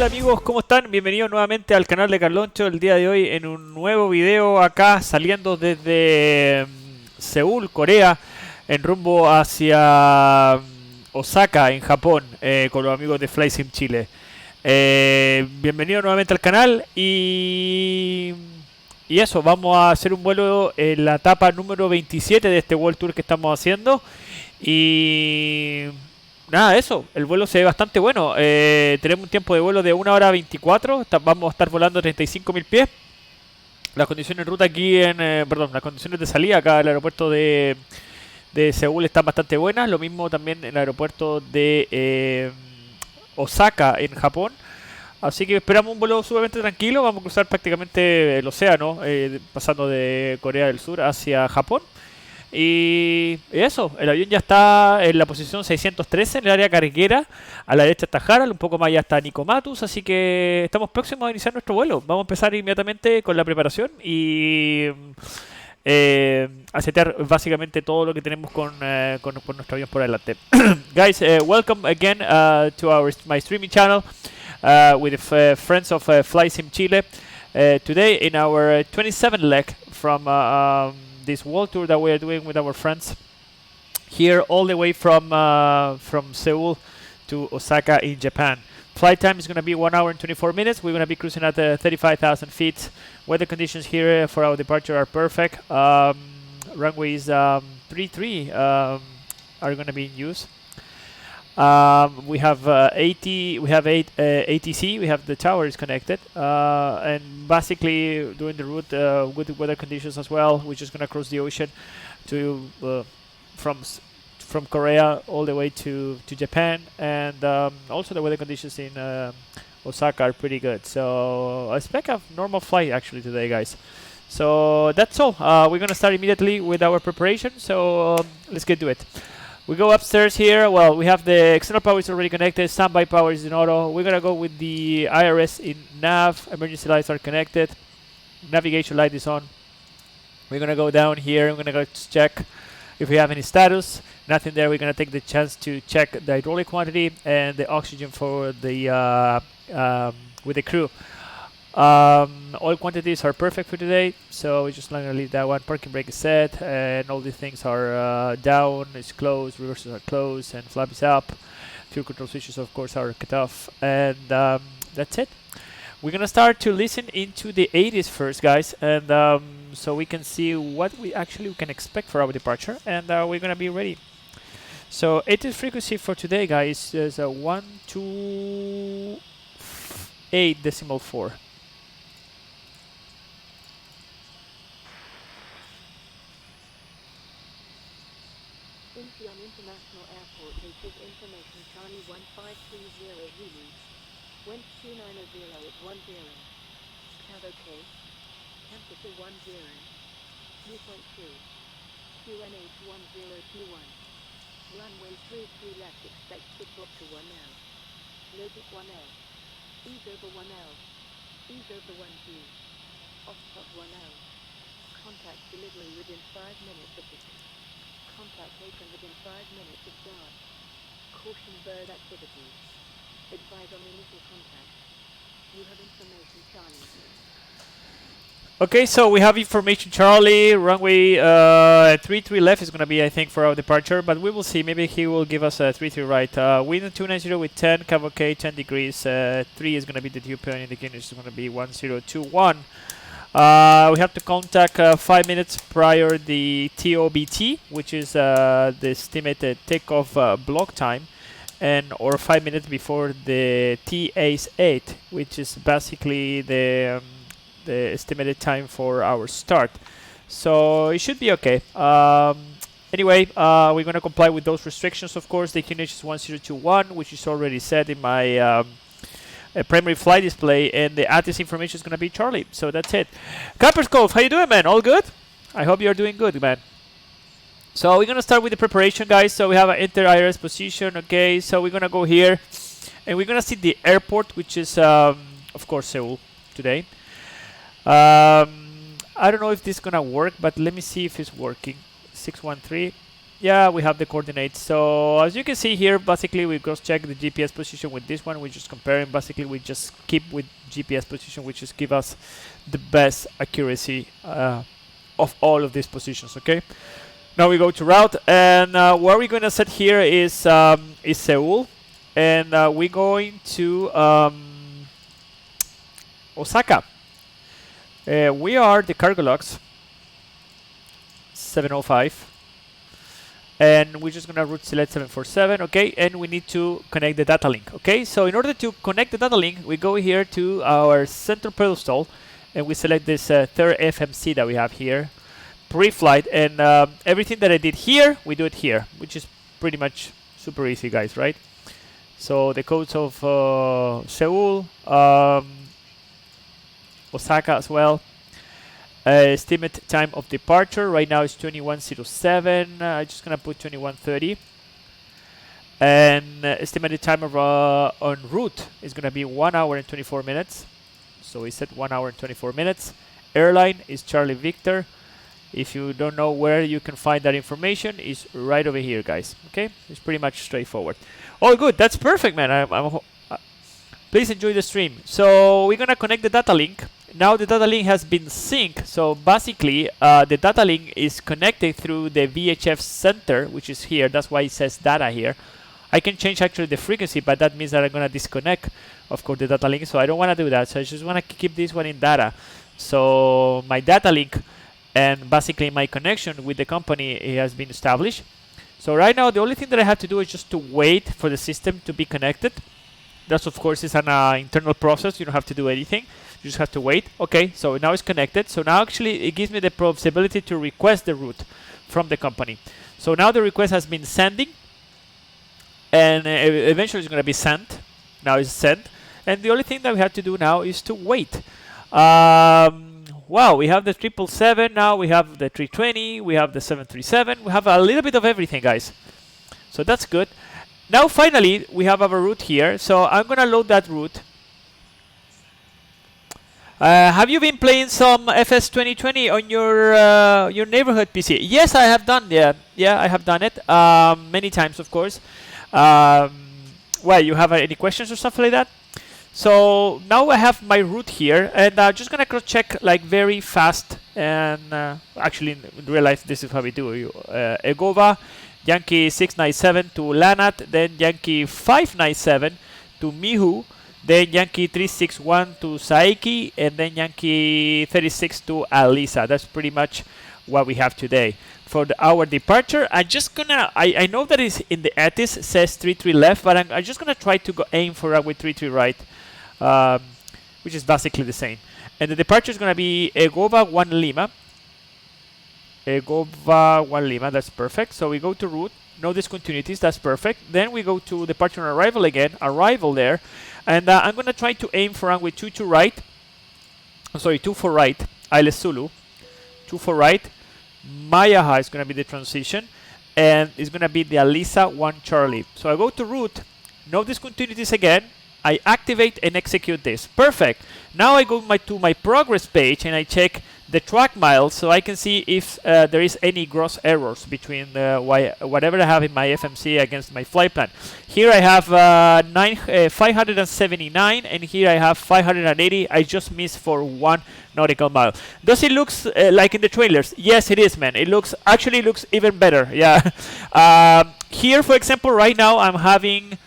Hola amigos, ¿cómo están? Bienvenidos nuevamente al canal de Carloncho. El día de hoy en un nuevo video acá saliendo desde Seúl, Corea, en rumbo hacia Osaka, en Japón, con los amigos de FlySim Chile. Bienvenidos nuevamente al canal y eso, vamos a hacer un vuelo en la etapa número 27 de este World Tour que estamos haciendo. Y nada, eso, el vuelo se ve bastante bueno. Tenemos un tiempo de vuelo de 1 hora 24, vamos a estar volando 35.000 pies. Las condiciones de ruta aquí perdón, las condiciones de salida acá al aeropuerto de Seúl están bastante buenas. Lo mismo también en el aeropuerto de Osaka, en Japón. Así que esperamos un vuelo sumamente tranquilo. Vamos a cruzar prácticamente el océano, pasando de Corea del Sur hacia Japón. Y eso, el avión ya está en la posición 613 en el área carguera. A la derecha está Harald, un poco más allá está Nikomatus. Así que estamos próximos a iniciar nuestro vuelo. Vamos a empezar inmediatamente con la preparación y a setear básicamente todo lo que tenemos con nuestro avión por delante. Guys, welcome again to my streaming channel with the friends of FlySim Chile. Today in our 27th leg from this world tour that we are doing with our friends here all the way from Seoul to Osaka in Japan. Flight time is going to be 1 hour and 24 minutes. We're going to be cruising at 35,000 feet. Weather conditions here for our departure are perfect. Runways 3-3 are going to be in use. We have 80. We have 8 ATC. We have the tower is connected, and basically during the route with the weather conditions as well, we're just gonna cross the ocean to from Korea all the way to Japan, and also the weather conditions in Osaka are pretty good. So I expect a normal flight actually today, guys. So that's all. We're gonna start immediately with our preparation. So let's get to it. We go upstairs here. Well, we have the external power is already connected. Standby power is in auto. We're gonna go with the IRS in nav. Emergency lights are connected. Navigation light is on. We're gonna go down here. I'm gonna go to check if we have any status. Nothing there. We're gonna take the chance to check the hydraulic quantity and the oxygen for the with the crew. All quantities are perfect for today, so we're just gonna leave that one. Parking brake is set, and all these things are down, it's closed, reversers are closed, and flap is up. Fuel control switches, of course, are cut off, and that's it. We're gonna start to listen into the 80s first, guys, and so we can see what we actually can expect for our departure, and we're gonna be ready. So 80s frequency for today, guys, is 128.4. Incheon International Airport, latest information Charlie 1530 release. Went 2900 at 10. Cab OK. Temperature 10. 2.2. QNH 1021. Runway 33 left, expect to drop to 1L. Logic 1L. Ease over 1L. Ease over 1G. Offspot 1L. Contact delivery within 5 minutes of the contact taken within 5 minutes of start. Caution bird activity. Advise on initial contact. You have information, Charlie. Okay, so we have information, Charlie. Runway 33 left is going to be, I think, for our departure, but we will see. Maybe he will give us a 33 right. Wind 290 with 10, cab OK, 10 degrees. 3 is going to be the dew point indicator. It's going to be 1021. We have to contact 5 minutes prior the TOBT, which is the estimated takeoff block time, and or 5 minutes before the TAS8, which is basically the estimated time for our start. So it should be okay. Anyway, we're going to comply with those restrictions, of course. The QNH is 1021, which is already set in my primary flight display, and the ATIS information is going to be Charlie. So that's it. Cappers Cove, how you doing, man? All good? I hope you're doing good, man. So we're going to start with the preparation, guys. So we have an enter IRS position. Okay, so we're going to go here, and we're going to see the airport, which is, of course, Seoul today. I don't know if this is going to work, but let me see if it's working. 613. Yeah, we have the coordinates. So as you can see here, basically we cross-check the GPS position with this one. We're just comparing. Basically, we just keep with GPS position, which just give us the best accuracy of all of these positions. Okay. Now we go to route, and what we're gonna set here is Seoul, and we're going to Osaka. We are the cargo logs 705. And we're just gonna route select 747, okay, and we need to connect the data link, okay. So in order to connect the data link, we go here to our center pedestal, and we select this third FMC that we have here, pre-flight, and everything that I did here, we do it here, which is pretty much super easy, guys, right? So the codes of Seoul, Osaka as well. Estimate time of departure right now is 21:07. I'm just gonna put 21:30. And estimated time of on route is gonna be 1 hour and 24 minutes. So we set 1 hour and 24 minutes. Airline is Charlie Victor. If you don't know where you can find that information, is right over here, guys. Okay, it's pretty much straightforward. All good. That's perfect, man. Please enjoy the stream. So we're gonna connect the data link. Now the data link has been synced, so basically the data link is connected through the VHF center, which is here. That's why it says data here. I can change actually the frequency, but that means that I'm gonna disconnect, of course, the data link. So I don't want to do that. So I just want to keep this one in data. So my data link and basically my connection with the company, it has been established. So right now the only thing that I have to do is just to wait for the system to be connected. That's, of course, is an internal process. You don't have to do anything. You just have to wait. Okay, so now it's connected. So now actually it gives me the possibility to request the route from the company. So now the request has been sending, and eventually it's going to be sent. Now it's sent. And the only thing that we have to do now is to wait. Wow, we have the 777 now. We have the 320. We have the 737. We have a little bit of everything, guys. So that's good. Now finally we have our route here, so I'm gonna load that route. Have you been playing some FS 2020 on your neighborhood PC? Yes, I have done. Yeah, I have done it many times, of course. Well, you have any questions or stuff like that? So now I have my route here, and I'm just gonna cross check like very fast. And actually, in real life, this is how we do. Egova. Yankee 697 to Lanat, then Yankee 597 to Mihu, then Yankee 361 to Saiki, and then Yankee 36 to Alisa. That's pretty much what we have today. For our departure, I'm just gonna, I know that is in the ATIS says 33 left, but I'm just gonna try to aim for with 33 right, which is basically the same. And the departure is gonna be Egova 1 Lima. Egova 1 Lima, that's perfect. So we go to route, no discontinuities, that's perfect. Then we go to departure and arrival again, arrival there. And I'm going to try to aim for runway 22 right. I'm sorry, 24 right, Isles Zulu. 24 right, Mayaha is going to be the transition. And it's going to be the Alisa 1 Charlie. So I go to route, no discontinuities again. I activate and execute this. Perfect. Now I go to my progress page and I check the track miles so I can see if there is any gross errors between whatever I have in my FMC against my flight plan. Here I have 579 and here I have 580. I just missed for 1 nautical mile. Does it look like in the trailers? Yes, it is, man. It looks even better. Yeah. Here, for example, right now I'm having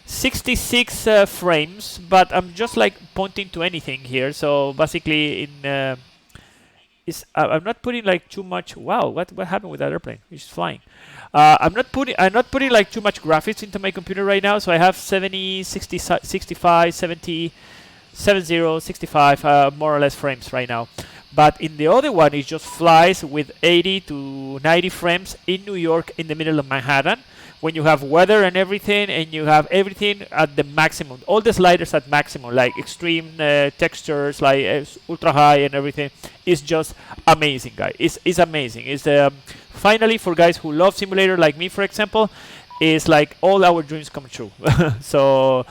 66 frames, but I'm just like pointing to anything here. So basically, in I'm not putting like too much. Wow, what happened with that airplane? It's flying. I'm not putting like too much graphics into my computer right now. So I have 70, 60, 65, 70, 70, 65 more or less frames right now. But in the other one, it just flies with 80 to 90 frames in New York, in the middle of Manhattan, when you have weather and everything, and you have everything at the maximum. All the sliders at maximum, like extreme textures, like ultra high and everything. It's just amazing, guys. It's amazing. It's finally, for guys who love simulator like me, for example, it's like all our dreams come true. So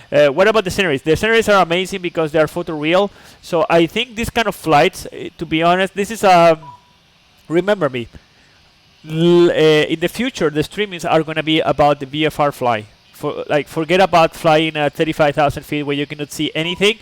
what about the sceneries? The sceneries are amazing because they are photoreal. So I think this kind of flights, to be honest, this is remember me. in the future, the streamings are going to be about the VFR fly. Forget about flying at 35,000 feet where you cannot see anything.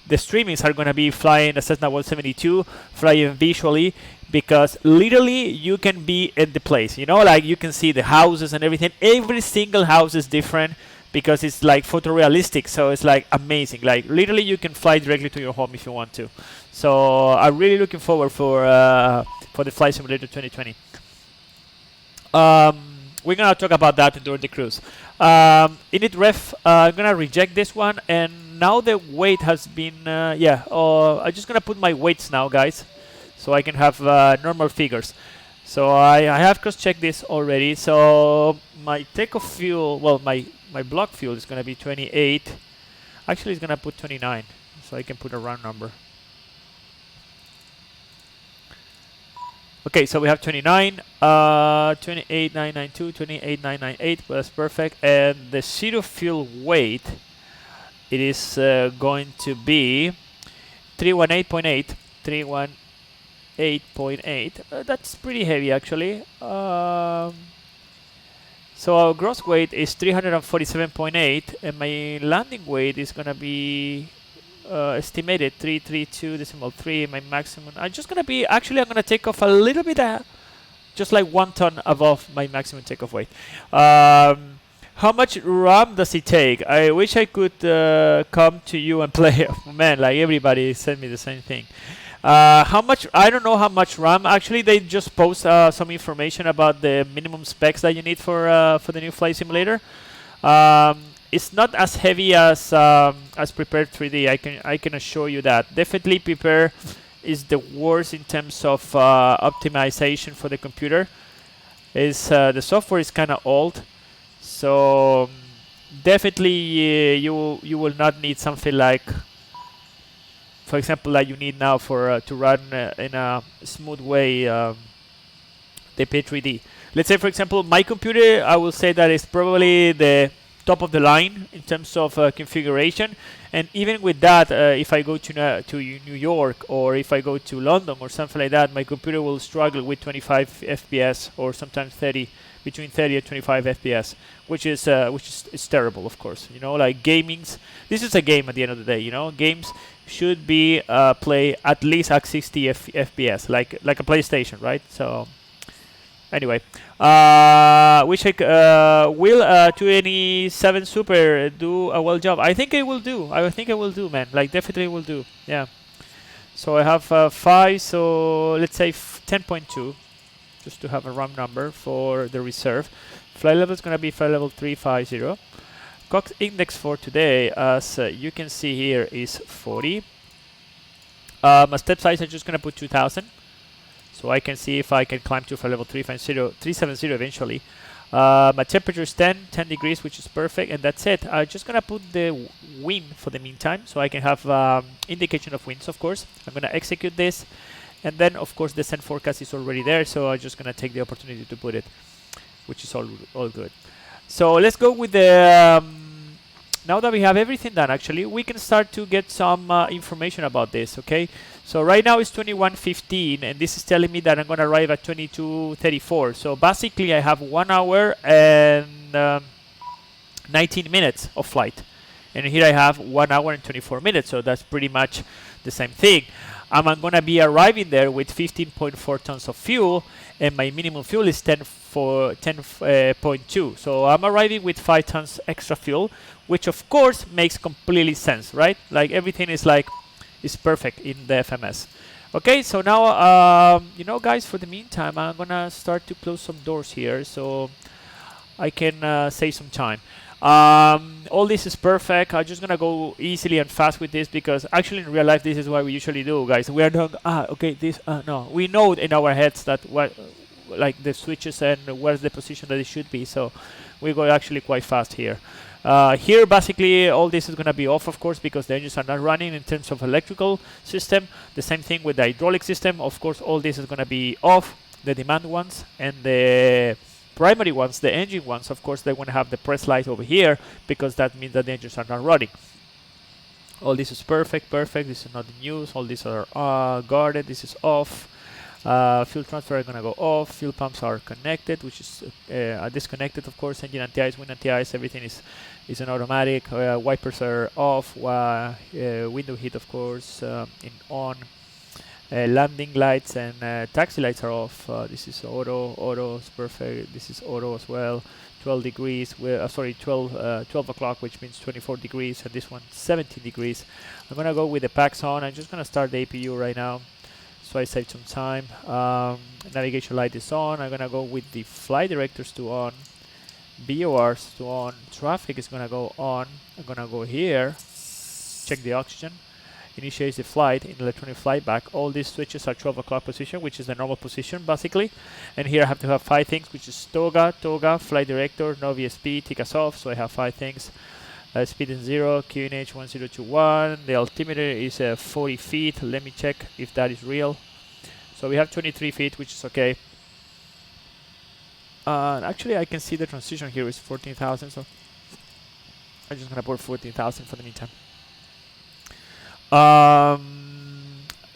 The streamings are going to be flying a Cessna 172, flying visually, because literally you can be in the place. You know, like you can see the houses and everything. Every single house is different because it's like photorealistic. So it's like amazing. Like literally you can fly directly to your home if you want to. So I'm really looking forward for the Flight Simulator 2020. We're gonna talk about that during the cruise. Init ref, I'm gonna reject this one, and now the weight has been I'm just gonna put my weights now, guys, so I can have normal figures. So I have cross-checked this already. So my takeoff fuel, well, my block fuel is gonna be 28. Actually, it's gonna put 29, so I can put a round number. Okay, so we have 29, 28,992, 28,998. Well, that's perfect. And the zero fuel weight, it is going to be 318.8. 318.8. That's pretty heavy, actually. So our gross weight is 347.8, and my landing weight is gonna be estimated 332.3. My maximum, I'm gonna take off a little bit, just like 1 ton above my maximum takeoff weight. How much RAM does it take? I wish I could come to you and play. Man, like everybody sent me the same thing. How much? I don't know how much RAM. Actually, they just post some information about the minimum specs that you need for the new Flight Simulator. It's not as heavy as Prepare 3D. I can assure you that. Definitely Prepare is the worst in terms of optimization for the computer. The software is kind of old, so definitely you will not need something like, for example, like you need now for to run in a smooth way the P3D. Let's say, for example, my computer, I will say that it's probably the top of the line in terms of configuration, and even with that, if I go to New York, or if I go to London or something like that, my computer will struggle with 25 FPS, or sometimes 30, between 30 and 25 FPS, which is terrible, of course. You know, like gaming's, this is a game at the end of the day. You know, games should be play at least at 60 FPS, like a PlayStation, right? So anyway, wish will 287 Super do a well job? I think it will do. I think it will do, man. Like definitely will do. Yeah. So I have 5. So let's say 10.2, just to have a round number for the reserve. Flight level is gonna be flight level 350. Cox index for today, as you can see here, is 40. My step size, I'm just gonna put 2,000. So I can see if I can climb to flight level 370 eventually. My temperature is 10 degrees, which is perfect, and that's it. I'm just gonna put the wind for the meantime, so I can have indication of winds, of course. I'm gonna execute this, and then of course the descent forecast is already there, so I'm just gonna take the opportunity to put it, which is all good. So let's go with the now that we have everything done, actually, we can start to get some information about this, okay? So right now it's 21:15, and this is telling me that I'm going to arrive at 22:34. So basically I have 1 hour and 19 minutes of flight. And here I have 1 hour and 24 minutes, so that's pretty much the same thing. I'm going to be arriving there with 15.4 tons of fuel, and my minimum fuel is 10.2. So I'm arriving with 5 tons extra fuel, which of course makes completely sense, right? Like everything is perfect in the FMS. Okay, so now, you know, guys, for the meantime, I'm gonna start to close some doors here so I can save some time. All this is perfect. I'm just gonna go easily and fast with this, because actually in real life this is what we usually do, guys. We are not okay, this no, we know in our heads that what, like the switches and where's the position that it should be, so we go actually quite fast here. Here basically all this is gonna be off, of course, because the engines are not running in terms of electrical system. The same thing with the hydraulic system. Of course, all this is gonna be off, the demand ones, and the primary ones, the engine ones, of course, they want to have the press light over here, because that means that the engines are not running. All this is perfect. This is not the news. All these are guarded. This is off. Fuel transfer are gonna go off. Fuel pumps are connected, which is disconnected, of course. Engine anti-ice, wind anti-ice, everything is an automatic. Wipers are off. Window heat, of course, in on. Landing lights and taxi lights are off. This is auto is perfect. This is auto as well. 12 degrees. 12 o'clock, which means 24 degrees, and this one 17 degrees. I'm gonna go with the packs on. I'm just gonna start the APU right now, so I save some time. Navigation light is on. I'm gonna go with the flight directors to on, BORs to on. Traffic is gonna go on. I'm gonna go here, check the oxygen. Initiates the flight in electronic flight back. All these switches are 12 o'clock position, which is the normal position basically. And here I have to have 5 things, which is toga, flight director, no VSP, take us off. So I have 5 things. Speed is 0, QNH 1021. The altimeter is 40 feet. Let me check if that is real. So we have 23 feet, which is okay. Actually, I can see the transition here is 14,000. So I'm just gonna put 14,000 for the meantime.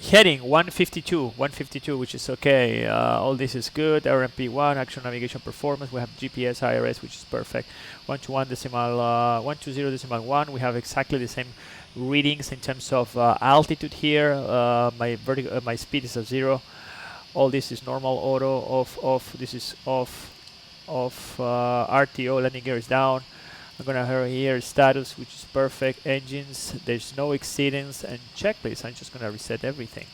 Heading 152, which is okay. All this is good. RMP1, actual navigation performance. We have GPS, IRS, which is perfect. 120.1. We have exactly the same readings in terms of altitude here. My speed is at 0. All this is normal. Auto off. This is off. RTO, landing gear is down. I'm gonna have here status, which is perfect. Engines, there's no exceedance, and checklist. I'm just gonna reset everything.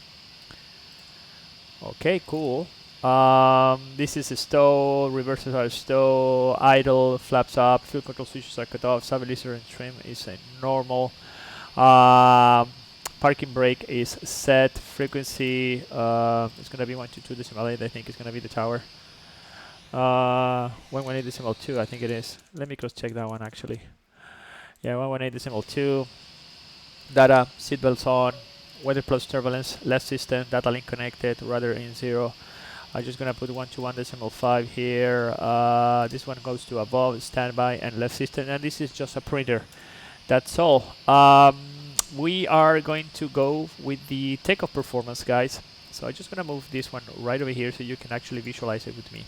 Okay, cool. This is a stow, reverses are stow, idle, flaps up, fuel control switches are cut off, stabilizer and trim is a normal. Parking brake is set. Frequency, it's gonna be 122.8. I think it's gonna be the tower. 118.2, I think it is. Let me cross check that one actually. Yeah, 118.2. Data, seatbelts on, weather plus turbulence, left system, data link connected, rudder in 0. I'm just gonna put 121.5 here. This one goes to above, standby, and left system, and this is just a printer. That's all. We are going to go with the takeoff performance, guys. So I'm just gonna move this one right over here so you can actually visualize it with me.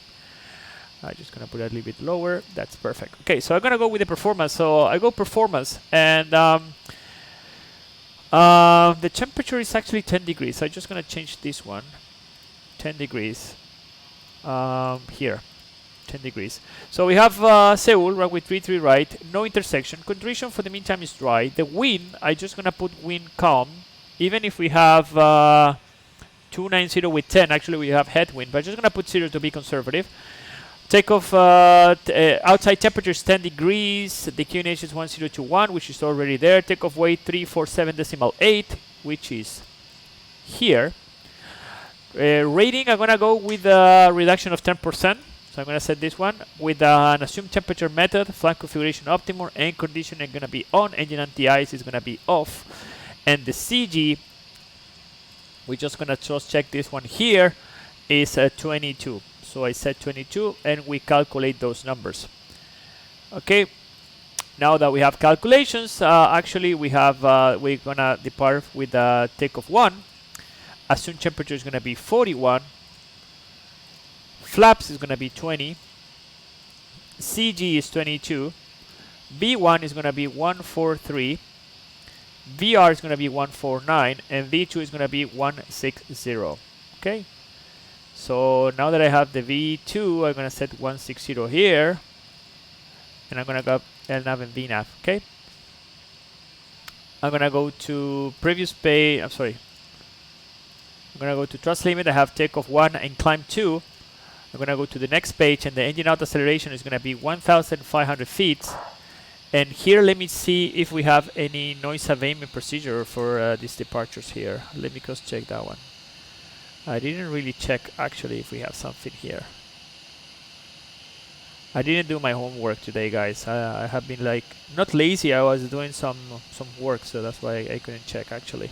I'm just gonna put it a little bit lower. That's perfect. Okay, so I'm gonna go with the performance. So I go performance, and the temperature is actually 10 degrees. So I'm just gonna change this one. 10 degrees. Here, 10 degrees. So we have Seoul, runway 33 right, no intersection. Condition for the meantime is dry. The wind, I'm just gonna put wind calm. Even if we have 290 with 10, actually we have headwind, but I'm just gonna put 0 to be conservative. Takeoff outside temperature is 10 degrees. The QNH is 1021, which is already there. Takeoff weight 347.8, which is here. Rating, I'm gonna go with a reduction of 10%. So I'm gonna set this one with an assumed temperature method, flight configuration optimum, and conditioning gonna be on. Engine anti-ice is gonna be off, and the CG, we're just gonna just check this one here, is 22. So I set 22, and we calculate those numbers. Okay. Now that we have calculations, actually we have we're gonna depart with takeoff 1. Assumed temperature is gonna be 41. Flaps is gonna be 20. CG is 22. V1 is gonna be 143. VR is gonna be 149, and V2 is gonna be 160. Okay. So now that I have the V2, I'm gonna set 160 here, and I'm gonna go LNAV and VNAV. Okay. I'm gonna go to previous pay. I'm gonna go to thrust limit. I have takeoff 1 and climb 2. I'm gonna go to the next page, and the engine out acceleration is gonna be 1,500 feet. And here, let me see if we have any noise abatement procedure for these departures here. Let me cross check that one. I didn't really check actually if we have something here. I didn't do my homework today, guys. I have been like not lazy. I was doing some work, so that's why I couldn't check actually.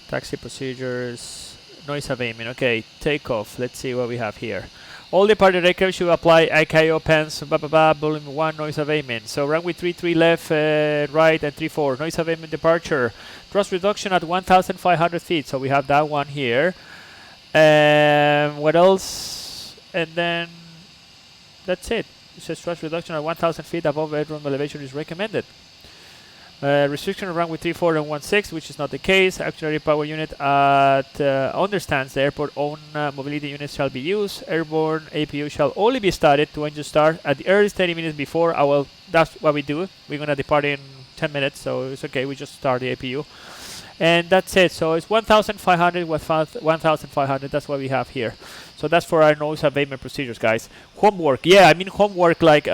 Taxi procedures, noise abatement. Okay, takeoff. Let's see what we have here. All departure aircraft should apply ICAO pens, blah blah blah, volume 1 noise abatement. So runway 33 left, right, and 34 noise abatement departure. Thrust reduction at 1,500 feet. So we have that one here. What else? And then that's it. It says thrust reduction at 1,000 feet above airdrome elevation is recommended. Restriction of runway 34 and 16, which is not the case. Auxiliary power unit at understands the airport own mobility units shall be used. Airborne APU shall only be started to engine start at the earliest 30 minutes before. That's what we do. We're gonna depart in 10 minutes, so it's okay. We just start the APU, and that's it. So it's 1,500 with 1,500. That's what we have here. So that's for our noise abatement procedures, guys. Homework, yeah. I mean homework like.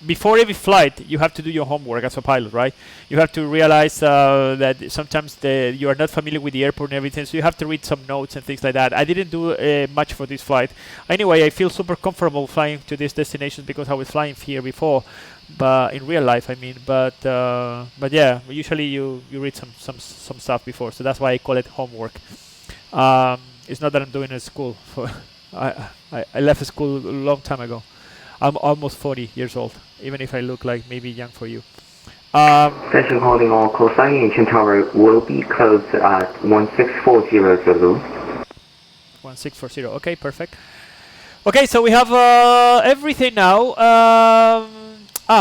Before every flight, you have to do your homework as a pilot, right? You have to realize that sometimes you are not familiar with the airport and everything, so you have to read some notes and things like that. I didn't do much for this flight. Anyway, I feel super comfortable flying to these destinations because I was flying here before, but in real life, I mean. But yeah, usually you read some stuff before, so that's why I call it homework. It's not that I'm doing it at school. I left school a long time ago. I'm almost 40 years old, even if I look like maybe young for you. Station holding on call sign engine tower will be closed at 1640 Zulu. 1640, okay, perfect. Okay, so we have everything now.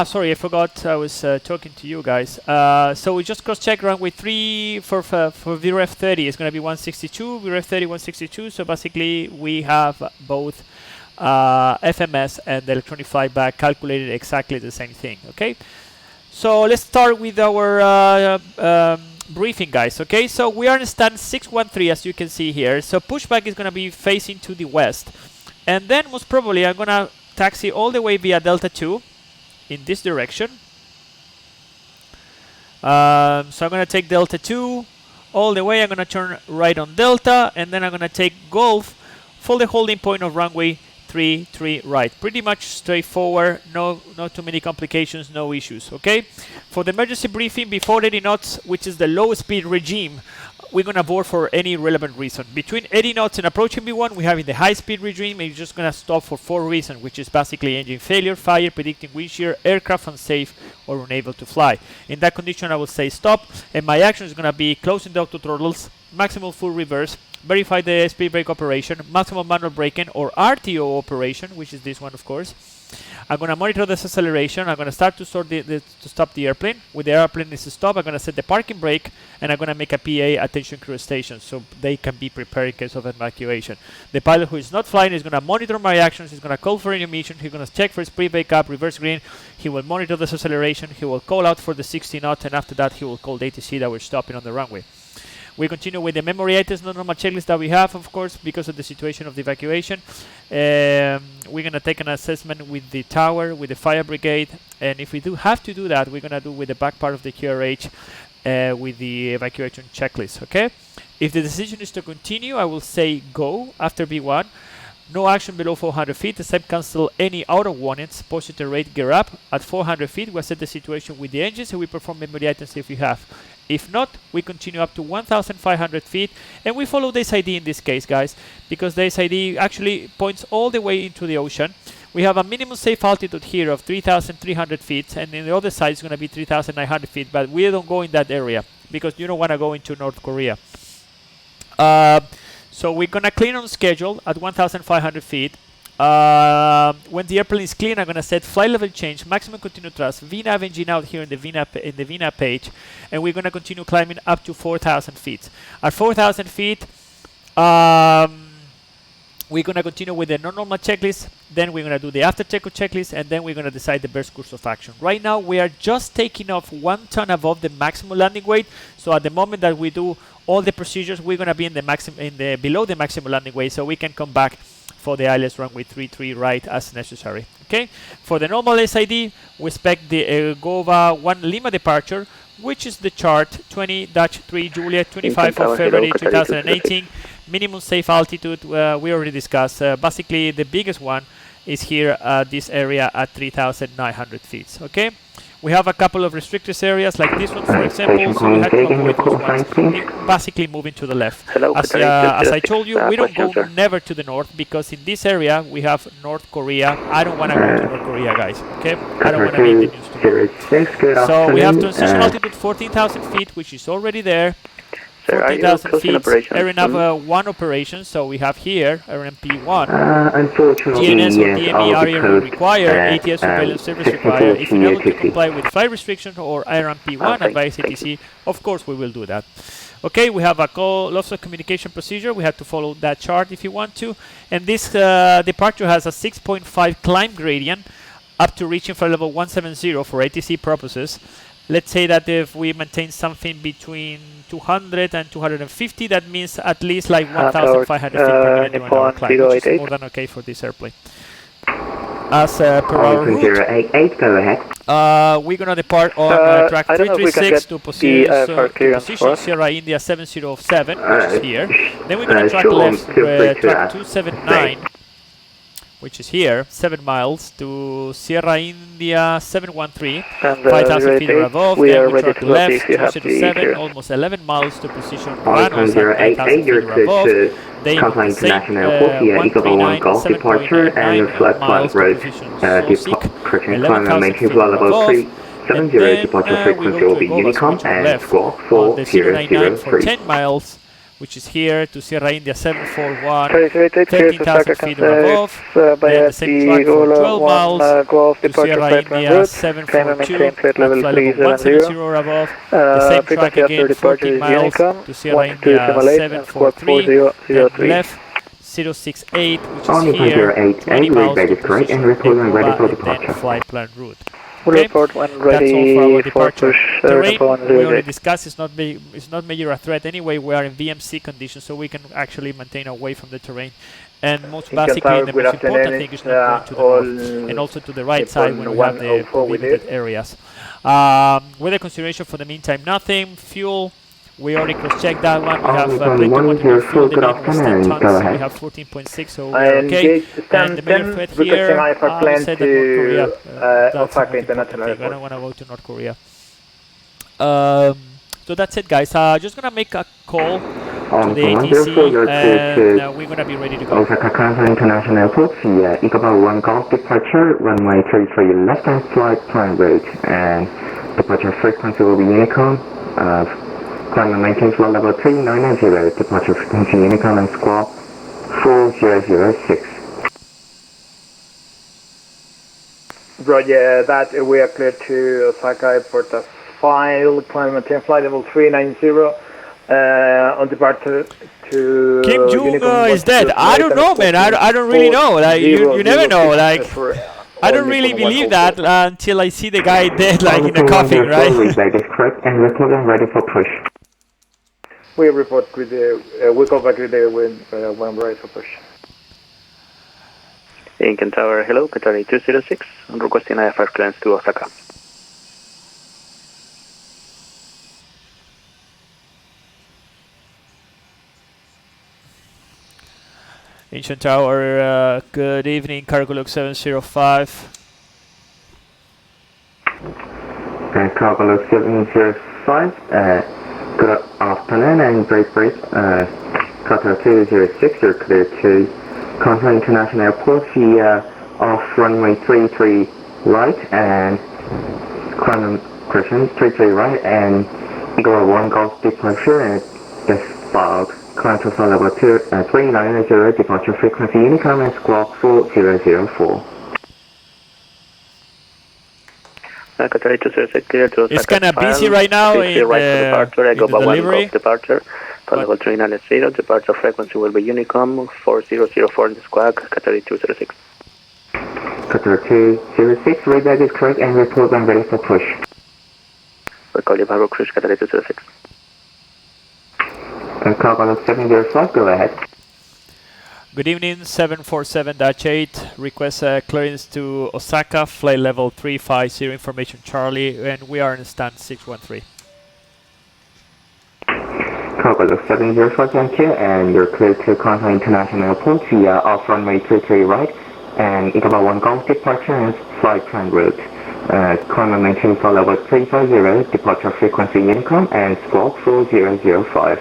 Sorry, I forgot I was talking to you guys. So we just cross-check runway 3 for VREF 30. It's going to be 162, VREF 30, 162. So basically we have both FMS and the electronic flight back calculated exactly the same thing. Okay, so let's start with our briefing, guys. Okay, so we are in stand 613, as you can see here. So pushback is going to be facing to the west, and then most probably I'm going to taxi all the way via Delta 2 in this direction. So I'm going to take Delta 2 all the way. I'm going to turn right on Delta, and then I'm going to take Golf for the holding point of runway 33 right. Pretty much straightforward, not too many complications, no issues. Okay, for the emergency briefing before 80 knots, which is the low speed regime, we're gonna board for any relevant reason. Between 80 knots and approaching B1, we have in the high speed regime, and you're just gonna stop for 4 reasons, which is basically engine failure, fire, predicting wind shear, aircraft unsafe or unable to fly. In that condition, I will say stop, and my action is gonna be closing the auto throttles, maximum full reverse, verify the speed brake operation, maximum manual braking or RTO operation, which is this one, of course. I'm going to monitor this acceleration. I'm going to start to stop the airplane. With the airplane is stopped, I'm going to set the parking brake, and I'm going to make a PA attention crew station so they can be prepared in case of evacuation. The pilot who is not flying is going to monitor my actions. He's going to call for any emission. He's going to check for speed brake up, reverse green. He will monitor this acceleration. He will call out for the 60 knots, and after that, he will call the ATC that we're stopping on the runway. We continue with the memory items, normal checklist that we have, of course, because of the situation of the evacuation. We're going to take an assessment with the tower, with the fire brigade, and if we do have to do that, we're going to do with the back part of the QRH with the evacuation checklist, okay? If the decision is to continue, I will say go after B1. No action below 400 feet, except cancel any out of warnings. Positive rate gear up. At 400 feet, we assess the situation with the engines and we perform memory items if we have. If not, we continue up to 1,500 feet, and we follow the SID in this case, guys, because the SID actually points all the way into the ocean. We have a minimum safe altitude here of 3,300 feet, and in the other side it's going to be 3,900 feet, but we don't go in that area because you don't want to go into North Korea. So we're going to clean on schedule at 1,500 feet. When the airplane is clean, I'm going to set flight level change, maximum continued thrust, VNAV engine out here in the VNAV page, and we're going to continue climbing up to 4,000 feet. At 4,000 feet, we're going to continue with the normal checklist, then we're going to do the after takeoff checklist, and then we're going to decide the best course of action. Right now, we are just taking off 1 ton above the maximum landing weight, so at the moment that we do all the procedures, we're going to be in the below the maximum landing weight, so we can come back for the ILS runway 33 right as necessary. Okay. For the normal SID, we expect the GOVA 1 Lima departure, which is the chart 20-3 Juliet 25 of February 2018. Minimum safe altitude we already discussed. Basically, the biggest one is here at this area at 3,900 feet. Okay. We have a couple of restricted areas like this one, for example, so we had to avoid those ones, basically moving to the left. As I told you, we don't go never to the north because in this area we have North Korea. I don't want to go to North Korea, guys. Okay, I don't want to be in the news tomorrow. So we have transition altitude 14,000 feet, which is already there. 14,000 feet, ARENAV 1 operation, so we have here RMP1. Unfortunately, GNS or yes, DME area will codes, require, ATS surveillance service require. If you're able to comply with flight restriction or RMP1 advice ATC, of course we will do that. Okay, we have a loss of communication procedure. We have to follow that chart if you want to. And this departure has a 6.5 climb gradient up to reaching flight level 170 for ATC purposes. Let's say that if we maintain something between 200 and 250, that means at least like 1,500 feet per minute during our climb, which is more than okay for this airplane. As per our route, 088, go ahead. we're going to depart on track 336 to position Sierra India 707, which is here. Then we're going to track left track 279, which is here, 7 miles, to Sierra India 713, 5,000 feet or above. Then we track left 207, almost 11 miles to position Ranos at 5,000 feet or above. Then the same 139, 7.9 miles to position Sosik, 11,000 feet or above. And then we go to Golas, which are left on the 099 for 10 miles, which is here to Sierra India 741, 13,000 feet or above. Then the same track for 12 miles to Sierra India 742, at flight level 170 or above. The same track again, 14 miles to Sierra India 743, then left 068, which is here, 20 miles to position Ecuador, and then flight plan route. Okay. That's all for our departure. Terrain, we already discussed, it's not major a threat anyway. We are in VMC conditions, so we can actually maintain away from the terrain. And most basically, the most important thing is not going to the north and also to the right side when we have the prohibited areas. Weather consideration for the meantime, nothing. Fuel, we already cross-checked that one. We have plenty of fuel, the limit was 10 tons, so we have 14.6, so we're okay. And the major threat here, I said that North Korea, that's I don't want to go to North Korea. So that's it, guys. Just going to make a call to the ATC, and we're going to be ready to go. Osaka Kansai International Airport via Ikawa 1 Golf departure, runway 33 left and flight plan route, and departure frequency will be Unicom. Climb and maintain flight level 3990, departure frequency Unicom and squawk 4006. Roger that, we are clear to Osaka Airport as file, climb and maintain flight level 390, on departure to Kim Jong is dead. I don't know, man. I don't really know. Like you never know. Like I don't really believe that until I see the guy dead, like in a coffin, right? That is correct, and we're ready for push. We report with the, we call back with the when we're ready for push. Lincoln Tower, hello, Qatari 206, I'm requesting IFR clearance to Osaka. Ancient Tower, good evening, Cargo Log 705. Cargo Log 705, good afternoon and great brief. Qatar 206, you're clear to Kansai International Airport via off runway 33 right and climb correction 33 right and Eagle 1 Golf departure and just filed. Climb to flight level 390, departure frequency Unicom and squawk 4004. Qatari 206, clear to Osaka. It's kind of busy right now in the delivery. Departure, flight level 390, departure frequency will be Unicom 4004 in the squawk, Qatari 206. Qatar 206, read is correct and report when ready for push. We call you Bravo Cruise, Qatari 206. Cargo 705, go ahead. Good evening, 747-8, request clearance to Osaka, flight level 350, information Charlie, and we are in stand 613. Cargo 705, thank you, and you're clear to Kansai International Airport via off runway 33 right, and EGOVA 1 Golf departure and flight plan route. Climb and maintain flight level 350, departure frequency Unicom and squawk 4005.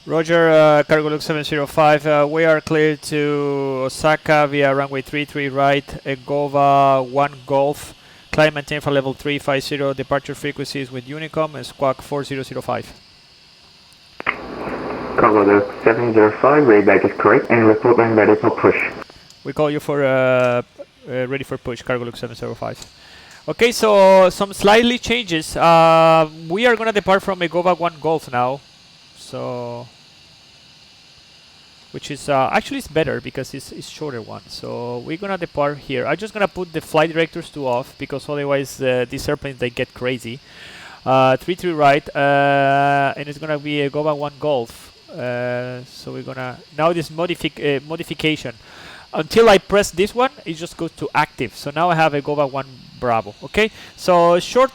Roger, Cargo Look 705, we are clear to Osaka via runway 33 right, EGOVA 1 Golf, climb and maintain for level 350, departure frequencies with Unicom and squawk 4005. Cargo Look 705, readback is correct and report when ready for push. We call you for ready for push, Cargo Look 705. Okay, so some slightly changes. We are gonna depart from EGOVA 1 Golf now, so which is actually it's better because it's shorter one. So we're gonna depart here. I'm just gonna put the flight directors to off because otherwise these airplanes they get crazy. 33 right, and it's gonna be EGOVA 1 Golf. So we're gonna now this modification. Until I press this one, it just goes to active. So now I have EGOVA 1 Bravo. Okay, so short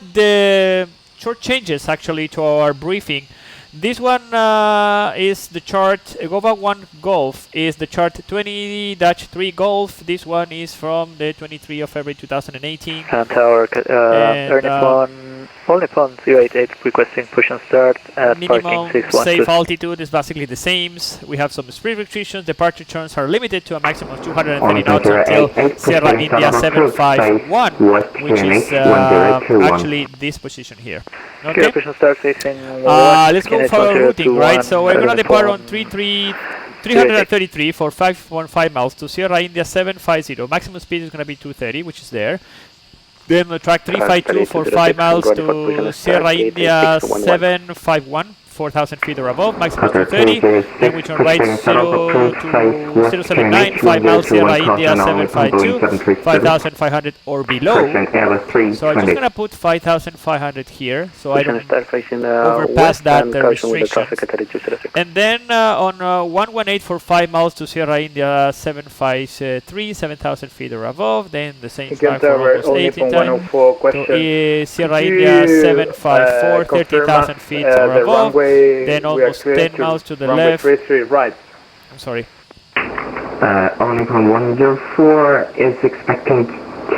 changes actually to our briefing. This one is the chart, EGOVA 1 Golf is the chart 20-3 Golf. This one is from the 23 of February 2018. Tower, All Nippon 088 requesting push and start at minimum parking 612. safe altitude is basically the same. We have some speed restrictions. Departure turns are limited to a maximum of 230 knots until Sierra India 751, which is actually this position here. Okay. Push and start facing let's go for our routing, right? So we're gonna depart on 333 for 5.5 miles to Sierra India 750. Maximum speed is gonna be 230, which is there. Then the track 352 for 5 miles to Sierra India 751, 4,000 feet or above, maximum 230. Then we turn right 0 to 079, 5 miles Sierra India 752, 5,500 or below. So I'm just going to put 5,500 here, so I don't overpass that restriction. And then on 118 for 5 miles to Sierra India 753, 7,000 feet or above. Then the same track for almost 18 times to Sierra India 754, 30,000 feet or above. Then almost 10 miles to the left. Right. I'm sorry. Only from 104 is expecting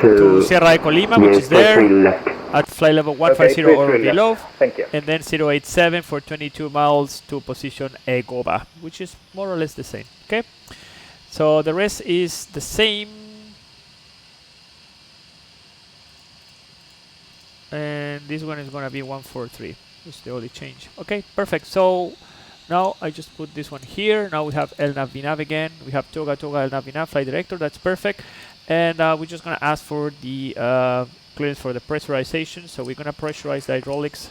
to Sierra Eco Lima, which is there at flight level 150 or below. Thank you. And then 087 for 22 miles to position EGOVA, which is more or less the same. Okay. So the rest is the same. And this one is going to be 143. It's the only change. Okay, perfect. So now I just put this one here. Now we have LNAV VNAV again. We have Toga LNAV VNAV flight director. That's perfect. And we're just gonna ask for the clearance for the pressurization. So we're gonna pressurize the hydraulics.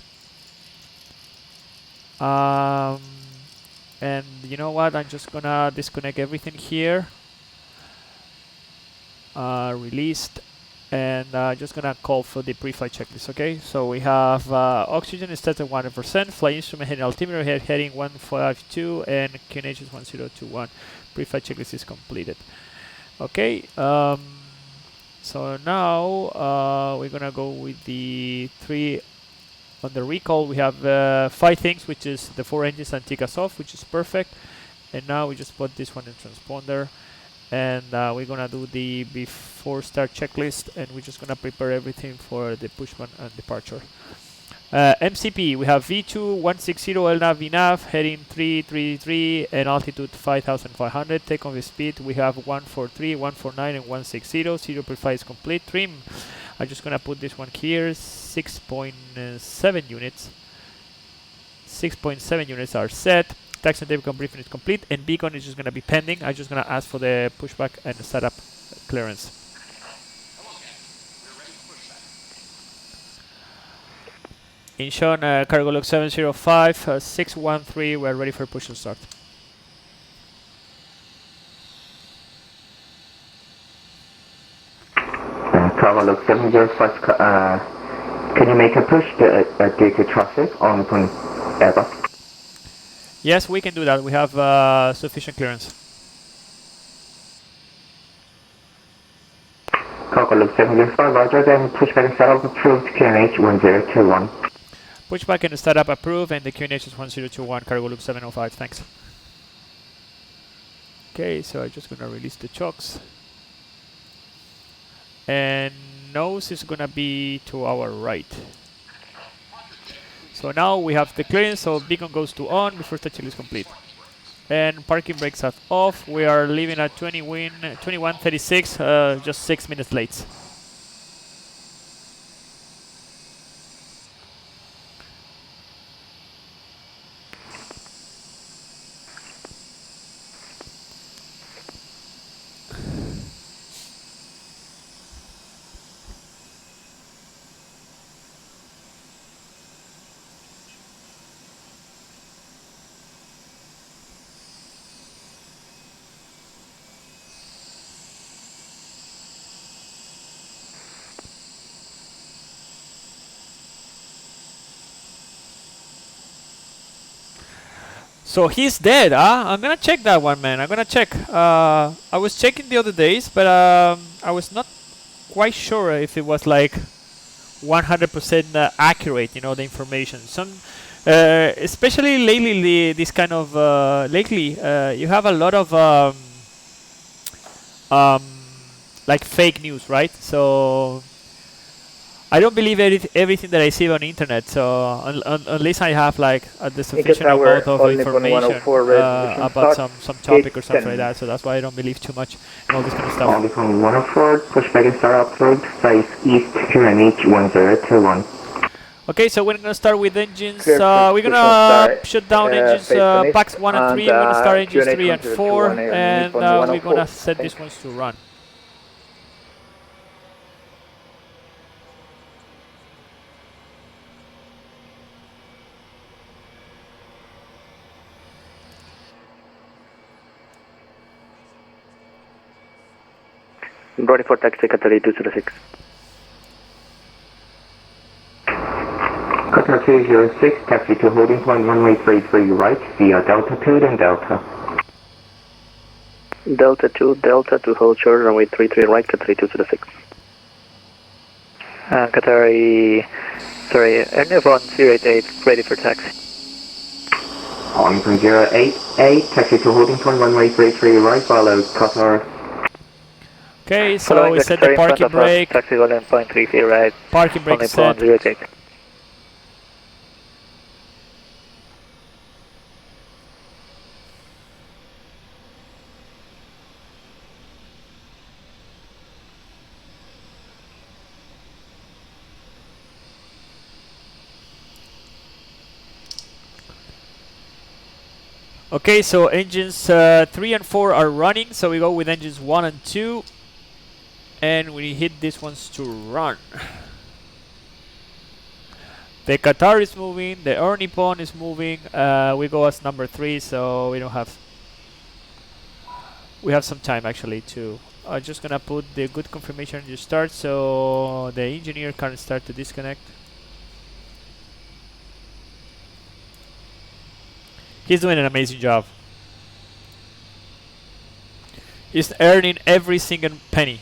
And you know what? I'm just gonna disconnect everything here. Released. And just gonna call for the pre-flight checklist. Okay, so we have oxygen is set at 100%, flight instrument heading altimeter heading 152, and QNH is 1021. Pre-flight checklist is completed. Okay, so now we're gonna go with the 3 on the recall. We have 5 things, which is the 4 engines and take us off, which is perfect. And now we just put this one in transponder. And we're gonna do the before start checklist, and we're just gonna prepare everything for the pushback and departure. MCP, we have V2-160 LNAV VNAV heading 333 and altitude 5,500. Takeoff speed we have 143, 149, and 160. 0 pre-flight is complete. Trim, I'm just gonna put this one here. 6.7 units. 6.7 units are set. Taxi and takeoff briefing is complete, and beacon is just going to be pending. I'm just going to ask for the pushback and setup clearance. Incheon, cargo log 705, 613, we're ready for push and start. Cargo log 705, can you make a push due to traffic on Airbus? Yes, we can do that. We have sufficient clearance. Cargo log 705, roger, then pushback and setup approved, QNH 1021. Pushback and startup approved, and the QNH is 1021, cargo log 705, thanks. Okay, so I'm just gonna release the chocks. And nose is gonna be to our right. So now we have the clearance, so beacon goes to on before touching is complete. And parking brakes are off. We are leaving at 21:36, just 6 minutes late. So he's dead, huh? I'm gonna check that one, man. I'm gonna check. I was checking the other days, but I was not quite sure if it was like 100% accurate, you know, the information. Some, especially lately, this kind of lately, you have a lot of um, like fake news, right? So I don't believe everything that I see on the internet. So unless I have like the sufficient amount of information about some topic or something like that. So that's why I don't believe too much in all this kind of stuff. Only from 104, pushback and start upload, size east 2 and each 1021. Okay, so we're gonna start with engines. We're gonna shut down engines packs 1 and 3. We're gonna start engines 3 and 4, and we're gonna set these ones to run. Ready for taxi, Qatar 206. Qatar 206, taxi to holding point runway 33 right via Delta 2 and Delta. Delta 2, Delta to hold short, runway 33 right, Qatar 206. Qatar, sorry, Airborne 088, ready for taxi. On from 088, taxi to holding point runway 33 right, follow Qatar. Okay, so we set the parking brake. Taxi volume 0.3 feet right. Parking brake set. 088. Okay, so engines 3 and 4 are running, so we go with engines 1 and 2. And we hit these ones to run. The Qatar is moving, the Air Nippon is moving. We go as number 3, so we don't have. We have some time actually to. I'm just gonna put the good confirmation in the start, so the engineer can start to disconnect. He's doing an amazing job. He's earning every single penny.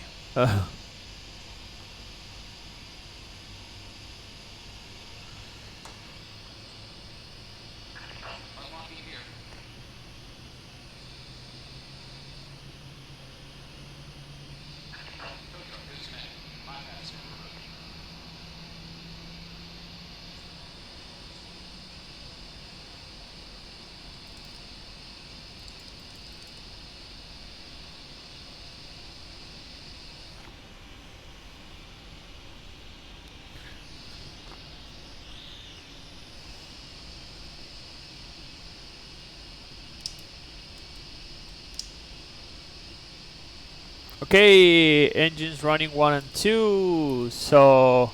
Okay, engines running 1 and 2, so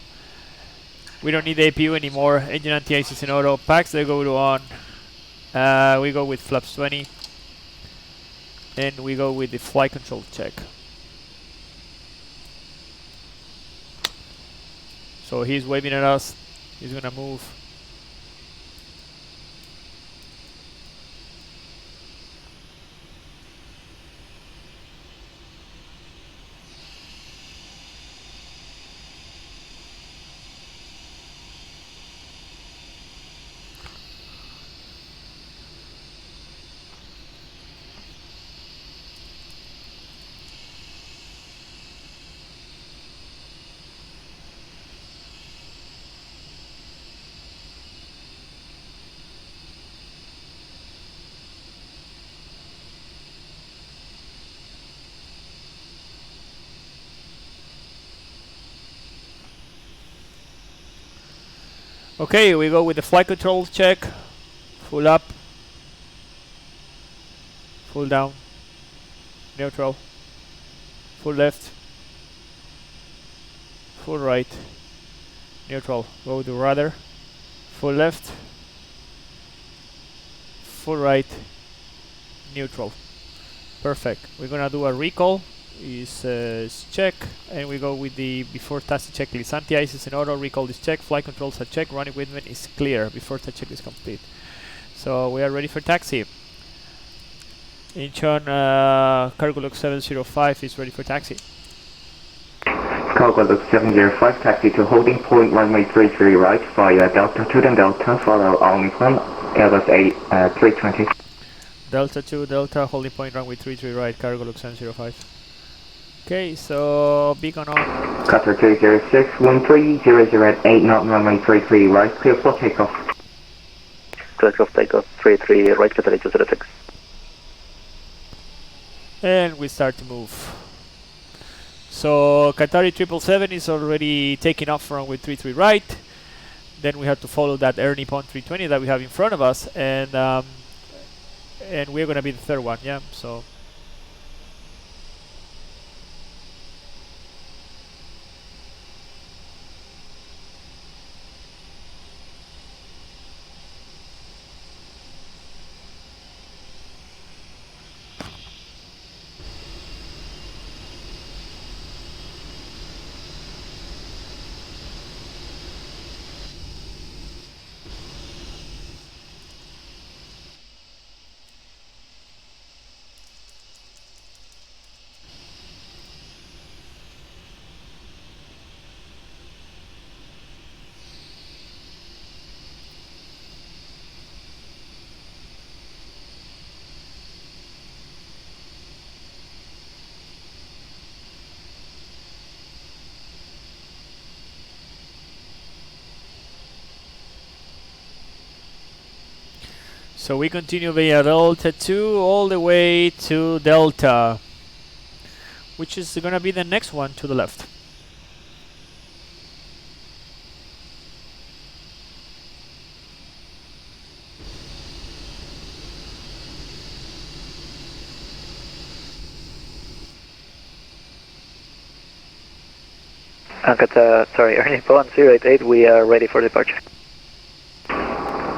we don't need the APU anymore. Engine anti-ice is in auto. Packs, they go to on. We go with flaps 20. And we go with the flight control check. So he's waving at us. He's gonna move. Okay, we go with the flight control check. Full up. Full down. Neutral. Full left. Full right. Neutral. Go with the rudder. Full left. Full right. Neutral. Perfect. We're gonna do a recall. Is check, and we go with the before taxi checklist. Anti-ice is in order. Recall is check. Flight controls are check. Running equipment is clear before the check is complete. So we are ready for taxi. Incheon cargo log 705 is ready for taxi. Cargo log 705, taxi to holding point runway 33 right via Delta 2 then Delta, follow only from Airbus 320. Delta 2 Delta, holding point runway 33 right, cargo log 705. Okay, so beacon on. Qatar 206, 1300 knot runway 33 right, clear for takeoff. Clear for takeoff 33 right, Qatar 206. And we start to move. So Qatari 777 is already taking off from runway 33 right. Then we have to follow that Air Nippon 320 that we have in front of us, and we're gonna be the third one, yeah. So. So we continue via Delta 2 all the way to Delta, which is gonna be the next one to the left. Air Nippon 088, we are ready for departure.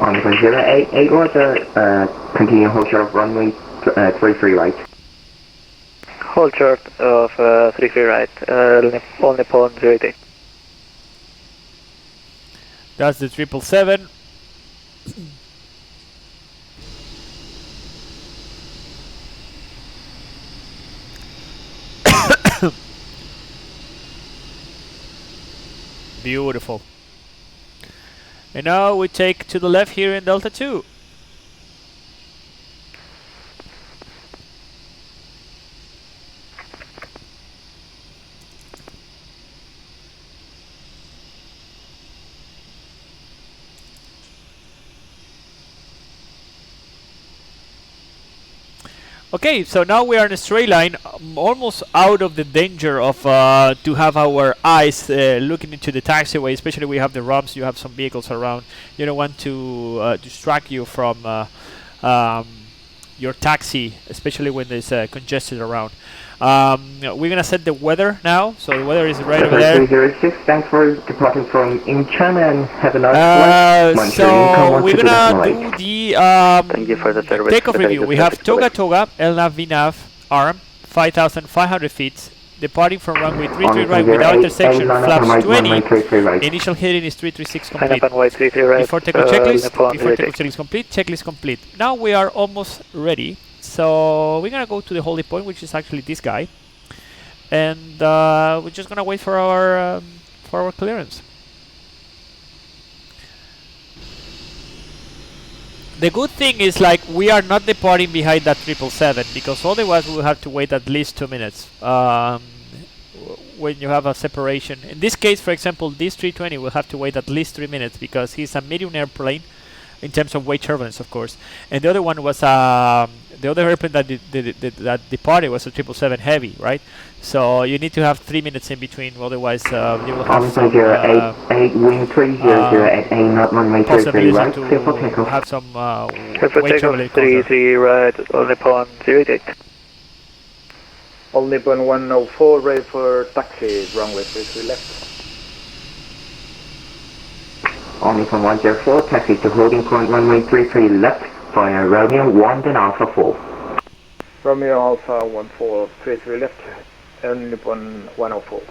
On 088 order, continue hold short of runway 33 right. Hold short of 33 right, all Nippon 088. That's the 777. Beautiful. And now we take to the left here in Delta 2. Okay, so now we are in a straight line, almost out of the danger of to have our eyes looking into the taxiway, especially we have the ramps, you have some vehicles around. You don't want to distract you from your taxi, especially when there's congested around. We're gonna set the weather now, so the weather is right over there. 306, thanks for departing from Incheon and have a nice flight. So we're gonna do the Thank you for the service. takeoff review. We have Toga Toga, LNAV VNAV, ARM, 5,500 feet, departing from runway 33 right without intersection, flaps 20. Initial heading is 336 complete. Before takeoff checklist, before takeoff checklist complete, checklist complete. Now we are almost ready. So we're gonna go to the holding point, which is actually this guy, and we're just gonna wait for our clearance. The good thing is, like, we are not departing behind that 777, because otherwise we will have to wait at least 2 minutes when you have a separation. In this case, for example, this 320 will have to wait at least 3 minutes because he's a medium airplane. in terms of weight turbulence, of course. And the other one was the other airplane that that departed was a 777 heavy, right? So you need to have 3 minutes in between, otherwise you will have some wind 300 at A knot runway 33 right, clear for takeoff. have some Clear for weight takeoff, turbulence. 33 right, only upon 08. All Nippon 104, ready for taxi, runway 33 left. Only from 104, taxi to holding point runway 33 left via Romeo 1 then Alpha 4. Romeo Alpha 1433 left, and Nippon 104.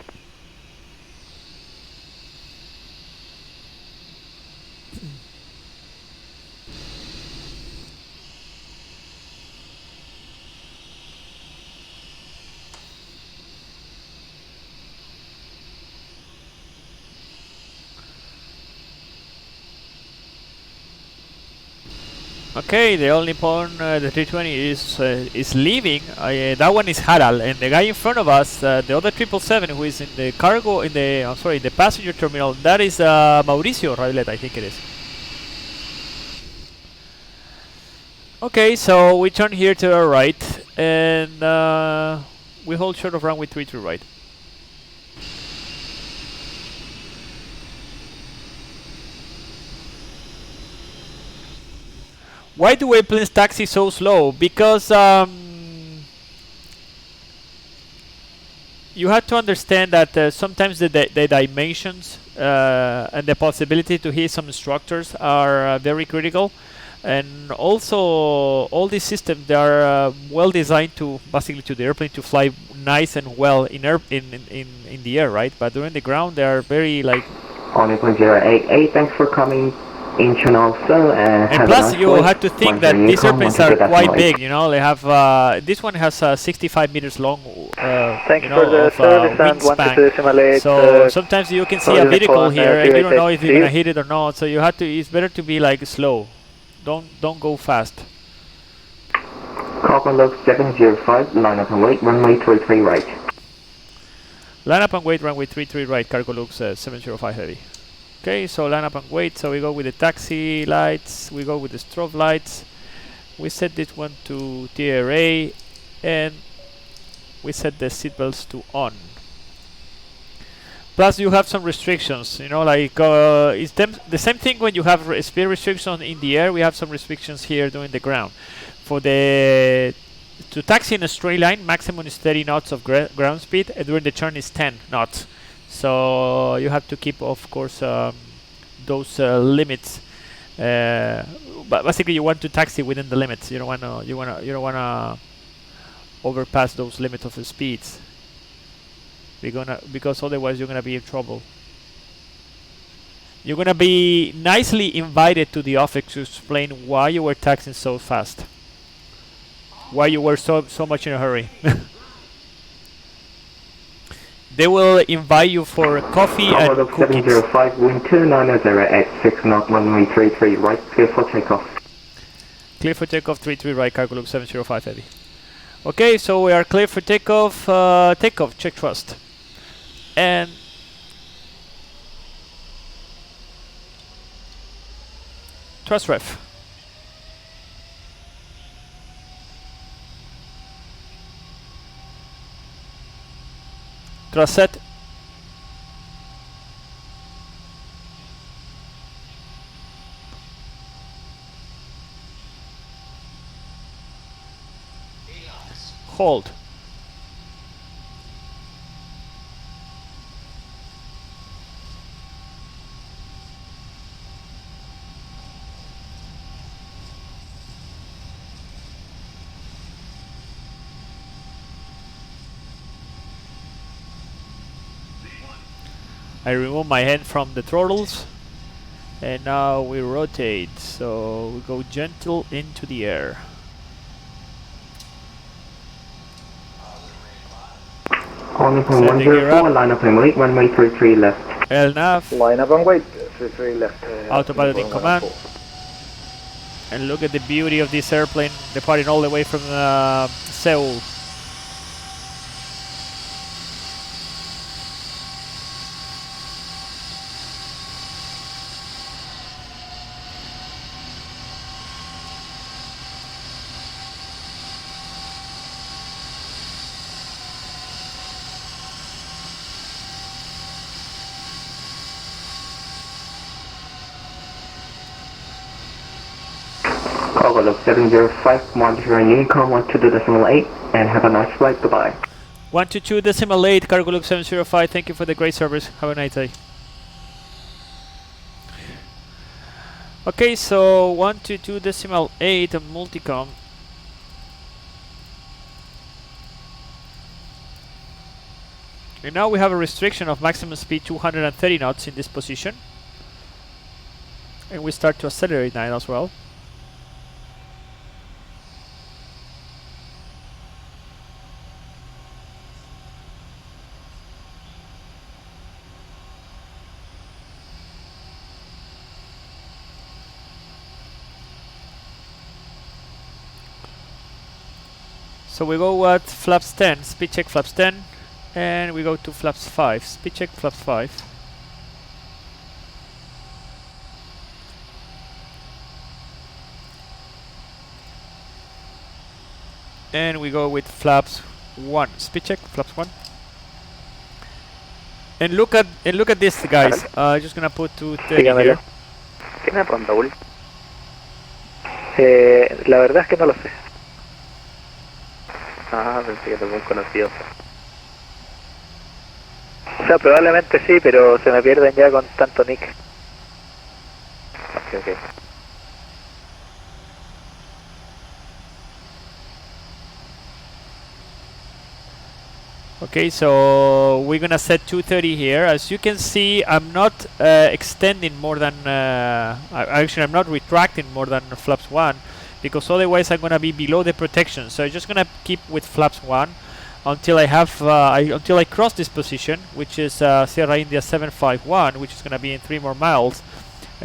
Okay, the only Nippon, the 320 is leaving. That one is Harald, and the guy in front of us, the other 777 who is in the cargo, in the the passenger terminal, that is Mauricio Railet, I think it is. Okay, so we turn here to our right, and we hold short of runway 33 right. Why do airplanes taxi so slow? Because you have to understand that sometimes the dimensions and the possibility to hit some structures are very critical, and also all these systems, they are well designed to basically to the airplane to fly nice and well in the air, right? But during the ground, they are very like. Only 088, thanks for coming. And plus, you have to think that these airplanes are quite big. You know, they have this one has 65 meters long. Thanks for the service and 1 so sometimes you can see a vehicle here, and you don't know if you're gonna hit it or not. So you have to. It's better to be like slow. Don't go fast. Carbon log 705, line up and wait, runway 33 right. Line up and wait, runway 33 right. Cargo looks 705 heavy. Okay, so line up and wait. So we go with the taxi lights, we go with the strobe lights. We set this one to TRA, and we set the seatbelts to on. Plus you have some restrictions, you know, like it's the same thing when you have speed restrictions in the air. We have some restrictions here doing the ground. For to taxi in a straight line, maximum is 30 knots of ground speed, and during the turn is 10 knots. So you have to keep, of course, those limits. But basically, you want to taxi within the limits. You don't want to overpass those limits of the speeds. Because otherwise you're gonna be in trouble. You're gonna be nicely invited to the office to explain why you were taxiing so fast. Why you were so much in a hurry. They will invite you for coffee and cookies. 705, wind 290 at 6 knot, runway 33 right, clear for takeoff. Clear for takeoff, 33 right, cargo loop 705 heavy. Okay, so we are clear for takeoff. Takeoff, check thrust. And thrust ref. Thrust set. Hold. I remove my hand from the throttles, and now we rotate, so we go gentle into the air. Only from 104, line up and wait, runway 33 left. LNAV. Line up and wait, 33 left. Autopilot in command. And look at the beauty of this airplane departing all the way from Seoul. Cargo look 705, monitoring Unicom 122.8, and have a nice flight. Goodbye. 122.8, cargo look 705. Thank you for the great service. Have a nice day. Okay, so 122.8 multicom. And now we have a restriction of maximum speed 230 knots in this position. And we start to accelerate now as well. So we go at flaps 10, speed check flaps 10, and we go to flaps 5, speed check flaps 5. And we go with flaps 1, speed check flaps 1. And look at this, guys. Just gonna put 230 here. ¿Tiene ronda, Will? La verdad es que no lo sé. Ah, pensé que era muy conocido. O sea, probablemente sí, pero se me pierden ya con tanto nick. Ok, ok. Okay, so we're gonna set 230 here. As you can see, I'm not extending more than actually I'm not retracting more than flaps 1, because otherwise I'm gonna be below the protection. So I'm just gonna keep with flaps 1 until I have until I cross this position, which is Sierra India 751, which is gonna be in 3 more miles,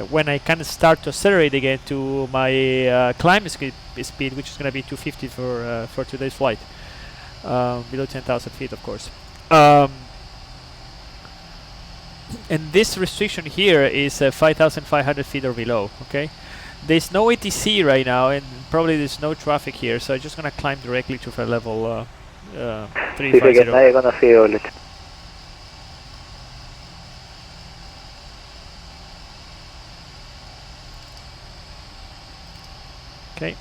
when I can start to accelerate again to my climb speed, which is gonna be 250 for today's flight. Below 10,000 feet, of course. And this restriction here is 5,500 feet or below. Okay, there's no ATC right now, and probably there's no traffic here, so I'm just gonna climb directly to flight level 350. Okay.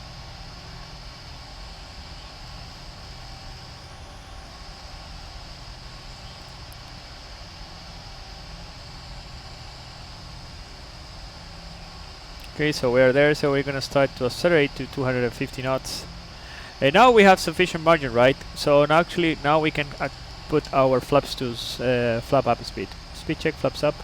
Okay, so we are there, so we're gonna start to accelerate to 250 knots. And now we have sufficient margin, right? So now we can put our flaps to flap up speed. Speed check flaps up.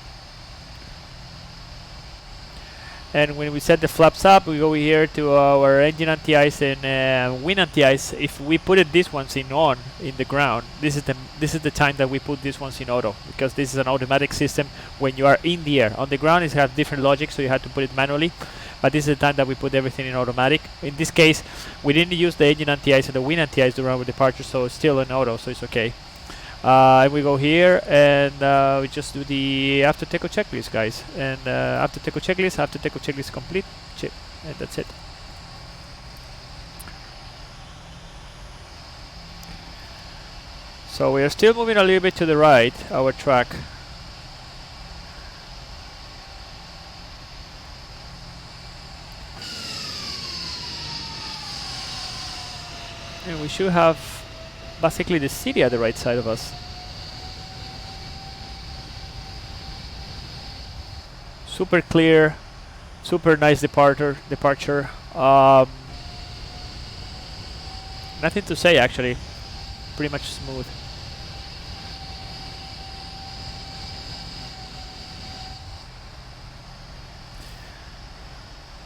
And when we set the flaps up, we go here to our engine anti-ice and wind anti-ice. If we put these ones in on in the ground, this is the time that we put these ones in auto, because this is an automatic system when you are in the air. On the ground it has different logic, so you have to put it manually, but this is the time that we put everything in automatic. In this case, we didn't use the engine anti-ice and the wind anti-ice during our departure, so it's still in auto, so it's okay. And we go here and we just do the after takeoff checklist, guys. And after takeoff checklist complete, and that's it. So we are still moving a little bit to the right, our track. And we should have basically the city at the right side of us. Super clear, super nice departure. Nothing to say, actually. Pretty much smooth.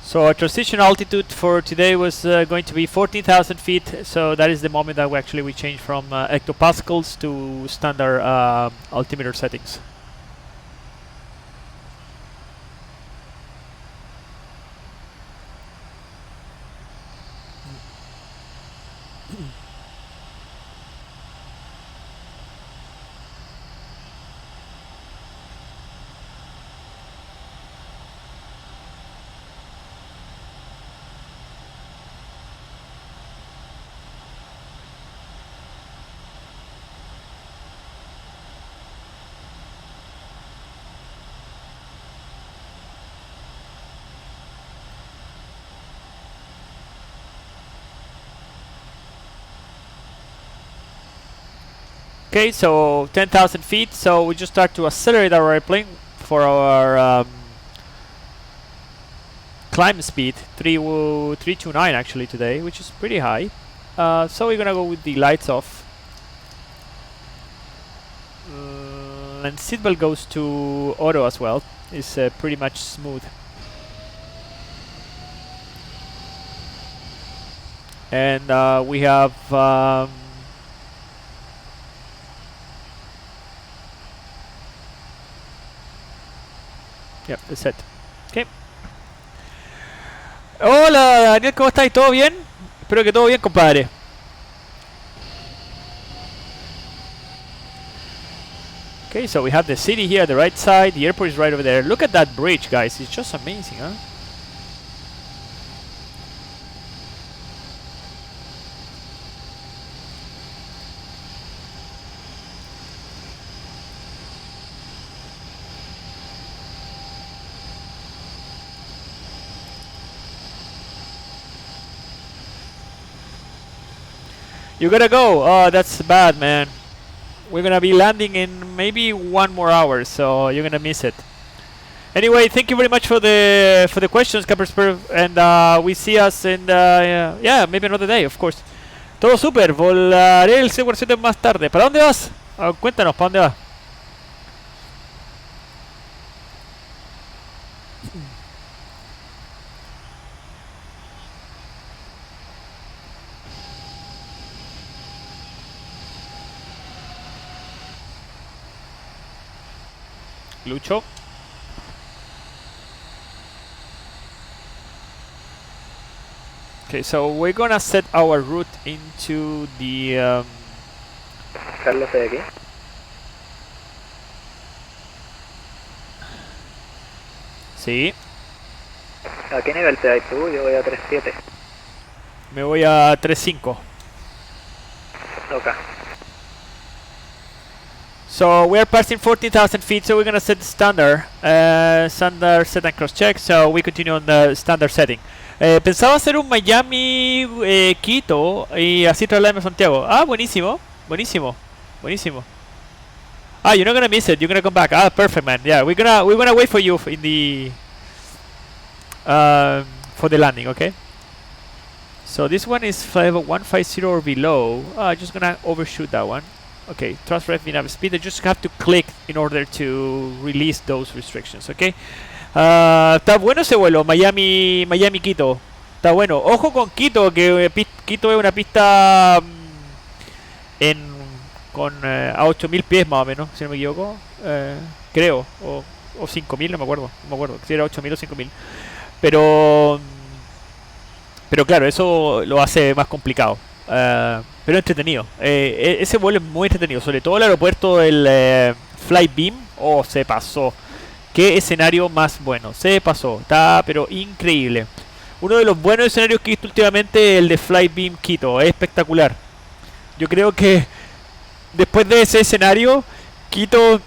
So our transition altitude for today was going to be 14,000 feet. So that is the moment that we changed from hectopascals to standard altimeter settings. Okay, so 10,000 feet. So we just start to accelerate our airplane for our climb speed, 329 actually today, which is pretty high. So we're gonna go with the lights off. And seatbelt goes to auto as well. It's pretty much smooth. And we have yep, that's it. Okay. Hola Daniel, ¿cómo estás? ¿Todo bien? Espero que todo bien, compadre. Okay, so we have the city here at the right side. The airport is right over there. Look at that bridge, guys. It's just amazing, huh? You gotta go. Oh, that's bad, man. We're gonna be landing in maybe 1 more hour, so you're gonna miss it. Anyway, thank you very much for the questions, Capper, and we see us in yeah, maybe another day, of course. Todo super. Volaré el C-47 más tarde. ¿Para dónde vas? Cuéntanos, ¿para dónde vas? Lucho. Okay, so we're gonna set our route into the Carlos, estoy aquí. sí, ¿A qué nivel te das tú? Yo voy a 3.7. me voy a 3.5. Ok. So we are passing 14,000 feet, so we're gonna set the standard set and cross check. So we continue on the standard setting. Pensaba hacer un Miami Quito y así trasladarme a Santiago. Ah, buenísimo, buenísimo, buenísimo. Ah, you're not gonna miss it. You're gonna come back. Ah, perfect, man. Yeah, we're gonna wait for you in the for the landing. Okay. So this one is 150 or below. Just gonna overshoot that one. Okay, thrust ref nav speed. I just have to click in order to release those restrictions. Okay. Está bueno ese vuelo, Miami Quito. Está bueno. Ojo con Quito, que Quito es una pista con a 8000 pies más o menos, si no me equivoco. Creo, o 5000, no me acuerdo si era 8000 o 5000. Pero claro, eso lo hace más complicado. Pero entretenido. Ese vuelo es muy entretenido, sobre todo el aeropuerto del Flight Beam. Oh, se pasó. Qué escenario más bueno. Se pasó. Está pero increíble. Uno de los buenos escenarios que he visto últimamente, el de Flight Beam Quito. Es espectacular. Yo creo que después de ese escenario, Quito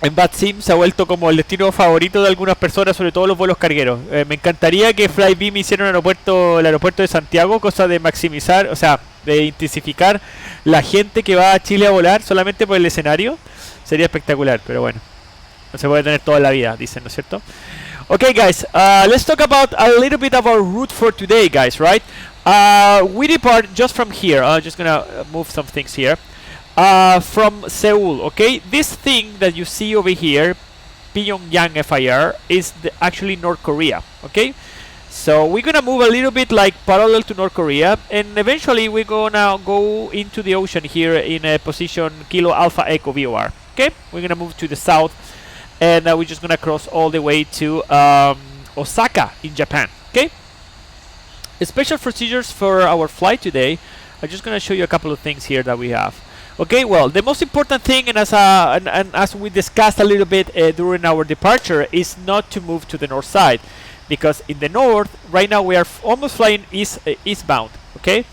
en Bad Sim se ha vuelto como el destino favorito de algunas personas, sobre todo los vuelos cargueros. Me encantaría que Flight Beam hiciera el aeropuerto de Santiago, cosa de maximizar, o sea, de intensificar la gente que va a Chile a volar solamente por el escenario. Sería espectacular, pero bueno. No se puede tener toda la vida, dicen, ¿no es cierto? Okay, guys, let's talk about a little bit of our route for today, guys, right? We depart just from here. I'm just gonna move some things here. From Seoul, okay? This thing that you see over here, Pyongyang FIR, is actually North Korea, okay? So we're gonna move a little bit like parallel to North Korea, and eventually we're gonna go into the ocean here in a position Kilo Alpha Echo VOR, okay? We're gonna move to the south, and we're just gonna cross all the way to Osaka in Japan, okay? Special procedures for our flight today. I'm just gonna show you a couple of things here that we have. Okay, well, the most important thing, and as we discussed a little bit during our departure, is not to move to the north side, because in the north, right now we are almost flying eastbound. Okay,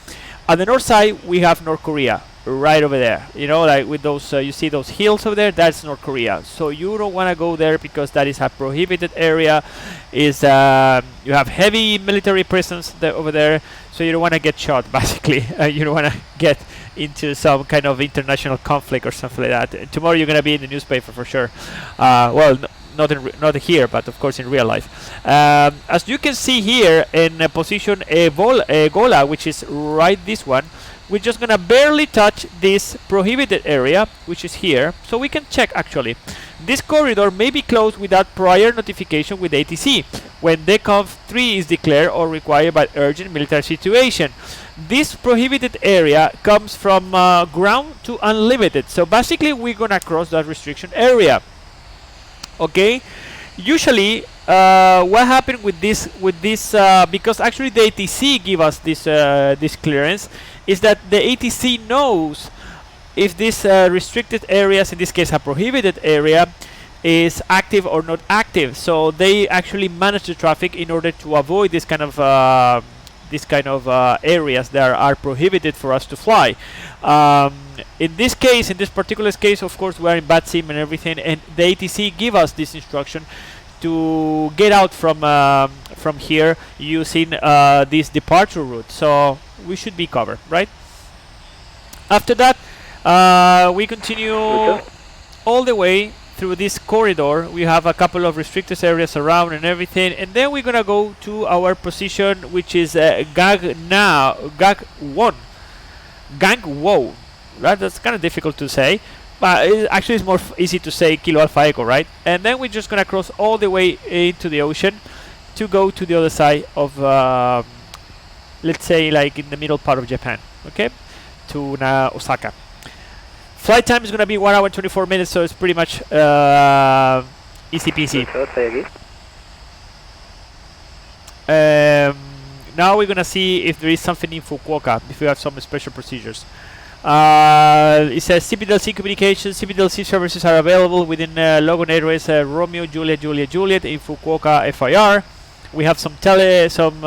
on the north side we have North Korea. right over there. You know, like with those, you see those hills over there, that's North Korea. So you don't want to go there because that is a prohibited area. Is you have heavy military presence there, over there, so you don't want to get shot, basically. You don't want to get into some kind of international conflict or something like that. Tomorrow you're going to be in the newspaper for sure. Well, not here, but of course in real life. As you can see here in position Gola, which is right this one, we're just gonna barely touch this prohibited area, which is here, so we can check actually. This corridor may be closed without prior notification with ATC when DECONF 3 is declared or required by urgent military situation. This prohibited area comes from ground to unlimited, so basically we're gonna cross that restriction area. Okay, usually what happened with this because actually the ATC give us this clearance, is that the ATC knows if this restricted areas, in this case a prohibited area, is active or not active. So they actually manage the traffic in order to avoid this kind of areas that are prohibited for us to fly. In this case, in this particular case, of course, we're in bad sim and everything, and the ATC give us this instruction to get out from here using this departure route. So we should be covered, right? After that, we continue all the way through this corridor. We have a couple of restricted areas around and everything, and then we're gonna go to our position, which is Gangwo. Right? That's kind of difficult to say, but actually it's more easy to say Kilo Alpha Echo, right? And then we're just gonna cross all the way into the ocean to go to the other side of, let's say, like in the middle part of Japan, okay, to Osaka. Flight time is gonna be 1 hour 24 minutes, so it's pretty much easy peasy. Now we're gonna see if there is something in Fukuoka, if we have some special procedures. It says CPDLC communications, CPDLC services are available within Logan Airways Romeo Juliet Juliet in Fukuoka FIR. We have some telephone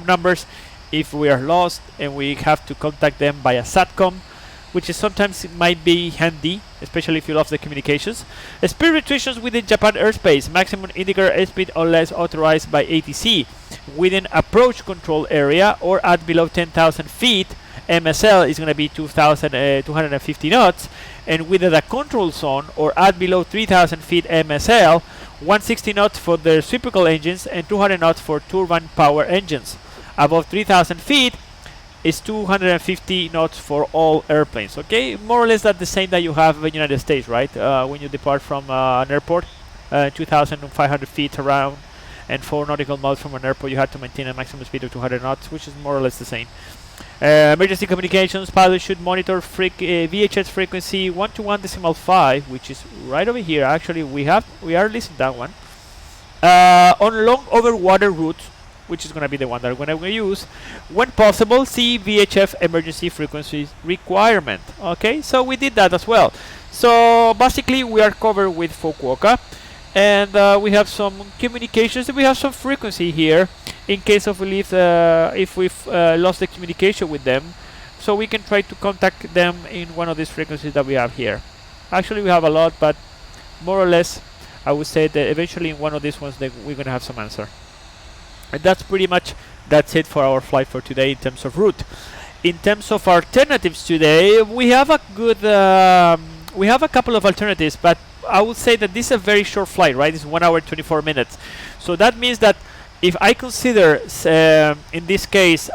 numbers if we are lost and we have to contact them via SATCOM, which is sometimes it might be handy, especially if you love the communications. Speed restrictions within Japan airspace, maximum indicator airspeed unless authorized by ATC within approach control area or at below 10,000 feet. MSL is going to be 250 knots, and within the control zone or at below 3,000 feet MSL, 160 knots for the reciprocal engines and 200 knots for turbine power engines. Above 3,000 feet is 250 knots for all airplanes. Okay, more or less that's the same that you have in the United States, right? When you depart from an airport, 2,500 feet around and 4 nautical miles from an airport, you have to maintain a maximum speed of 200 knots, which is more or less the same. Emergency communications, pilot should monitor VHF frequency 121.5, which is right over here. Actually, we are listening to that one. On long over water routes, which is going to be the one that we're going to use. When possible, see VHF emergency frequency requirement. Okay, so we did that as well. So basically, we are covered with Fukuoka, and we have some communications. We have some frequency here in case of if we've lost the communication with them, so we can try to contact them in one of these frequencies that we have here. Actually, we have a lot, but more or less, I would say that eventually in one of these ones, we're going to have some answer. And that's it for our flight for today in terms of route. In terms of alternatives today, we have a couple of alternatives, but I would say that this is a very short flight, right? It's 1 hour 24 minutes. So that means that if I consider, in this case,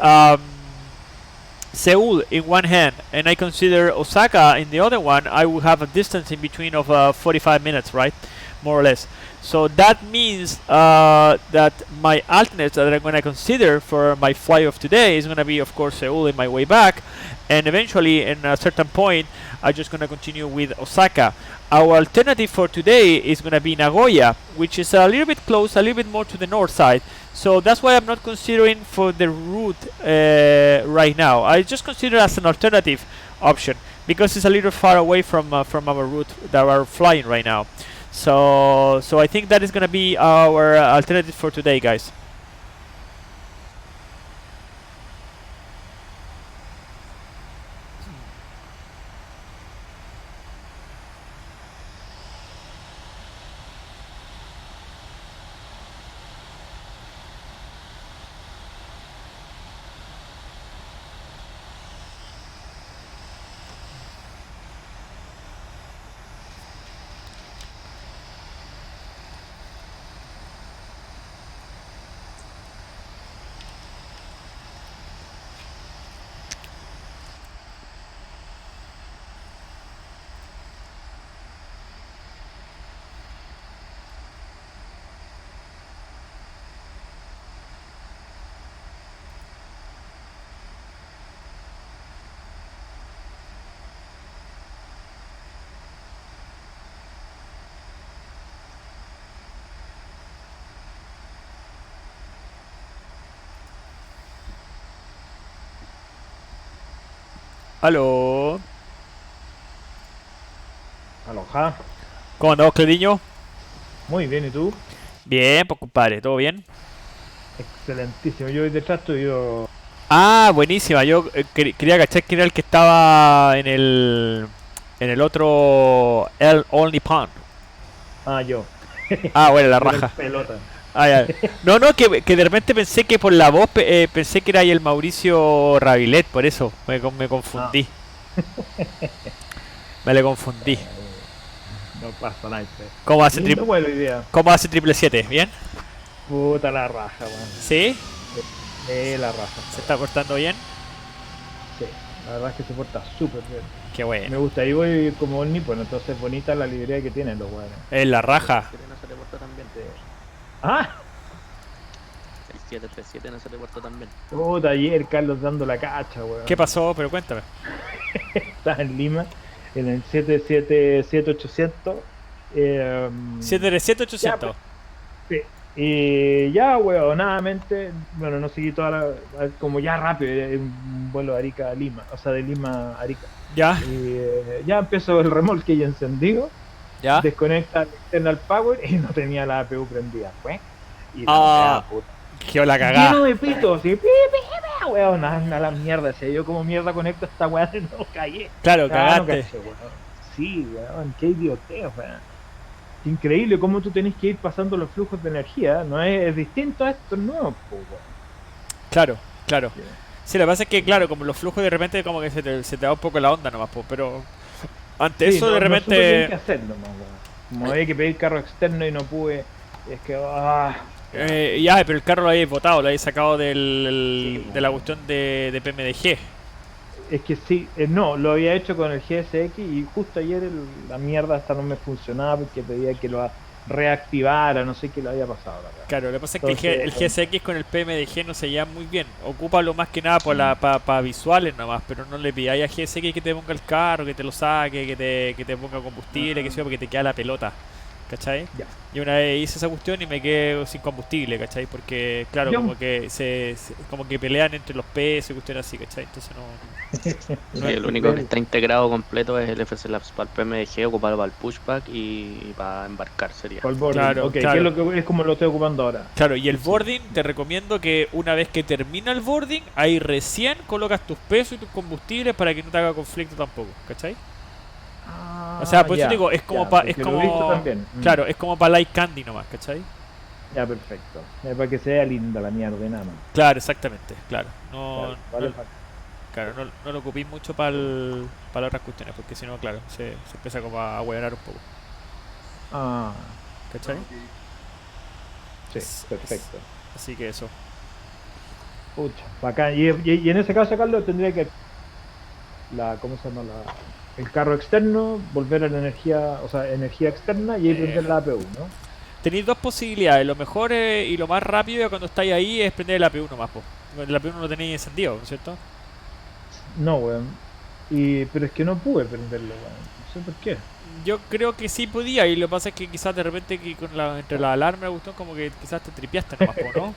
Seoul in one hand, and I consider Osaka in the other one, I will have a distance in between of 45 minutes, right? More or less. So that means that my alternates that I'm going to consider for my flight of today is going to be, of course, Seoul in my way back, and eventually, in a certain point, I'm just going to continue with Osaka. Our alternative for today is going to be Nagoya, which is a little bit close, a little bit more to the north side. So that's why I'm not considering for the route right now. I just consider it as an alternative option because it's a little far away from our route that we're flying right now. So I think that is going to be our alternative for today, guys. Aló. Aloha. ¿Cómo andamos, Clariño? Muy bien, ¿y tú? Bien, pues compadre, ¿todo bien? Excelentísimo. Yo hoy detrás estoy yo. Ah, buenísima. Yo quería cachar quién era el que estaba en el otro El Only Pond. Ah, yo. Ah, bueno, la Yo era el raja. pelota. Ah, ya. No, no, que de repente pensé que por la voz pensé que era ahí el Mauricio Rabilet, por eso me confundí. Me le confundí. No pasa nada. ¿Cómo hace, Lindo vuelo hoy día. cómo hace 777? ¿Bien? Puta la raja, weón. ¿Sí? La raja. ¿Se está portando bien? Sí, la verdad es que se porta súper bien. Qué Me bueno. gusta, ahí voy como un nipo, entonces bonita la librería que tienen los weones. Es la raja. El 7 no se te portó tan bien. Ah, El 737 no se te portó tan bien. puta, ayer Carlos dando la cacha, weón. ¿Qué pasó? Pero cuéntame. Estaba en Lima, en el 777-800. 737-800. Sí. Y ya, huevonadamente, bueno, no seguí toda como ya rápido, un vuelo de Arica a Lima, o sea, de Lima a Arica. Ya, Y ya empezó el remolque y encendido, ya. desconecta el external power y no tenía la APU prendida, pues. Y Ah, puta. qué la Lleno cagá. de pitos, y pi, pi, pi, weón, anda la mierda, si yo como mierda conecto esta weá, no cagué. Claro, No cagaste. caché, weón. Sí, weón, qué idioteo, weón. Increíble cómo tú tenés que ir pasando los flujos de energía, ¿no? Es distinto a esto, no, pues, Claro, claro. weón. Sí, lo que pasa es que, claro, como los flujos de repente como que se te da un poco la onda nomás, po, pero ante Sí, eso no, de no supe bien repente... qué hacer nomás, weón. Como había que pedir carro externo y no pude, es que, ya, pero el carro lo habéis botado, lo habéis sacado Sí, de la cuestión de PMDG. es que sí, no, lo había hecho con el GSX y justo ayer la mierda hasta no me funcionaba porque pedía que lo reactivara, no sé qué le había pasado, la verdad. Claro, lo que pasa es que Entonces, el GSX con el PMDG no se lleva muy bien. Ocúpalo más que nada para visuales nomás, pero no le pidáis a GSX que te ponga el carro, que te lo saque, que te ponga combustible, que sea, porque te queda la pelota. ¿Cachai? ya. Y una vez hice esa cuestión y me quedé sin combustible, ¿cachai? Porque, claro, Ya. como que como que pelean entre los pesos y cuestiones así, ¿cachai? Entonces no... Sí, el único que está integrado completo es el FC Labs para el PMDG, ocupado para el pushback y para embarcar sería. Por boarding. Claro, Ok, claro. ¿qué es lo que es como lo estoy ocupando ahora? Claro, y el boarding, te recomiendo que una vez que termina el boarding, ahí recién colocas tus pesos y tus combustibles para que no te haga conflicto tampoco, ¿cachai? O sea, por eso ya, digo, es como ya, para... porque Es lo he visto como... también. Claro, es como para light candy nomás, ¿cachai? Ya, perfecto. Para que sea linda la mierda y nada más. Claro, exactamente, claro. No, Claro, vale, no, claro, no lo ocupéis mucho para otras cuestiones, porque si no, claro, se empieza como a hueonar un poco, Ah, ¿cachai? sí, perfecto. Así que eso. Pucha, bacán. Y en ese caso, Carlos, tendría que ¿cómo se llama? El carro externo, volver a la energía, o sea, energía externa y ahí prender la APU, ¿no? Tenéis dos posibilidades. Lo mejor y lo más rápido cuando estáis ahí es prender el APU nomás, po. El APU no lo tenéis encendido, ¿no es cierto? No, weón. Pero es que no pude prenderlo, weón. No sé por qué. Yo creo que sí podía, y lo que pasa es que quizás de repente que entre la alarma y la cuestión como que quizás te tripiaste nomás, po, ¿no?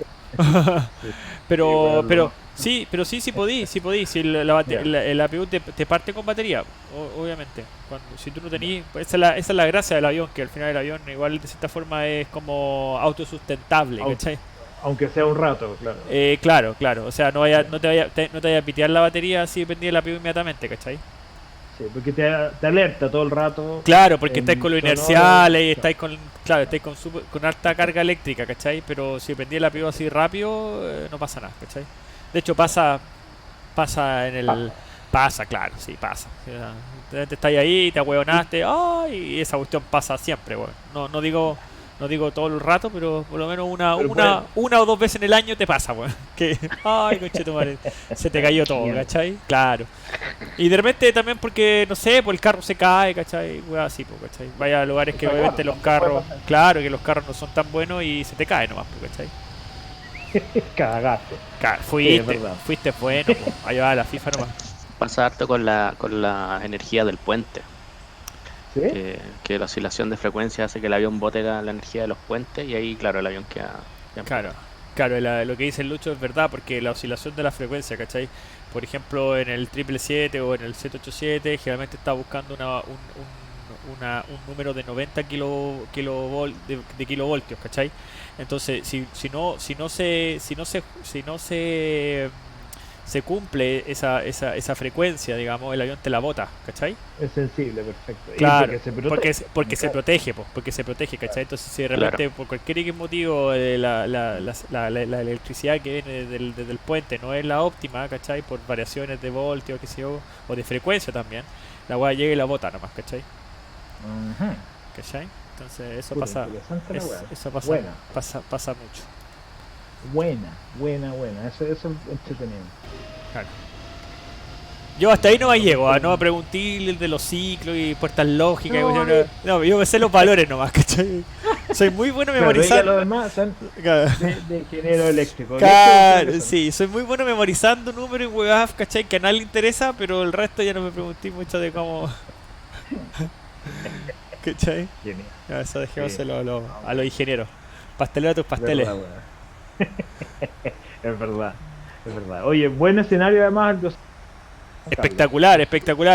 Pero sí podí, sí podí. Si el APU te parte con batería, obviamente. Si tú no tenías, pues esa es la gracia del avión, que al final el avión igual de cierta forma es como autosustentable, ¿cachai? Aunque sea un rato, claro. Claro, o sea, no te vaya a pitear la batería si prendí el APU inmediatamente, ¿cachai? Sí, porque te alerta todo el rato. Claro, porque estáis con lo sonoro. inercial y estáis con alta carga eléctrica, ¿cachai? Pero si prendí el APU así rápido, no pasa nada, ¿cachai? De hecho pasa en el... Pasa, claro, sí, pasa. O sea, te estáis ahí, te ahueonaste, ¡ay! Y esa cuestión pasa siempre, weón. No digo todo el rato, pero por lo menos una o dos veces en el año te pasa, weón. Que, ay, conchetumare, se te cayó todo, ¿cachai? Claro. Y de repente también porque, no sé, pues el carro se cae, ¿cachai? Weón, así, pues, ¿cachai? Vaya a lugares que obviamente los carros, claro, que los carros no son tan buenos y se te cae nomás, pues, ¿cachai? Cagaste. Fuiste bueno, pues. Ahí va la FIFA nomás. Pasa harto con la energía del puente. ¿Sí? Que la oscilación de frecuencia hace que el avión bote la energía de los puentes y ahí, claro, el avión queda... Claro. Claro, lo que dice el Lucho es verdad, porque la oscilación de la frecuencia, ¿cachai? Por ejemplo, en el 777 o en el 787, generalmente está buscando un número de 90 de kilovoltios, ¿cachai? Entonces, si no se cumple esa frecuencia, digamos, el avión te la bota, ¿cachai? Es sensible, perfecto. Y Claro, porque se protege. porque se protege, ¿cachai? Entonces, si de repente, por cualquier X motivo, la electricidad que viene desde el puente no es la óptima, ¿cachai? Por variaciones de voltio, qué sé yo, o de frecuencia también, la weá llega y la bota nomás, ¿cachai? Ujú. ¿Cachai? Entonces, eso Puta, pasa, interesante la weá. eso pasa, Buena. pasa mucho. Buena. Eso es entretenido. Claro. Yo hasta ahí no me llego, no me pregunté de los ciclos y puertas lógicas. Yo me sé los valores nomás, ¿cachai? Soy muy bueno memorizando. Los demás son de ingeniero eléctrico. Claro, sí, soy muy bueno memorizando números y huevadas, ¿cachai? Que a nadie le interesa, pero el resto ya no me pregunté mucho de cómo. ¿Cachai? Genial. No, eso dejémoselo a los ingenieros. Pastelero a tus pasteles. Es verdad. Oye, buen escenario además. Espectacular.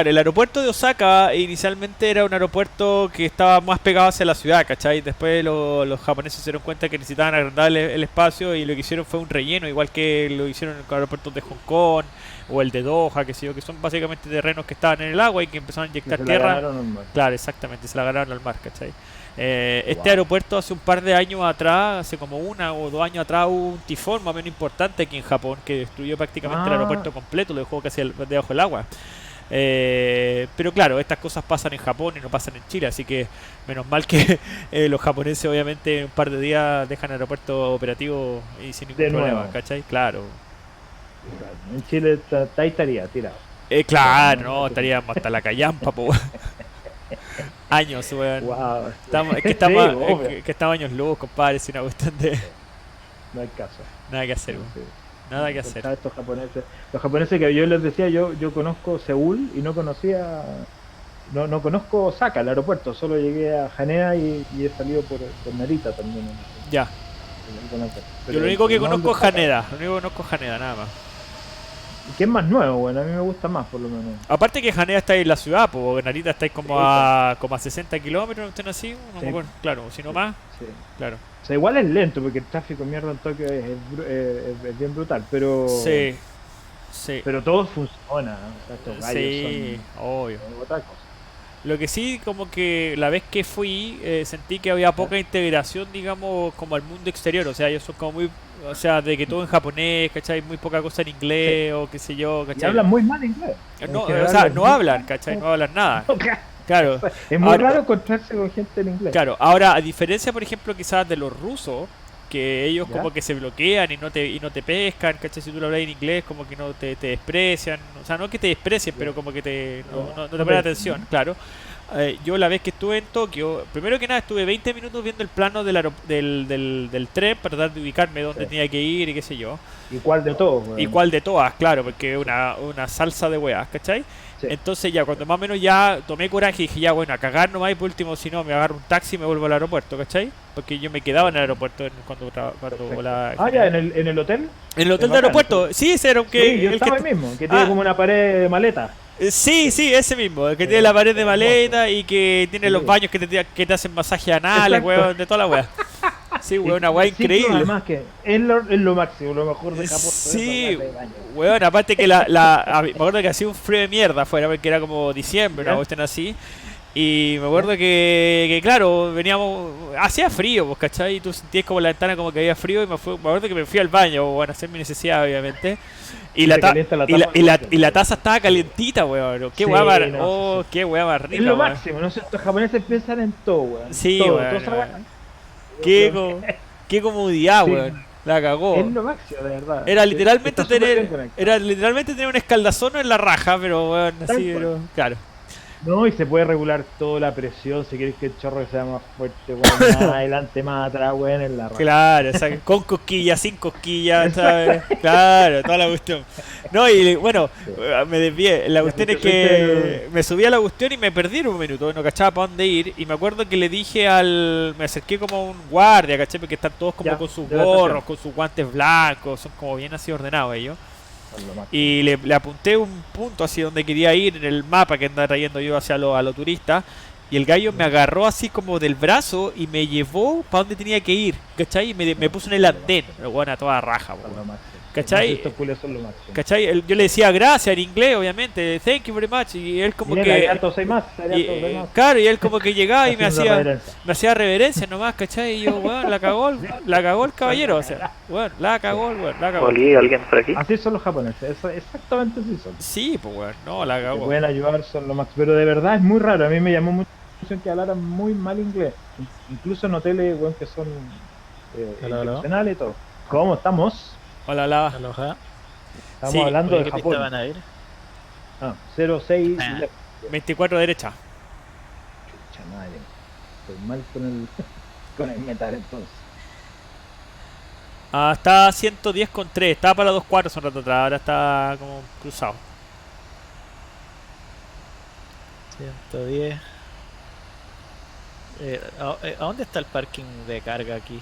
El aeropuerto de Osaka inicialmente era un aeropuerto que estaba más pegado hacia la ciudad, ¿cachai? Después los japoneses se dieron cuenta que necesitaban agrandar el espacio y lo que hicieron fue un relleno, igual que lo hicieron en los aeropuertos de Hong Kong o el de Doha, que sé yo, que son básicamente terrenos que estaban en el agua y que empezaron a inyectar tierra. Claro, exactamente, se la ganaron al mar, ¿cachai? Este aeropuerto hace un par de años atrás, hace como 1 o 2 años atrás, hubo un tifón más o menos importante aquí en Japón que destruyó prácticamente el aeropuerto completo, lo dejó casi debajo del agua. Pero claro, estas cosas pasan en Japón y no pasan en Chile, así que menos mal que los japoneses obviamente en un par de días dejan el aeropuerto operativo y sin ningún problema, ¿cachai? Claro. En Chile ahí estaría tirado. Claro, no, estaríamos hasta la callampa, po. Años, weón. Wow. Es que estamos años luz, compadre, sin una cuestión de. No hay caso. Nada que hacer, weón. Nada que hacer. Estos japoneses que yo les decía, yo conozco Seúl y no conocía. No conozco Osaka, el aeropuerto, solo llegué a Haneda y he salido por Narita también. Ya. Yo lo único que conozco es Haneda, nada más. ¿Qué es más nuevo? Bueno, a mí me gusta más, por lo menos. Aparte que Haneda está ahí en la ciudad, porque Narita está ahí como a 60 kilómetros, ¿no están así? Claro, si no más. Sí. Claro. O sea, igual es lento, porque el tráfico mierda en Tokio es bien brutal, pero... Sí. Pero todo funciona, ¿no? O sea, estos gallos son obvio. otra cosa. Lo que sí, como que la vez que fui, sentí que había poca integración, digamos, como al mundo exterior. O sea, ellos son como muy... O sea, de que todo en japonés, ¿cachai? Muy poca cosa en inglés o qué sé yo, ¿cachai? Y hablan muy mal inglés. No, o sea, no hablan, ¿cachai? No hablan nada. Claro. Es muy raro encontrarse con gente en inglés. Claro, ahora, a diferencia, por ejemplo, quizás de los rusos, que ellos como que se bloquean y no te pescan, ¿cachai? Si tú lo hablas en inglés, como que no te desprecian. O sea, no que te desprecien, pero como que no te ponen atención, claro. Yo la vez que estuve en Tokio, primero que nada estuve 20 minutos viendo el plano del tren para tratar de ubicarme dónde tenía que ir y qué sé yo. ¿Y cuál de todos? Bueno. Y cuál de todas, claro, porque es una salsa de weas, ¿cachai? Sí. Entonces ya cuando más o menos ya tomé coraje y dije ya bueno, a cagar nomás y por último si no me agarro un taxi y me vuelvo al aeropuerto, ¿cachai? Porque yo me quedaba en el aeropuerto cuando la... ya, ¿en el hotel? En el hotel del aeropuerto, sí, ese era Sí, yo estaba ahí mismo, que tiene como una pared de maleta. Sí, ese mismo, el que tiene la pared de maleta y que tiene los baños que te hacen masaje anales, weón, de toda la wea. Sí, weón, una wea increíble. Además que es lo máximo, lo mejor de Japón. Sí, weón, aparte que me acuerdo que hacía un frío de mierda afuera, porque era como diciembre, una cuestión así. Y me acuerdo que claro, hacía frío, pues, ¿cachai? Y tú sentías como la ventana como que había frío y me acuerdo que me fui al baño, bueno, a hacer mi necesidad, obviamente. Y la taza estaba calientita, weón. Qué weá más rica. Es lo máximo, no sé, los japoneses piensan en todo, weón. Sí, todo, weón. Qué comodidad, weón. La cagó. Es lo máximo, de verdad. Era literalmente tener un escaldazón en la raja, pero weón, así, pero claro. No, y se puede regular toda la presión. Si quieres que el chorro sea más fuerte, weón, más adelante, más atrás, weón, en la raja. Claro, o sea, con cosquillas, sin cosquillas, ¿sabes? Exacto. Claro, toda la cuestión. No, y bueno, Sí. me desvié. La Ya, cuestión es porque que me subí a la cuestión y me perdí en un minuto, no cachaba para dónde ir. Y me acuerdo que le dije me acerqué como a un guardia, ¿cachai? Porque están todos como Ya, con sus de la estación. gorros, con sus guantes blancos, son como bien así ordenados ellos. Son lo máximo. Y le apunté un punto así donde quería ir en el mapa que andaba trayendo yo hacia a los turistas. Y el gallo me agarró así como del brazo y me llevó para donde tenía que ir, ¿cachai? Y me puso en el andén, pero bueno, a toda raja, Son lo máximo. ¿cachai? Estos culios son lo máximo. ¿Cachai? Yo le decía gracias en inglés, obviamente, thank you very much, y él como Mira, hay que... hartos, hay más, hay hartos, hay más. Claro, y él como que llegaba y Haciendo reverencia. me hacía reverencia nomás, ¿cachai? Y yo, weón, la cagó el caballero, o sea, weón, la cagó el weón, la cagó. Oli, ¿alguien por aquí? Así son los japoneses, exactamente así son. Sí, pues weón, no, la Te cagó. pueden ayudar, son lo máximo. Pero de verdad es muy raro, a mí me llamó mucho la atención que hablaran muy mal inglés. Incluso en hoteles, weón, que son Aló, aló. internacionales y todo. ¿Cómo estamos? Hola, la... Aloha. Estamos Sí, hablando Oye, de ¿qué pista Japón. van a ir? Ah, 06 Ah. left. 24 derecha. Chucha madre. Estoy mal con con el metal entonces. Ah, está 110 con 3, estaba para la 2.4 hace un rato atrás, ahora está como cruzado. 110. ¿A dónde está el parking de carga aquí?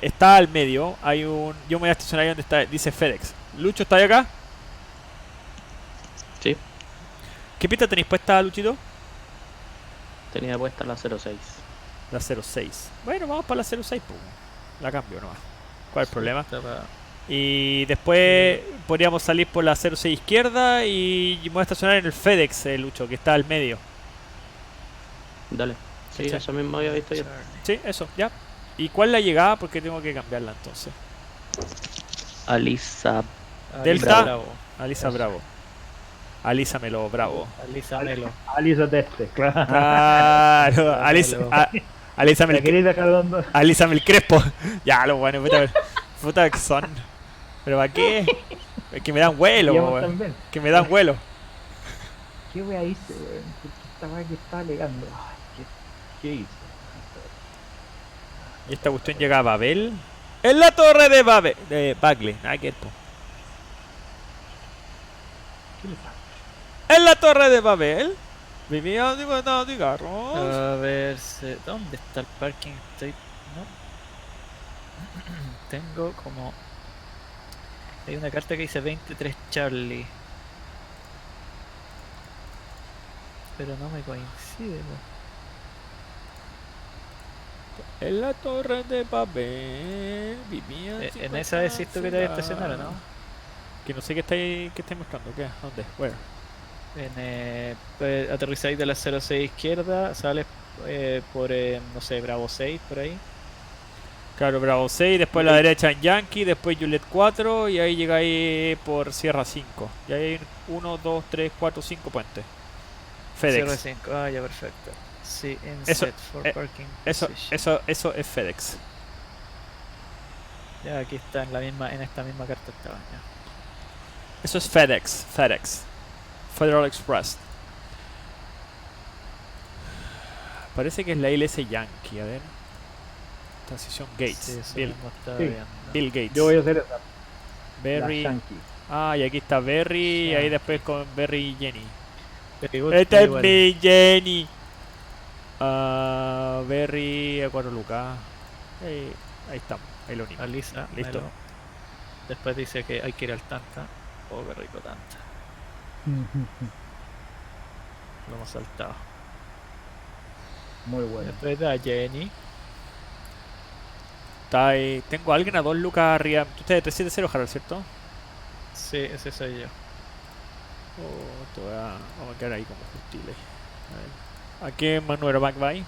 Está al medio. Hay un. Yo me voy a estacionar ahí donde está. Dice FedEx. Lucho, ¿está ahí acá? Sí, ¿Qué pista tenéis puesta, Luchito? tenía puesta la 06. La 06. Bueno, vamos para la 06, pues. La cambio nomás. ¿Cuál es el problema? Está pa- Y después podríamos salir por la 06 izquierda y me voy a estacionar en el FedEx, Lucho, que está al medio. Dale. Sí, ¿Cachai? eso mismo había visto yo. Sí, eso, ya. ¿Y cuál es la llegada? Porque tengo que cambiarla entonces. Alisa. Delta. Bravo. Alisa Bravo. Alísamelo, Bravo. Alisa Melo. Alízate este, claro. Claro, Alísame alísame ¿La el, queréis dejar dando? alísame el crespo. Ya, lo bueno, puta que son. ¿Pero para qué? Es que me dan vuelo, Íbamos weón. también. Que me dan vuelo. ¿Qué wea hice, weón? ¿Qué esta wea que está alegando? Ay, ¿qué hice? Y esta cuestión llega a Babel. En la torre de Babel. De Bagley, nada que esto. ¿Qué le pasa? En la torre de Babel. Vivía de cigarros. A ver, ¿dónde está el parking? Estoy. No. Tengo como. Hay una carta que dice 23 Charlie. Pero no me coincide, En la torre de Babel. Vivía. En esa decís tú que te vas a estacionar, ¿o no? Que no sé qué estáis mostrando. ¿Qué? ¿Dónde? Bueno. Aterrizáis de la 06 izquierda, sales por, no sé, Bravo 6 por ahí. Claro, Bravo 6, después a la derecha en Yankee, después Juliet 4 y ahí llegáis por Sierra 5. Y ahí hay 1, 2, 3, 4, 5 puentes. FedEx. 05, ah, ya perfecto. Sí, Eso, inset for parking Eso es FedEx. Ya aquí está en esta misma carta estaba ya. Eso es FedEx. Federal Express. Parece que es la ILS Yankee, a ver. Transición Gates. Sí, eso Bill, mismo estaba Sí. viendo. Bill Gates. Yo voy a hacer esa. La Berry. Yankee. Ah, y aquí está Berry. Y ahí después con Berry y Jenny. Very good, Esta es very well. mi Jenny. Berry a 4 lucas. Ahí estamos. Ahí lo único. Alisa, Listo. Melo. Después dice que hay que ir al Tanta. Oh, qué rico Tanta. Lo hemos saltado. Muy bueno. Después da Jenny. Está ahí. Tengo a alguien a 2 lucas arriba. Tú estás de 370, Harold, ¿cierto? Sí, ese soy yo. Vamos a quedar ahí como justiles. A ver. ¿A qué Manuel Mac va ahí?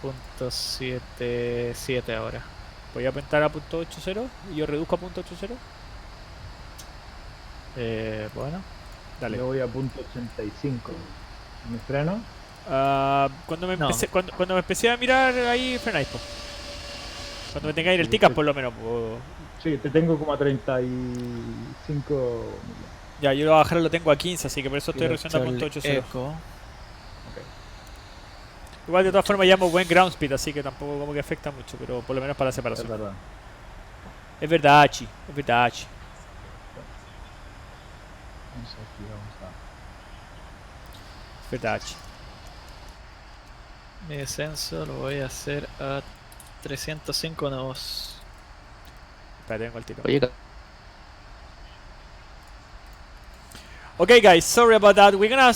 Punto 7 ahora. Voy a apuntar a punto 80 y yo reduzco a punto 80. Bueno. Dale. Yo voy a punto 85. ¿Me freno? Cuando me No. empecé, cuando me empecé a mirar ahí frenáis, po. Cuando me tengáis el ticket por lo menos, po. Sí, te tengo como a 35 millas. Ya, yo lo voy a bajar, lo tengo a 15, así que por eso estoy Quiero reaccionando a echarle 0.80. eco. Igual de todas formas llevamos buen ground speed, así que tampoco como que afecta mucho, pero por lo menos para la Es separación. verdad. Es verdad, Chi, es verdad, Chi. Vamos aquí, vamos Es verdad, Chi. Mi descenso lo voy a hacer a 305 nudos. Espérate, tengo el tiro. Oye, Okay, guys, sorry about that. We're gonna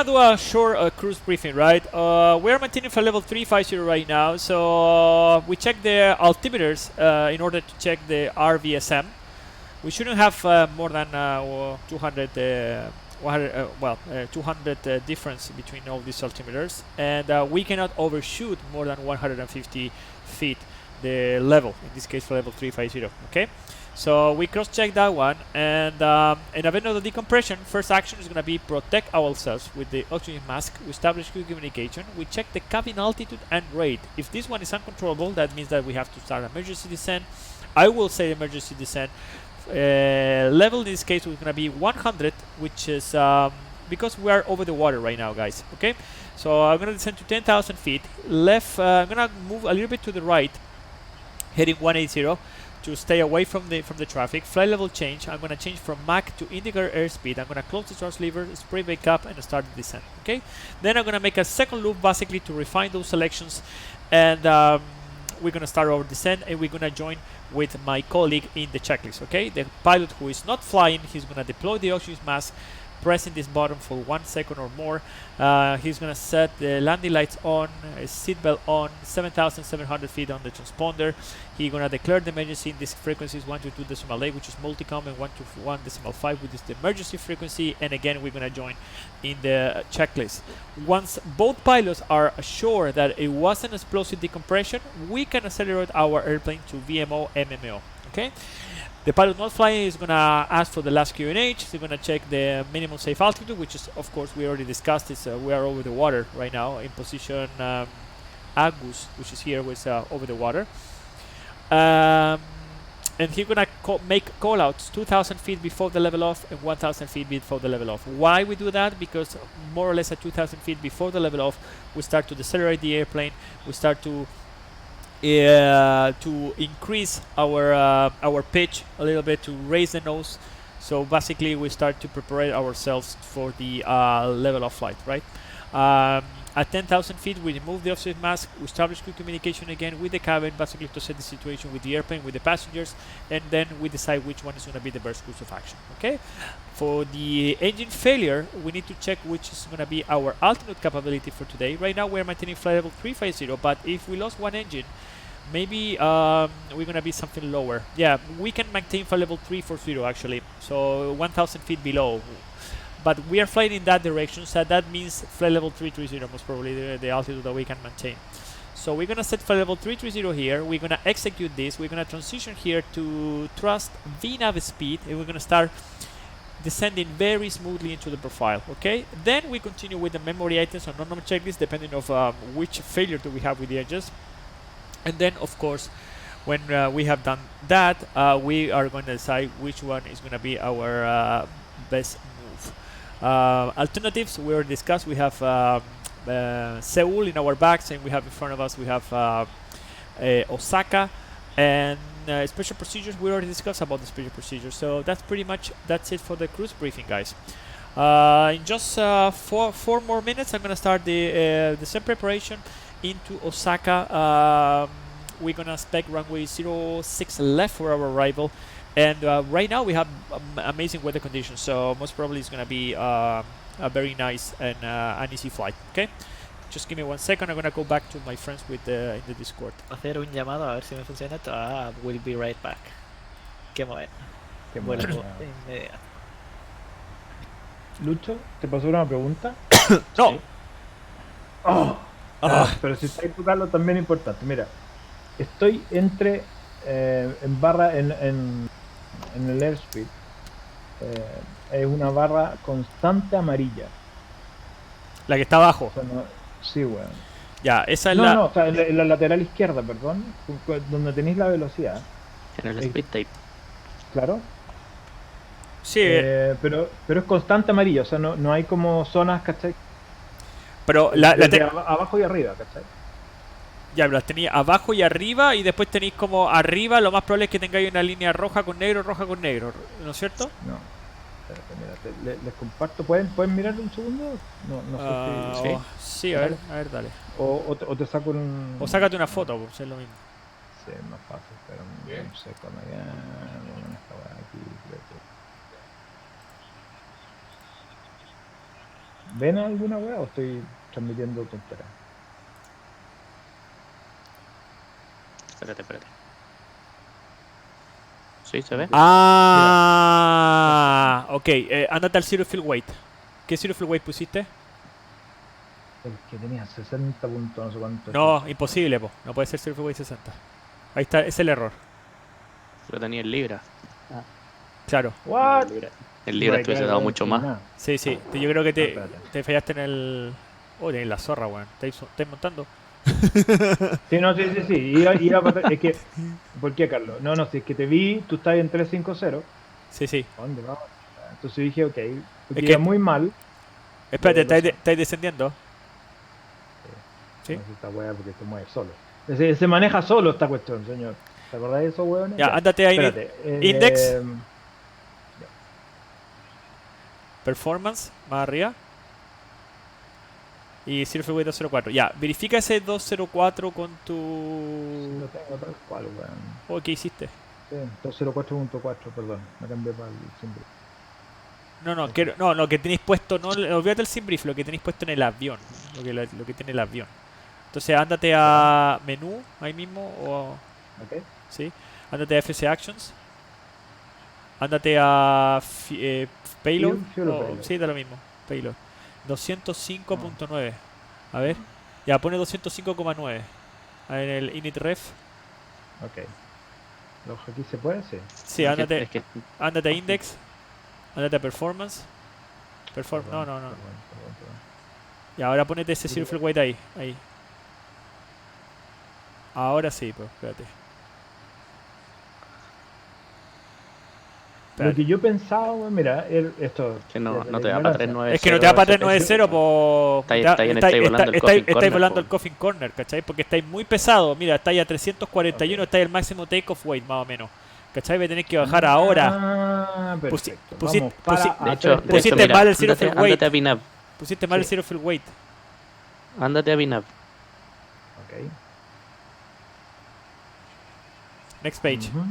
do a short cruise briefing, right? We're maintaining for level 350 right now, so we check the altimeters in order to check the RVSM. We shouldn't have more than 200, 200 difference between all these altimeters, and we cannot overshoot more than 150 feet the level. In this case, for level 350. Okay. So we cross-check that one, and in event of the decompression, first action is going to be protect ourselves with the oxygen mask. We establish good communication. We check the cabin altitude and rate. If this one is uncontrollable, that means that we have to start emergency descent. I will say emergency descent. Level in this case is going to be 100, which is because we are over the water right now, guys. Okay, so I'm going to descend to 10,000 feet. Left, I'm going to move a little bit to the right, heading 180. To stay away from the traffic. Flight level change. I'm gonna change from Mach to indicator airspeed. I'm gonna close the thrust lever, spray brake up, and start the descent. Okay. Then I'm gonna make a second loop basically to refine those selections, and we're gonna start our descent, and we're gonna join with my colleague in the checklist. Okay. The pilot who is not flying, he's gonna deploy the oxygen mask, pressing this button for 1 second or more. He's gonna set the landing lights on, seatbelt on, 7,700 feet on the transponder. He's gonna declare the emergency in these frequencies 122.8, which is multicom, and 121.5, which is the emergency frequency. And again, we're gonna join in the checklist. Once both pilots are sure that it wasn't explosive decompression, we can accelerate our airplane to VMO MMO. Okay. The pilot not flying is going to ask for the last QNH. They're going to check the minimum safe altitude, which is, of course, we already discussed. We are over the water right now in position Agus, which is here, was over the water. And he's going to make call-outs 2,000 feet before the level off and 1,000 feet before the level off. Why we do that? Because more or less at 2,000 feet before the level off, we start to decelerate the airplane. We start to increase our pitch a little bit, to raise the nose. So basically we start to prepare ourselves for the level of flight, right? At 10,000 feet we remove the oxygen mask, we establish good communication again with the cabin, basically to set the situation with the airplane, with the passengers, and then we decide which one is going to be the best course of action. Okay. For the engine failure, we need to check which is going to be our altitude capability for today. Right now we're maintaining flight level 350, but if we lost one engine, maybe we're gonna be something lower. Yeah, we can maintain flight level 340 actually, so 1,000 feet below. But we are flying in that direction, so that means flight level 330 most probably the altitude that we can maintain. So we're gonna set flight level 330 here. We're gonna execute this. We're gonna transition here to thrust VNAV speed, and we're gonna start descending very smoothly into the profile. Okay. Then we continue with the memory items on normal checklist, depending of which failure do we have with the engines. And then, of course, when we have done that, we are going to decide which one is going to be our best move. Alternatives we already discussed. We have Seoul in our backs, and we have in front of us, we have Osaka. And special procedures, we already discussed about the special procedures. So that's it for the cruise briefing, guys. In just four more minutes, I'm going to start the descent preparation into Osaka. We're gonna expect runway 06 left for our arrival, and right now we have amazing weather conditions, so most probably it's gonna be a very nice and an easy flight. Okay, just give me 1 second. I'm gonna go back to my friends in the Discord. Hacer un llamado a ver si me funciona esto. We'll be right back. Qué bueno. Vuelvo inmediato. Lucho, ¿te pasó una pregunta? No. Sí. Pero si está tocarlo también es importante. Mira, estoy entre en barra en el airspeed. Es una barra constante amarilla. La que está abajo. O sea, no, sí, bueno. Ya, esa es No, o sea, en la lateral izquierda, perdón, donde tenéis la velocidad. en el speed tape. claro. Sí, Pero es constante amarillo, o sea, no hay como zonas, ¿cachai? pero Desde abajo y arriba, ¿cachai? ya las tenéis abajo y arriba y después tenéis como arriba, lo más probable es que tengáis una línea roja con negro, ¿no es cierto? No. Espérate, mira, les comparto. ¿Pueden mirar un segundo? No sé si... sí, a ver, dale. O te saco un... O sácate una foto, pues es lo mismo. Sí, es más fácil, pero no sé cómo allá... Bueno, esta weá aquí, creo que... ¿Ven alguna weá o estoy transmitiendo tonteras? Espérate. Sí, se ve. Ok, ándate al Zero Field Weight. ¿Qué Zero Field Weight pusiste? El que tenía 60 puntos, no sé cuánto. No, imposible, po. No puede ser Zero Field Weight 60. Ahí está, es el error. Lo tenía en libra. Claro. ¿What? El libra te hubiese dado mucho más. Sí, yo creo que espérate. te fallaste en el... Oh, tenés la zorra, weón. ¿Estáis montando? Sí, no, sí. Iba para atrás. Es que... ¿Por qué, Carlos? No, si es que te vi, tú estás en 350. Sí. ¿Dónde vamos? Entonces dije, ok. Porque Es que- iba muy mal. Espérate, ¿estáis descendiendo? Sí. No sé esta weá porque se mueve solo. Se maneja solo esta cuestión, señor. ¿Te acordás de eso, weón? Ya, ándate a Espérate. Index. Performance, más arriba. Y Zero Field Weight 204. Ya, verifica ese 204 con tu... Lo tengo tal cual, weón. Oh, ¿qué hiciste? Sí, 204.4, perdón. Me cambié para el símbolo. No, lo que tenéis puesto, no, olvídate el sim brief, lo que tenéis puesto en el avión. Lo que tiene el avión. Entonces ándate a menú, ahí mismo, o... Ok. ¿sí? Ándate a FC Actions. Ándate a Payload. Payload. Sí, da lo mismo. Payload. 205.9. A ver. Ya, pone 205,9. En el init ref. Ok. ¿Los aquí se puede? Sí. Sí, ándate, Es que ándate a index. Ándate a performance. No. Perdón. Y ahora ponete ese Zero Field Weight ahí. Ahora sí, pues, espérate. Lo que yo pensaba, weón, mira, esto... que no te da para 390. Es que no te da para 390, pues. Estáis volando el corner, coffin corner, ¿cachai? Porque estáis muy pesado. Mira, estáis a 341, estáis el máximo takeoff weight, más o menos. ¿Cachai? Voy a tener que bajar ahora. Ah, perfecto. Vamos De hecho, pusiste mira, mal el Zero Field Weight. ándate a Binab. Pusiste mal el Zero Field Weight. Ándate a Binab. Ok. Next page. Ujú.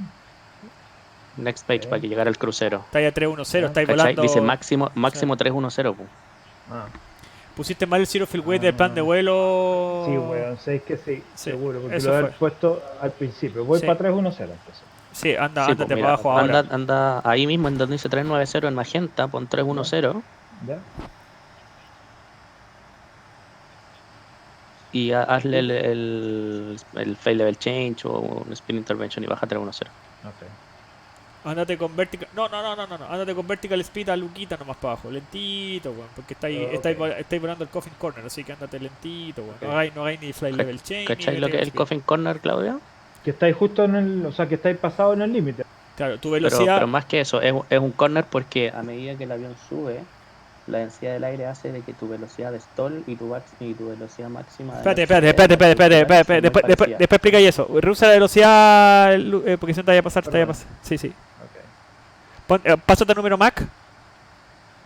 Next page Ok. para que llegara el crucero. Estáis a 310, estáis ¿Cachai? volando. Dice máximo 310. Pu. Ah, Pusiste mal el Zero Field Weight del plan de vuelo. sí, weón, sé que sí, Sí, seguro, porque eso lo había fue. puesto al principio. Voy Sí. para 310 entonces. Sí, ándate Sí, pues, para mira, abajo ahora. anda ahí mismo en donde dice 390 en magenta, pon 310 ¿Ya? y hazle el fail level change o un spin intervention y baja 310. Ok. Ándate con vertical. No. Ándate con vertical speed a Luquita nomás para abajo. Lentito, weón. Porque estáis volando el coffin corner, así que ándate lentito, weón. Ok. No hagáis ni fly level change. ¿Cachai ni lo que es el vertical coffin corner, Claudio? Que estáis justo en el, o sea, que estáis pasado en el límite. speed. Claro, tu Pero velocidad. más que eso, es un corner porque a medida que el avión sube, la densidad del aire hace de que tu velocidad de stall y tu velocidad máxima... Espérate. Después explicáis eso. Reusa la velocidad. Porque si no te vaya a pasar, Sí. Ok. Pásate al número Mac.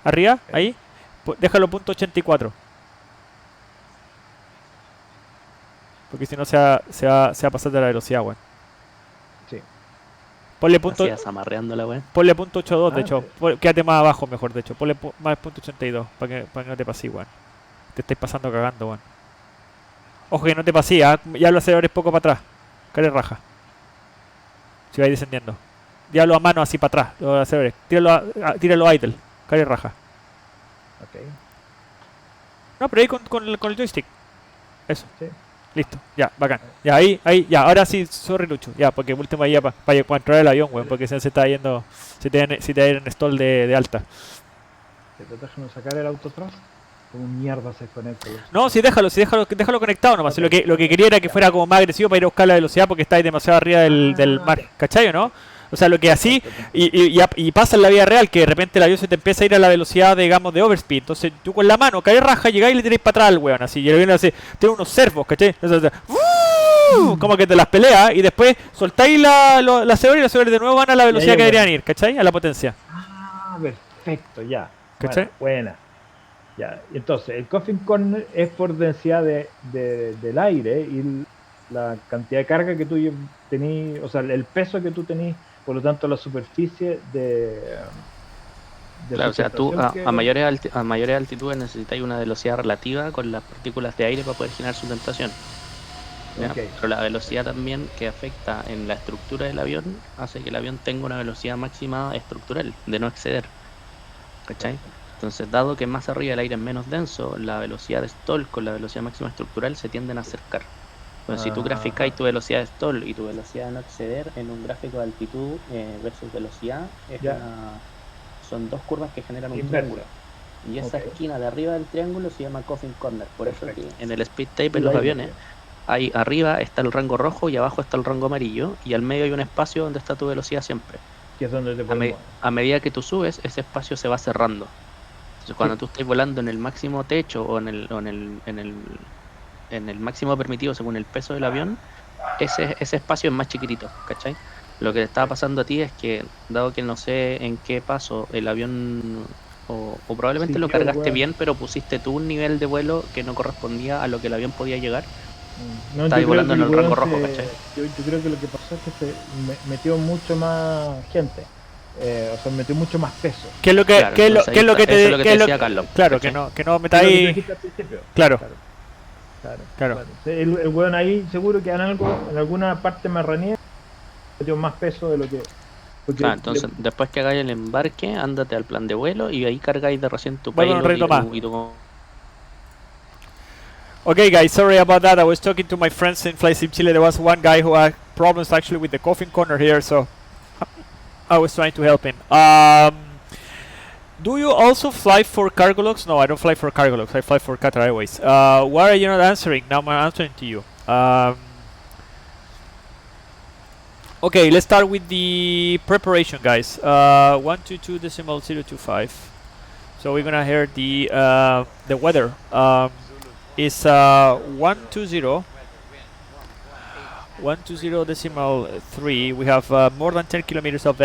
Arriba, ahí. Déjalo .84. Porque si no se va a pasar de la velocidad, weón. Sí. Ponle punto, Así amarreándola, weón. ponle .82, de Ah, hecho. Quédate más abajo mejor, de hecho. Ponle más .82 para que no te pases, weón. Te estáis pasando cagando, weón. Ojo que no te pasé, ya lo aceleres poco para atrás. Care raja. Si vais descendiendo. Diablo a mano así para atrás, lo aceleres. Tíralo idle. Care raja. Ok. No, pero ahí con el joystick. Eso. Sí. Listo, ya, bacán. Ya, ahí, ya, ahora sí, sorry Lucho. Ya, porque último ahí para entrar el avión, weón, porque si no se está yendo, si te da en stall de alta. ¿Te dejan sacar el autothrust? ¿Cómo mierda se conecta? No, sí, déjalo conectado nomás. Okay. Lo que quería era que fuera como más agresivo para ir a buscar la velocidad porque está ahí demasiado arriba del mar. ¿Cachai o no? O sea, lo que así, y pasa en la vida real, que de repente el avión se te empieza a ir a la velocidad, digamos, de overspeed. Entonces tú con la mano caes raja, llegáis y le tiráis para atrás al weón, así. Y el avión así, tiene unos servos, ¿cachai? Entonces, como que te las pelea y después soltáis la acelerador y la acelerador de nuevo van a la velocidad que deberían ir, ¿cachai? A la potencia. Ah, perfecto, ya. ¿Cachai? Buena. Ya. Entonces, el coffin corner es por densidad del aire y la cantidad de carga que tú tenés, o sea, el peso que tú tenés, por lo tanto, la superficie de Claro, o sea, tú a mayores altitudes necesitas una velocidad relativa con las partículas de aire para poder generar sustentación. Okay. Pero la velocidad también que afecta en la estructura del avión hace que el avión tenga una velocidad máxima estructural, de no exceder. ¿Cachai? Entonces, dado que más arriba el aire es menos denso, la velocidad de stall con la velocidad máxima estructural se tienden a acercar. Entonces, si tú graficáis tu velocidad de stall y tu velocidad de no exceder en un gráfico de altitud versus velocidad, son dos curvas que generan un triángulo. Y esa esquina de arriba del triángulo se llama coffin corner. Por eso que en el speed tape en los aviones, ahí arriba está el rango rojo y abajo está el rango amarillo, y al medio hay un espacio donde está tu velocidad siempre. Que es donde te a medida que tú subes, ese espacio se va cerrando. Entonces, cuando tú estés volando en el máximo techo o en el máximo permitido según el peso del avión, ese espacio es más chiquitito, ¿cachai? Lo que te estaba pasando a ti es que, dado que no sé en qué paso el avión, o probablemente lo cargaste bien, pero pusiste tú un nivel de vuelo que no correspondía a lo que el avión podía llegar. No, Estaba volando en el rango rojo, ¿cachai? Yo creo que lo que pasó es que se metió mucho más gente. O sea, metió mucho más peso. ¿Qué es lo que, Claro, qué es lo, entonces qué es lo que ahí te está- eso es lo que qué es decía Carlos, Claro, ¿cachai? que no metáis. Claro. Claro. El weón ahí seguro que en alguna parte marranía metió más peso de lo que. Entonces, después que hagáis el embarque, ándate al plan de vuelo y ahí cargáis de recién tu Bueno, un payload reto más. y tu Okay, guys, sorry about that. I was talking to my friends in Flight Sim Chile. There was one guy who had problems actually with the coffin corner here, so I was trying to help him. Do you also fly for cargo logs? No, I don't fly for cargo logs. I fly for Qatar Airways. Why are you not answering? Now I'm answering to you. Okay, let's start with the preparation, guys. 122.025. So we're gonna hear the weather. Is 120.3. We have more than 10 kilometers of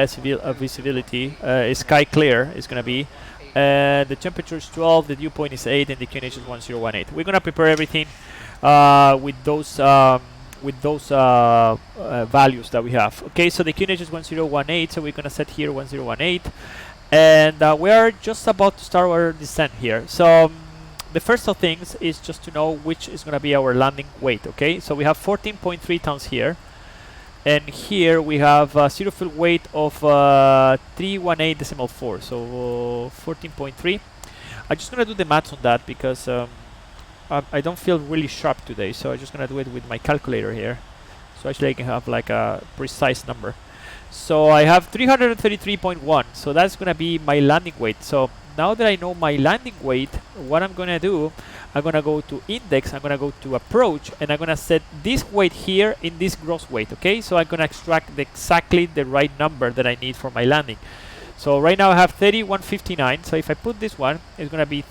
visibility. Sky clear is going to be. The temperature is 12, the dew point is 8, and the QNH is 1018. We're going to prepare everything with those values that we have. Okay, so the QNH is 1018, so we're going to set here 1018. And we are just about to start our descent here. So the first of things is just to know which is going to be our landing weight. Okay, so we have 14.3 tons here, and here we have zero fuel weight of 318.4, so 14.3. I'm just going to do the maths on that because I don't feel really sharp today, so I'm just going to do it with my calculator here, so actually I can have like a precise number. So I have 333.1, so that's going to be my landing weight. So now that I know my landing weight, what I'm going to do, I'm going to go to index, I'm going to go to approach, and I'm going to set this weight here in this gross weight, okay? So I'm going to extract exactly the right number that I need for my landing. So right now I have 30.159, so if I put this one, it's going to be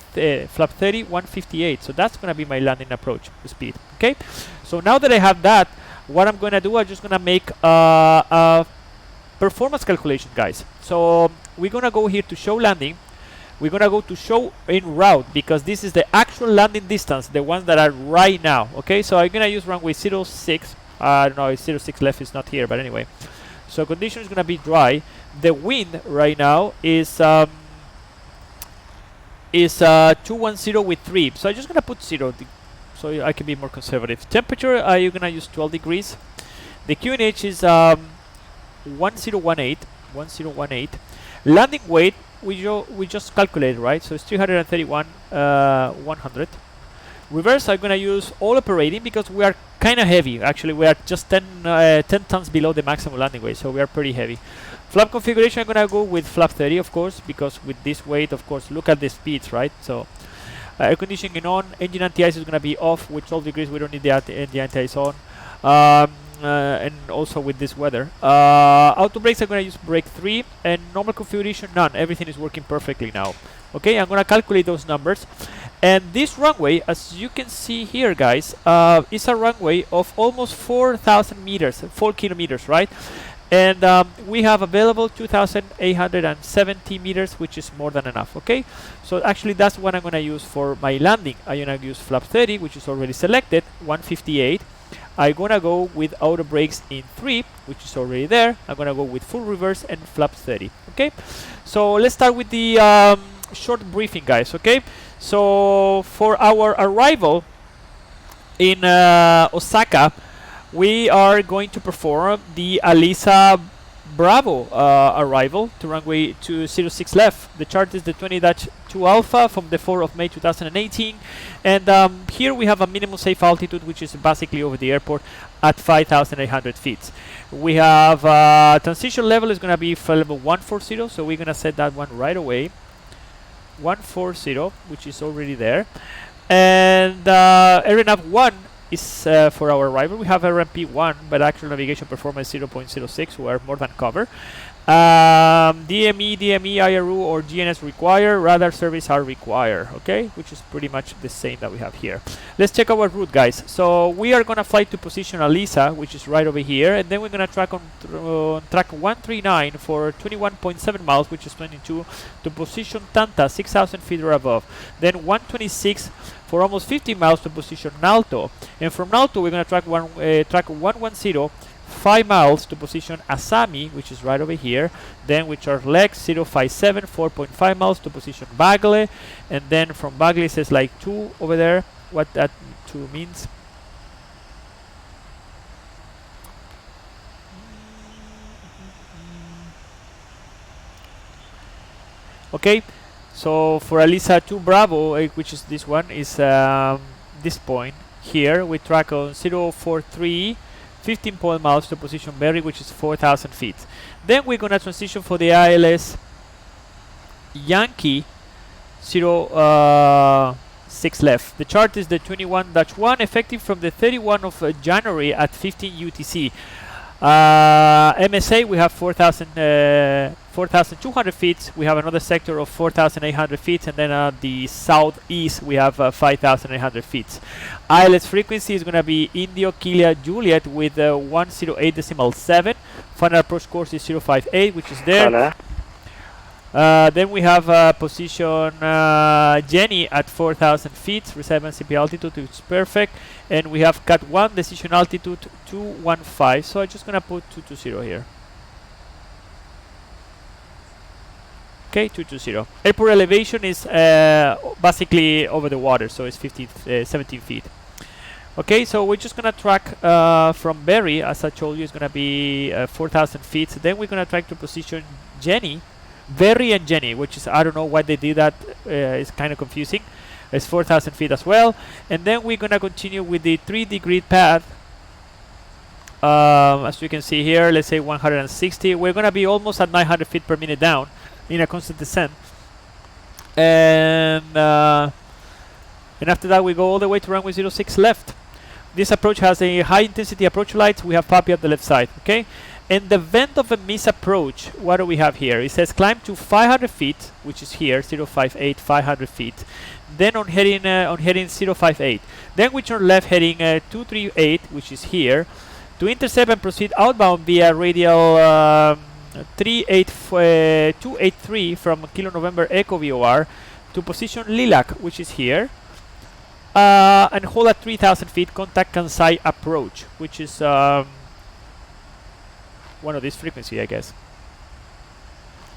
flap 30.158, so that's going to be my landing approach speed, okay? So now that I have that, what I'm going to do, I'm just going to make a performance calculation, guys. So we're going to go here to show landing. We're going to go to show en route because this is the actual landing distance, the ones that are right now. Okay, so I'm going to use runway 06. I don't know if 06 left is not here, but anyway. So condition is going to be dry. The wind right now is 210 with 3. So I'm just going to put 0 so I can be more conservative. Temperature, you're going to use 12 degrees. The QNH is 1018. Landing weight, we just calculated, right? So it's 331 100. Reverse, I'm gonna use all operating because we are kind of heavy. Actually, we are just 10 tons below the maximum landing weight, so we are pretty heavy. Flap configuration, I'm gonna go with flap 30, of course, because with this weight, of course, look at the speeds, right? So air conditioning on, engine anti-ice is gonna be off with 12 degrees. We don't need the anti-ice on. and also with this weather. Auto brakes, I'm gonna use brake 3, and normal configuration none. Everything is working perfectly now. Okay, I'm gonna calculate those numbers. And this runway, as you can see here, guys, is a runway of almost 4,000 meters, 4 kilometers, right? And we have available 2,870 meters, which is more than enough. Okay, so actually that's what I'm gonna use for my landing. I'm gonna use flap 30, which is already selected, 158. I'm gonna go with auto brakes in 3, which is already there. I'm gonna go with full reverse and flap 30. Okay, so let's start with the short briefing, guys. Okay, so for our arrival in Osaka, we are going to perform the Alisa Bravo arrival to runway 206 left. The chart is the 20-2 Alpha from the 4th of May 2018. And here we have a minimum safe altitude, which is basically over the airport at 5,800 feet. We have transition level is going to be for level 140, so we're going to set that one right away. 140, which is already there. And RNAV 1 is for our arrival. We have RMP 1, but actual navigation performance 0.06. We are more than covered. DME, IRU, or GNS require. Radar service are required. Okay, which is pretty much the same that we have here. Let's check our route, guys. So we are gonna fly to position Alisa, which is right over here, and then we're gonna track on track 139 for 21.7 miles, which is 22, to position Tanta 6,000 feet or above. Then 126 for almost 50 miles to position Nalto, and from Nalto we're gonna track 110. 5 miles to position Asami, which is right over here. Then with our legs 057, 4.5 miles to position Bagle, and then from Bagle it says like 2 over there. What that 2 means? Okay, so for Alisa 2 Bravo, which is this one, is this point here. We track on 043. 15 miles to position Berry, which is 4,000 feet. Then we're gonna transition for the ILS Yankee 06 left. The chart is the 21-1, effective from the 31 of January at 15 UTC. MSA, we have 4,200 feet. We have another sector of 4,800 feet, and then the southeast we have 5,800 feet. ILS frequency is going to be Indio Kilo Juliet with 108.7. Final approach course is 058, which is there. Then we have position Jenny at 4,000 feet, receive and CP altitude, which is perfect. And we have Cat 1, decision altitude 215. So I'm just going to put 220 here. Okay, 220. Airport elevation is basically over the water, so it's 17 feet. Okay, so we're just gonna track from Berry, as I told you, it's gonna be 4,000 feet. Then we're gonna try to position Jenny, Berry and Jenny, which is, I don't know why they did that. It's kind of confusing. It's 4,000 feet as well. And then we're gonna continue with the 3D grid path. As you can see here, let's say 160. We're gonna be almost at 900 feet per minute down in a constant descent. And after that we go all the way to runway 06 left. This approach has a high intensity approach lights. We have Papi at the left side. Okay, in the event of a misapproach, what do we have here? It says climb to 500 feet, which is here, 058, 500 feet. Then on heading 058. Then we turn left heading 238, which is here, to intercept and proceed outbound via radial 283 from Kilo November Echo VOR to position Lilac, which is here, and hold at 3,000 feet, contact Kansai approach, which is one of these frequency, I guess.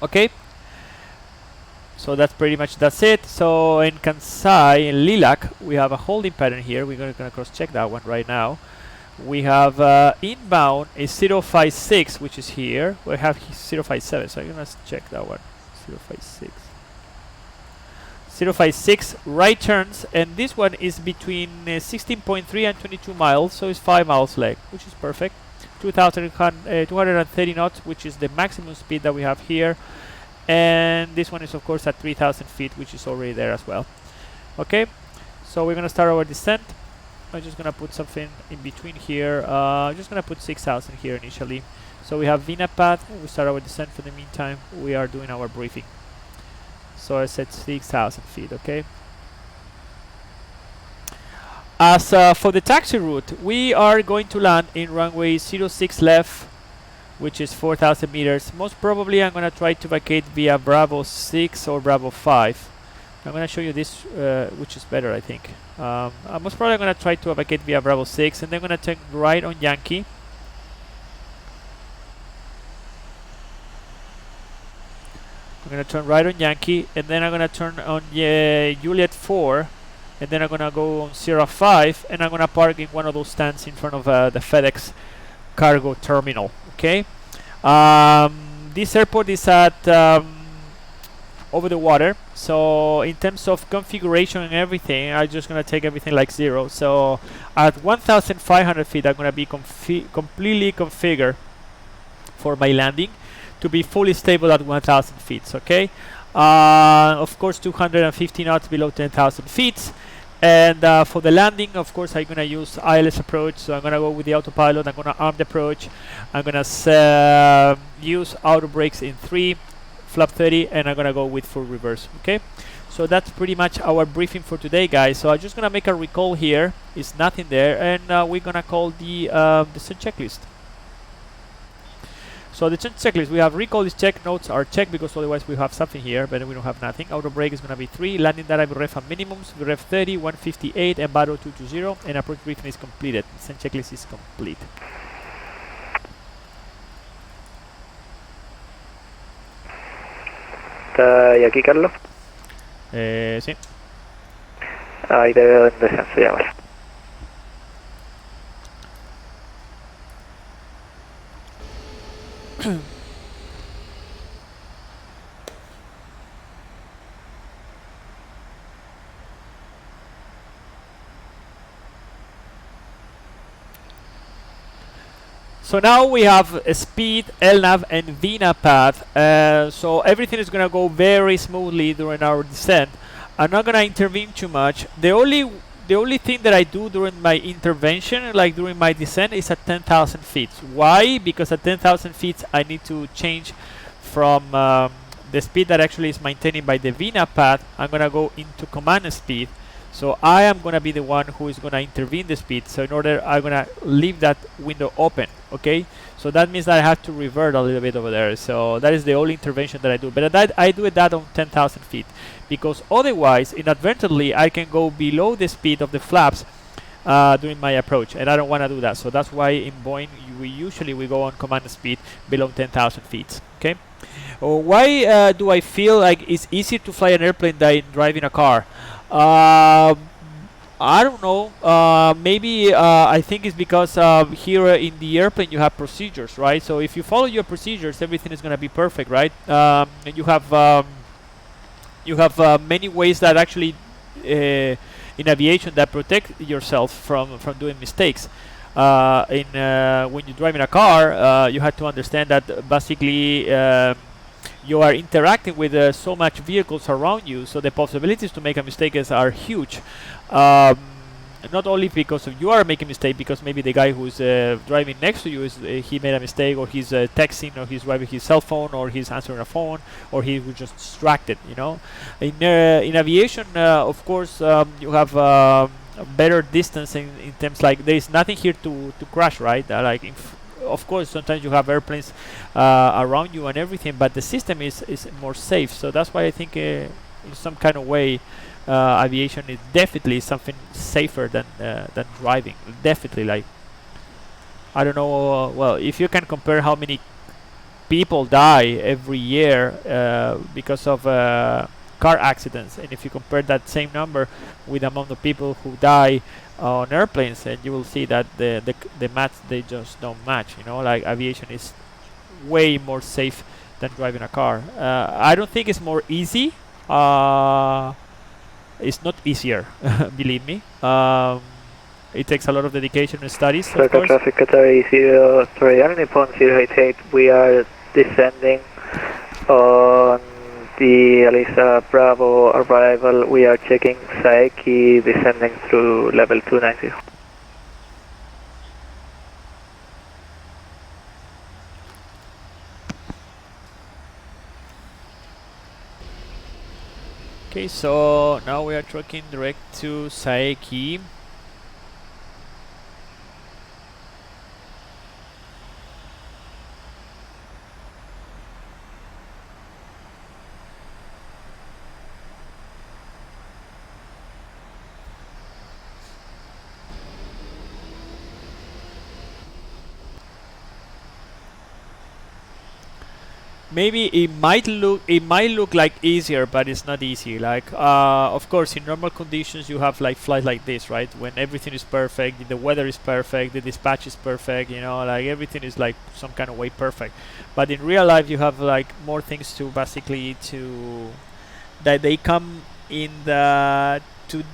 Okay, so that's pretty much that's it. So in Kansai, in Lilac, we have a holding pattern here. We're gonna cross check that one right now. We have inbound is 056, which is here. We have 057, so I'm gonna check that one. 056. 056 right turns, and this one is between 16.3 and 22 miles, so it's 5 miles leg, which is perfect. 230 knots, which is the maximum speed that we have here, and this one is of course at 3,000 feet, which is already there as well. Okay, so we're gonna start our descent. I'm just gonna put something in between here. I'm just gonna put 6,000 here initially. So we have VNAV path. We start our descent. For the meantime, we are doing our briefing. So I set 6,000 feet. Okay. As for the taxi route, we are going to land in runway 06 left, which is 4,000 meters. Most probably I'm going to try to vacate via Bravo 6 or Bravo 5. I'm going to show you this, which is better, I think. Most probably I'm going to try to vacate via Bravo 6, and then I'm going to take right on Yankee. I'm going to turn right on Yankee, and then I'm going to turn on Juliet 4, and then I'm going to go on Sierra 5, and I'm going to park in one of those stands in front of the FedEx cargo terminal. Okay. This airport is at over the water, so in terms of configuration and everything, I'm just gonna take everything like 0. So at 1,500 feet, I'm gonna be completely configured for my landing to be fully stable at 1,000 feet. Okay. Of course, 250 knots below 10,000 feet. And for the landing, of course, I'm going to use ILS approach. So I'm going to go with the autopilot. I'm going to arm the approach. I'm going to use auto brakes in 3, flap 30, and I'm going to go with full reverse. Okay. So that's pretty much our briefing for today, guys. So I'm just going to make a recall here. It's nothing there. And we're going to call the descent checklist. So the checklist, we have recall is checked, notes are checked because otherwise we have something here, but we don't have nothing. Auto brake is going to be 3, landing data ref at minimums, ref 30, 158, and battle 220, and approach briefing is completed. Descent checklist is complete. ¿Está y aquí, Carlos? Sí. Ahí te veo en descenso ya, vale. So now we have a speed, LNAV, and VNAV path. So everything is going to go very smoothly during our descent. I'm not going to intervene too much. The only thing that I do during my intervention, like during my descent, is at 10,000 feet. Why? Because at 10,000 feet, I need to change from the speed that actually is maintained by the VNAV path. I'm going to go into command speed. So I am going to be the one who is going to intervene the speed. So in order, I'm going to leave that window open. Okay. So that means that I have to revert a little bit over there. So that is the only intervention that I do. But I do that on 10,000 feet. Because otherwise, inadvertently, I can go below the speed of the flaps during my approach. And I don't want to do that. So that's why in Boeing, we go on command speed below 10,000 feet. Okay. Why do I feel like it's easier to fly an airplane than driving a car? I don't know. Maybe I think it's because here in the airplane you have procedures, right? So if you follow your procedures, everything is going to be perfect, right? And you have many ways that actually in aviation that protect yourself from doing mistakes. When you drive in a car, you have to understand that basically you are interacting with so much vehicles around you, so the possibilities to make a mistake are huge. Not only because of you are making a mistake, because maybe the guy who's driving next to you he made a mistake, or he's texting, or he's driving his cell phone, or he's answering a phone, or he was just distracted. You know, in aviation, of course, you have a better distance in terms like there is nothing here to crash, right? Of course, sometimes you have airplanes around you and everything, but the system is more safe. So that's why I think in some kind of way aviation is definitely something safer than driving. Definitely, like, I don't know, well, if you can compare how many people die every year because of car accidents, and if you compare that same number with the amount of people who die on airplanes, and you will see that the maths, they just don't match. You know, like aviation is way more safe than driving a car. I don't think it's more easy. It's not easier, believe me. It takes a lot of dedication and studies. Of course. Traffic Qatar 0, Nippon 088, we are descending on the Alisa Bravo arrival. We are checking Saeki, descending through level 290. Okay, so now we are trucking direct to Saeki. Maybe it might look like easier, but it's not easy. Like of course, in normal conditions, you have like flights like this, right? When everything is perfect, the weather is perfect, the dispatch is perfect. You know, like everything is like some kind of way perfect. But in real life, you have like more things to basically that they come in to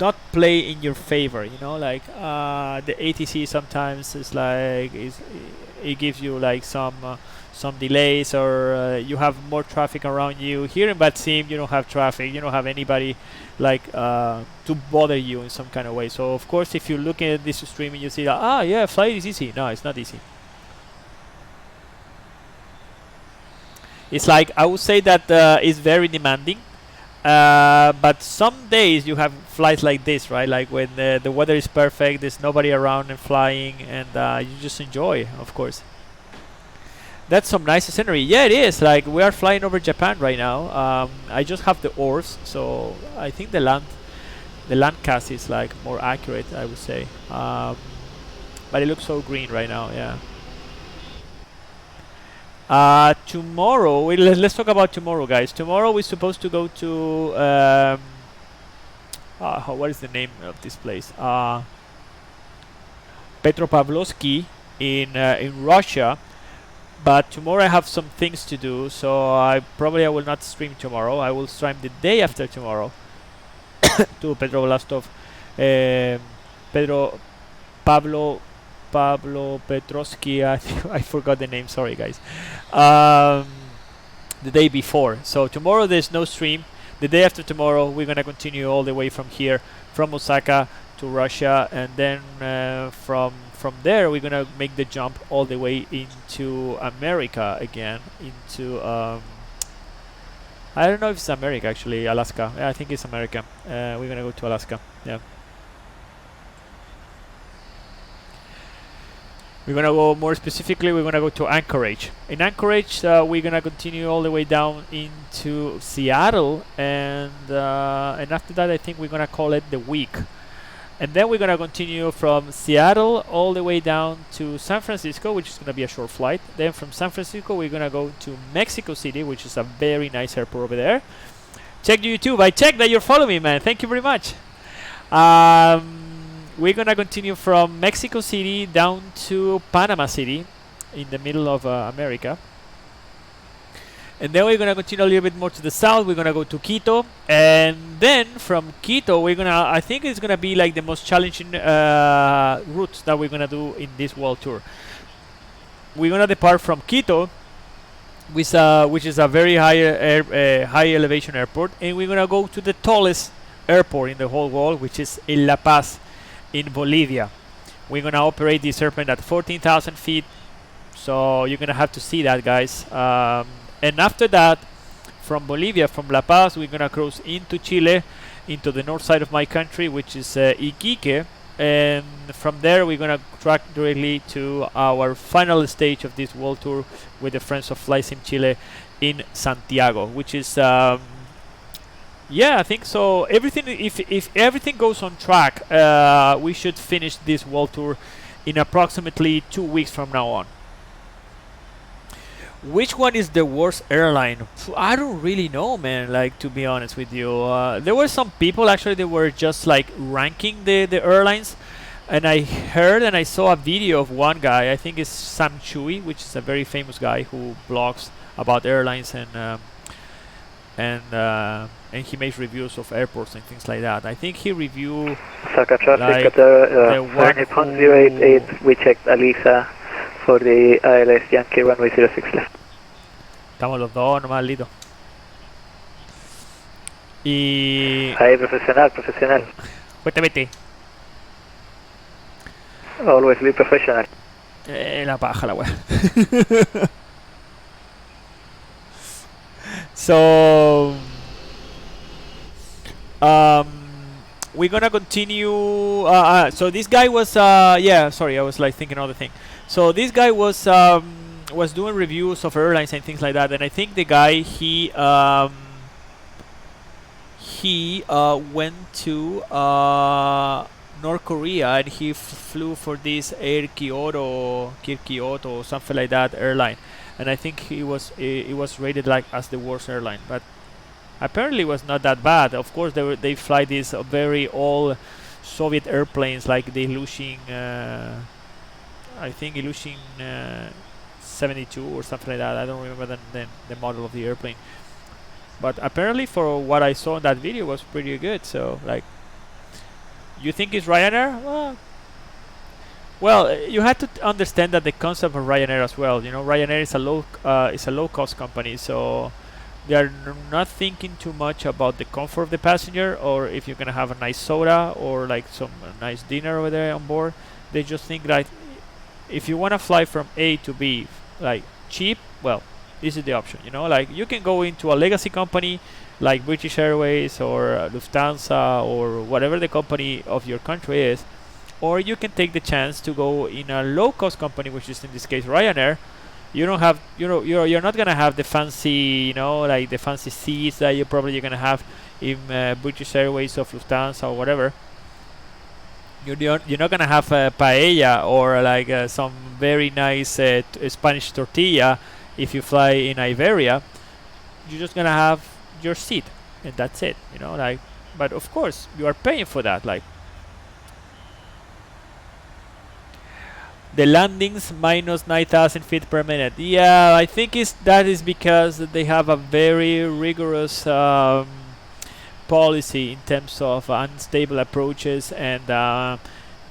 not play in your favor. You know, like the ATC sometimes is like it gives you like some delays, or you have more traffic around you. Here in Bad Sim, you don't have traffic, you don't have anybody like to bother you in some kind of way. So of course, if you're looking at this stream and you see that, yeah, flight is easy. No, it's not easy. It's like, I would say that it's very demanding, but some days you have flights like this, right? Like when the weather is perfect, there's nobody around and flying, and you just enjoy, of course. That's some nice scenery. Yeah, it is. Like, we are flying over Japan right now. I just have the oars, so I think the land cast is like more accurate, I would say. But it looks so green right now. Yeah. Tomorrow, let's talk about tomorrow, guys. Tomorrow we're supposed to go to what is the name of this place? Petropavlovsky in Russia. But tomorrow I have some things to do, so I will not stream tomorrow. I will stream the day after tomorrow to Pedro Vlastov, Pablo Petrovsky. I forgot the name. Sorry, guys. The day before. So tomorrow there's no stream. The day after tomorrow we're gonna continue all the way from here, from Osaka to Russia, and then from there we're gonna make the jump all the way into America again, into I don't know if it's America, actually, Alaska. Yeah, I think it's America. We're gonna go to Alaska. Yeah, we're gonna go, more specifically, we're gonna go to Anchorage. In Anchorage we're gonna continue all the way down into Seattle, and after that I think we're gonna call it the week. And then we're going to continue from Seattle all the way down to San Francisco, which is going to be a short flight. Then from San Francisco, we're going to go to Mexico City, which is a very nice airport over there. Check YouTube. I checked that you're following me, man. Thank you very much. We're going to continue from Mexico City down to Panama City in the middle of America. And then we're going to continue a little bit more to the south. We're going to go to Quito. And then from Quito, we're going to, I think it's going to be like the most challenging route that we're going to do in this world tour. We're going to depart from Quito, which is a very high elevation airport. And we're going to go to the tallest airport in the whole world, which is in La Paz in Bolivia. We're going to operate this airplane at 14,000 feet. So you're going to have to see that, guys. And after that, from Bolivia, from La Paz, we're going to cross into Chile, into the north side of my country, which is Iquique. And from there, we're going to track directly to our final stage of this world tour with the Friends of Fly Sim Chile in Santiago, which is, yeah, I think so. Everything, if everything goes on track, we should finish this world tour in approximately 2 weeks from now on. Which one is the worst airline? I don't really know, man, like, to be honest with you. There were some people actually that were just like ranking the airlines, and I heard and I saw a video of one guy, I think it's Sam Chui, which is a very famous guy who blogs about airlines, and he makes reviews of airports and things like that. I think he reviewed Osaka traffic like at Nippon 088, we checked Alisa for the ILS Yankee runway 06 left. Estamos los dos nomás, Lito. Y... Ahí, profesional. Vete. Always be professional. La paja, la wea. So... we're gonna continue. So this guy was yeah. Sorry, I was like thinking other thing. So this guy was doing reviews of airlines and things like that, and I think the guy he went to North Korea and he flew for this Air Kyoto, or something like that airline, and I think it was rated like as the worst airline, but apparently it was not that bad. Of course, they fly these very old Soviet airplanes like the Ilyushin, I think Ilyushin 72 or something like that. I don't remember the model of the airplane. But apparently, for what I saw in that video, was pretty good. So, like, you think it's Ryanair? Well, you have to understand that the concept of Ryanair as well. You know, Ryanair is a low cost company, so they are not thinking too much about the comfort of the passenger, or if you're gonna have a nice soda or like some nice dinner over there on board. They just think that if you wanna fly from A to B, like cheap, well, this is the option. You know, like you can go into a legacy company like British Airways or Lufthansa or whatever the company of your country is, or you can take the chance to go in a low-cost company, which is in this case Ryanair. You don't have, you're not gonna have the fancy, like the fancy seats that you're gonna have in British Airways or Lufthansa or whatever. You're not gonna have paella or like some very nice Spanish tortilla if you fly in Iberia. You're just gonna have your seat and that's it. Like, but of course you are paying for that. Like the landings minus 9,000 feet per minute. Yeah, I think that is because they have a very rigorous policy in terms of unstable approaches and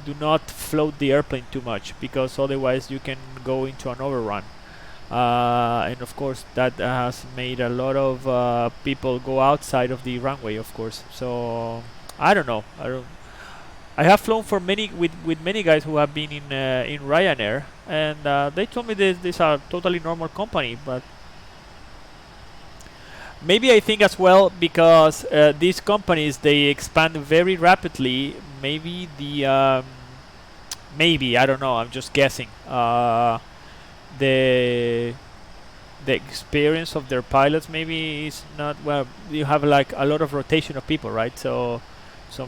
do not float the airplane too much, because otherwise you can go into an overrun. And of course that has made a lot of people go outside of the runway, of course. So I don't know. I have flown for with many guys who have been in Ryanair, and they told me these are totally normal company. But maybe I think as well, because these companies, they expand very rapidly. Maybe maybe I don't know. I'm just guessing. The experience of their pilots maybe is not well. You have like a lot of rotation of people, right? So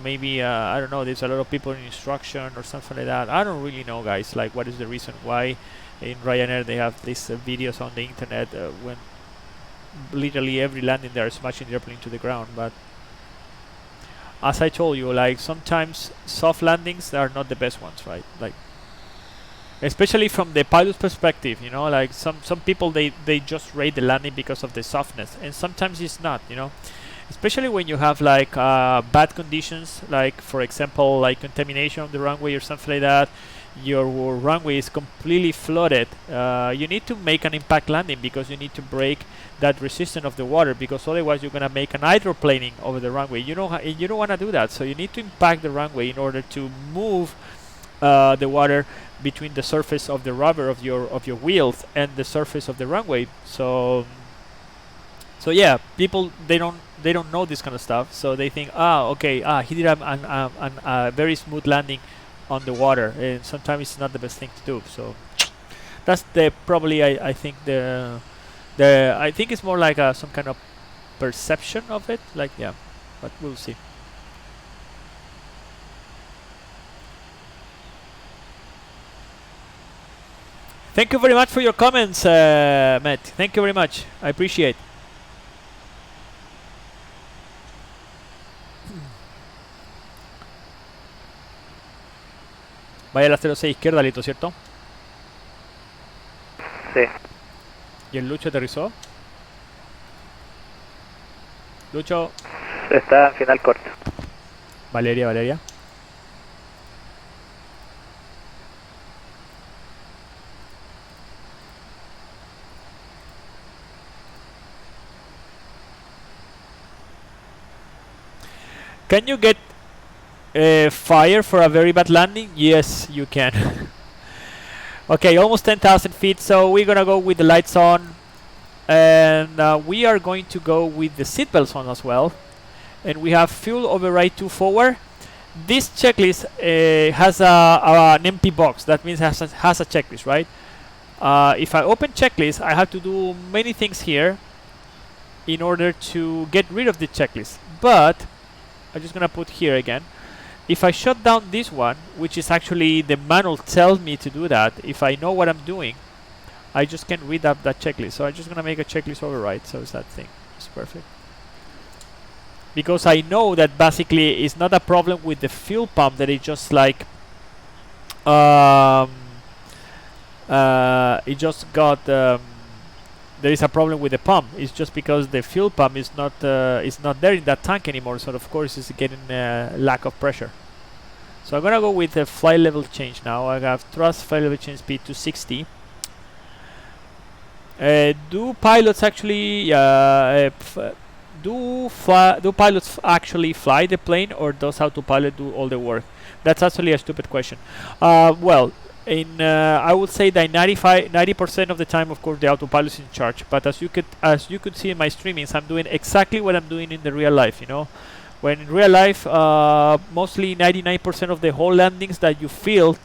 maybe I don't know. There's a lot of people in instruction or something like that. I don't really know, guys. Like, what is the reason why in Ryanair they have these videos on the internet when literally every landing they are smashing the airplane to the ground? But as I told you, like sometimes soft landings are not the best ones, right? Like, especially from the pilot's perspective, like some people they just rate the landing because of the softness, and sometimes it's not, especially when you have like bad conditions, like for example like contamination of the runway or something like that. Your runway is completely flooded. You need to make an impact landing because you need to break that resistance of the water, because otherwise you're gonna make an hydroplaning over the runway. You don't want to do that, so you need to impact the runway in order to move the water between the surface of the rubber of your wheels and the surface of the runway. So yeah, people they don't know this kind of stuff, so they think, okay, he did a very smooth landing on the water, and sometimes it's not the best thing to do. So that's probably I think I think it's more like some kind of perception of it, like, yeah, but we'll see. Thank you very much for your comments, Matt. Thank you very much. I appreciate. Vaya al 06 izquierda, Lito, ¿cierto? Sí. ¿Y el Lucho aterrizó? Lucho. Está en final corto. Valeria. Can you get fire for a very bad landing? Yes, you can. Okay, almost 10,000 feet, so we're gonna go with the lights on, and we are going to go with the seatbelts on as well. and we have fuel override to forward. This checklist has an empty box. That means has a checklist, right? If I open checklist, I have to do many things here in order to get rid of the checklist. But I'm just gonna put here again. If I shut down this one, which is actually the manual tells me to do that, if I know what I'm doing, I just can read up that checklist. So I'm just gonna make a checklist override. So it's that thing. It's perfect. Because I know that basically it's not a problem with the fuel pump, that it's just like it just got there is a problem with the pump. It's just because the fuel pump is not there in that tank anymore, so of course it's getting lack of pressure. So I'm gonna go with the flight level change now. I have thrust flight level change speed to 60. Do pilots actually do pilots actually fly the plane, or does autopilot do all the work? That's actually a stupid question. Well, I would say that 90% of the time, of course, the autopilot is in charge. But as you could see in my streamings, I'm doing exactly what I'm doing in the real life. You know, when in real life, mostly 99% of the whole landings that you feel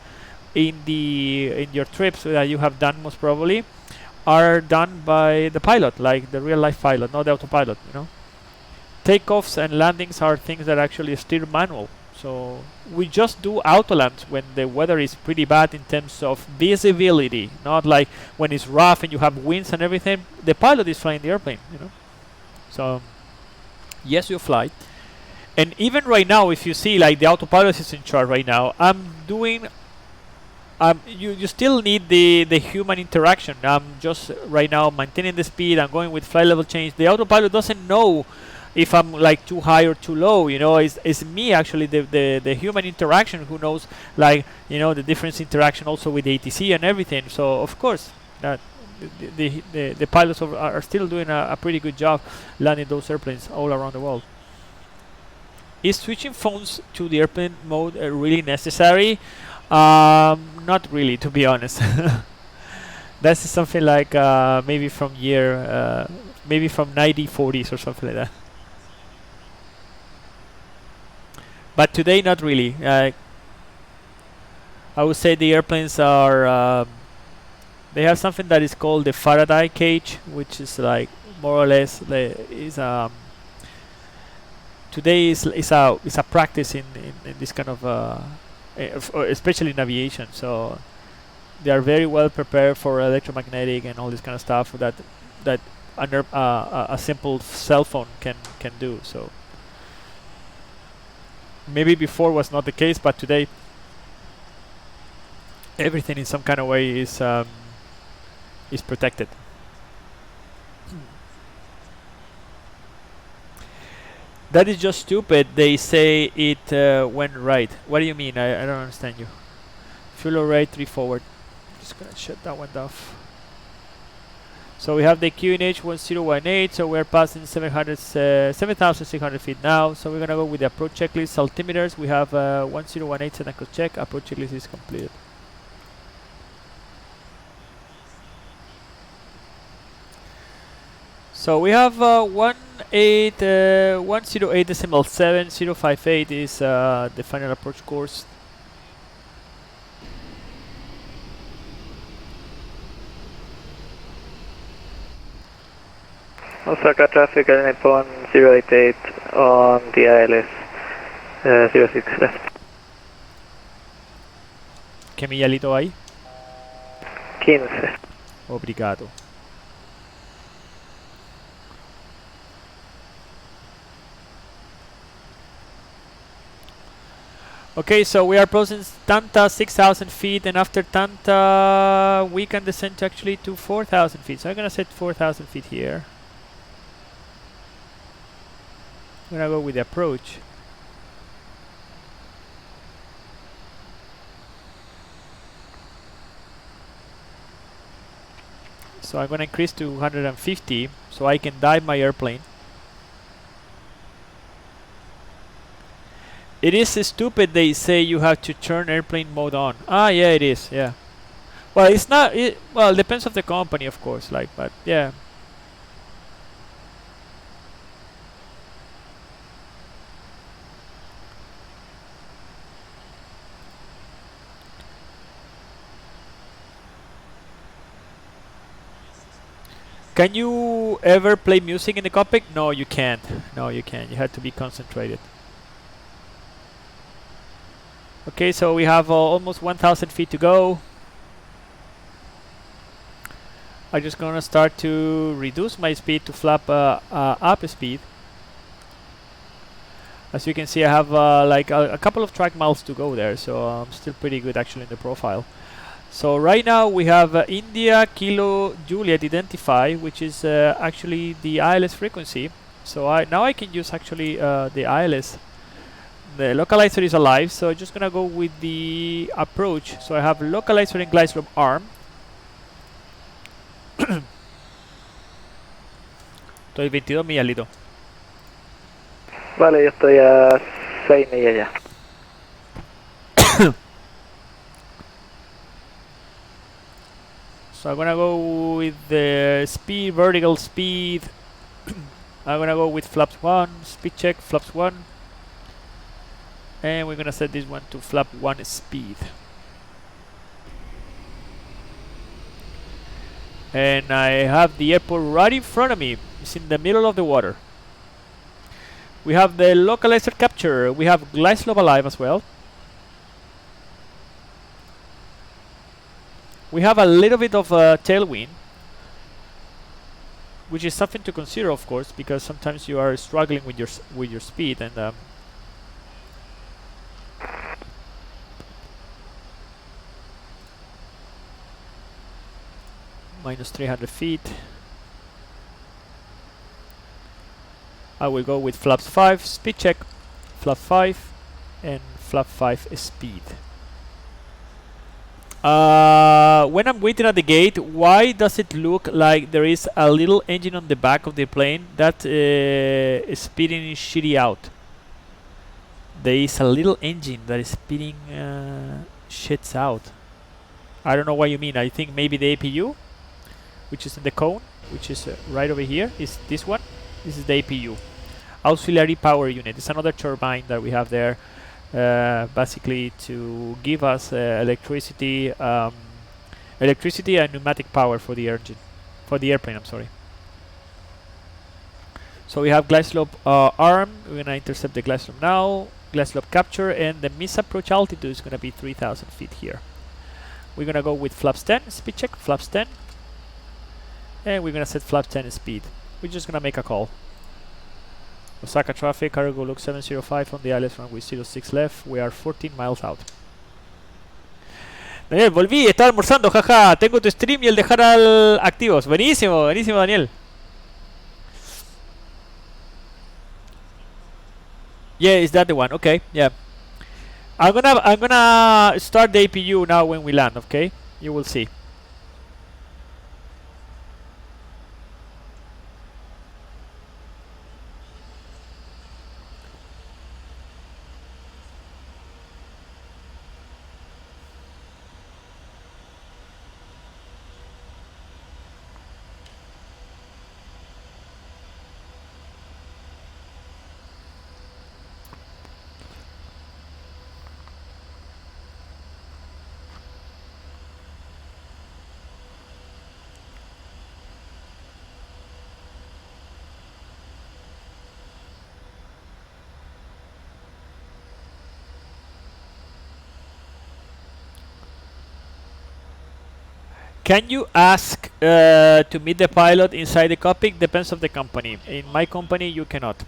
in your trips that you have done, most probably, are done by the pilot, like the real life pilot, not the autopilot. You know, takeoffs and landings are things that actually steer manual. So we just do autoland when the weather is pretty bad in terms of visibility, not like when it's rough and you have winds and everything. The pilot is flying the airplane, you know. So yes, you fly. And even right now, if you see, like, the autopilot is in charge right now, I'm doing you still need the human interaction. I'm just right now maintaining the speed. I'm going with flight level change. The autopilot doesn't know if I'm like too high or too low, you know. It's me actually, the human interaction, who knows, like, you know, the difference interaction also with the ATC and everything. So of course that the pilots are still doing a pretty good job landing those airplanes all around the world. Is switching phones to the airplane mode really necessary? Not really, to be honest. That's something like maybe from 1940s or something like that. But today, not really. I would say the airplanes are they have something that is called the Faraday cage, which is like more or less today is a practice in this kind of especially in aviation. So they are very well prepared for electromagnetic and all this kind of stuff that under a simple cell phone can do. So maybe before was not the case, but today everything in some kind of way is protected. That is just stupid. They say it went right. What do you mean? I don't understand you. Fuel right, 3 forward. Just gonna shut that one off. So we have the QNH 1018. So we're passing 7,600 feet now. So we're gonna go with the approach checklist. Altimeters. We have 1018 technical check. Approach checklist is completed. So we have 108.7. 058 is the final approach course. Osaka traffic at Nippon 088 on the ILS 06 left. ¿Qué millalito hay? 15. Obrigado. Okay, so we are approaching Tanta 6,000 feet, and after Tanta we can descend actually to 4,000 feet. So I'm gonna set 4,000 feet here. I'm gonna go with the approach. So I'm gonna increase to 150 so I can dive my airplane. It is stupid they say you have to turn airplane mode on. Ah, yeah, it is, yeah. Well, it's not, well, it depends on the company, of course, like, but yeah. Can you ever play music in the cockpit? No, you can't. No, you can't. You have to be concentrated. Okay, so we have almost 1,000 feet to go. I'm just gonna start to reduce my speed to flap up speed. As you can see, I have like a couple of track miles to go there, so I'm still pretty good actually in the profile. So right now we have India Kilo Juliet identify, which is actually the ILS frequency. So now I can use actually the ILS. The localizer is alive, so I'm just gonna go with the approach. So I have localizer and glide slope arm. Estoy 22 millas, Lito. Vale, yo estoy a 6 millas ya. So I'm gonna go with the speed, vertical speed. I'm gonna go with flaps 1, speed check, flaps 1. And we're gonna set this one to flap 1 speed. And I have the airport right in front of me. It's in the middle of the water. We have the localizer capture. We have glide slope alive as well. We have a little bit of tailwind, which is something to consider, of course, because sometimes you are struggling with your speed and minus 300 feet. I will go with flaps 5, speed check, flap 5, and flap 5 speed. When I'm waiting at the gate, why does it look like there is a little engine on the back of the plane that is spitting shitty out? There is a little engine that is spitting shits out. I don't know what you mean. I think maybe the APU, which is in the cone, which is right over here, is this one. This is the APU, auxiliary power unit. It's another turbine that we have there, basically to give us electricity and pneumatic power for the engine, for the airplane. I'm sorry. So we have glide slope arm. We're gonna intercept the glide slope now. Glide slope capture, and the miss approach altitude is gonna be 3,000 feet here. We're gonna go with flaps 10, speed check, flaps 10, and we're gonna set flaps 10 speed. We're just gonna make a call. Osaka traffic, cargo look 705 on the ILS runway 06 left. We are 14 miles out. Daniel, volví, estaba almorzando, jaja. Tengo tu stream y el de Harald activos. Buenísimo, buenísimo, Daniel. Yeah, is that the one? Okay, yeah. I'm gonna start the APU now when we land, okay? You will see. Can you ask to meet the pilot inside the cockpit? Depends on the company. In my company, you cannot.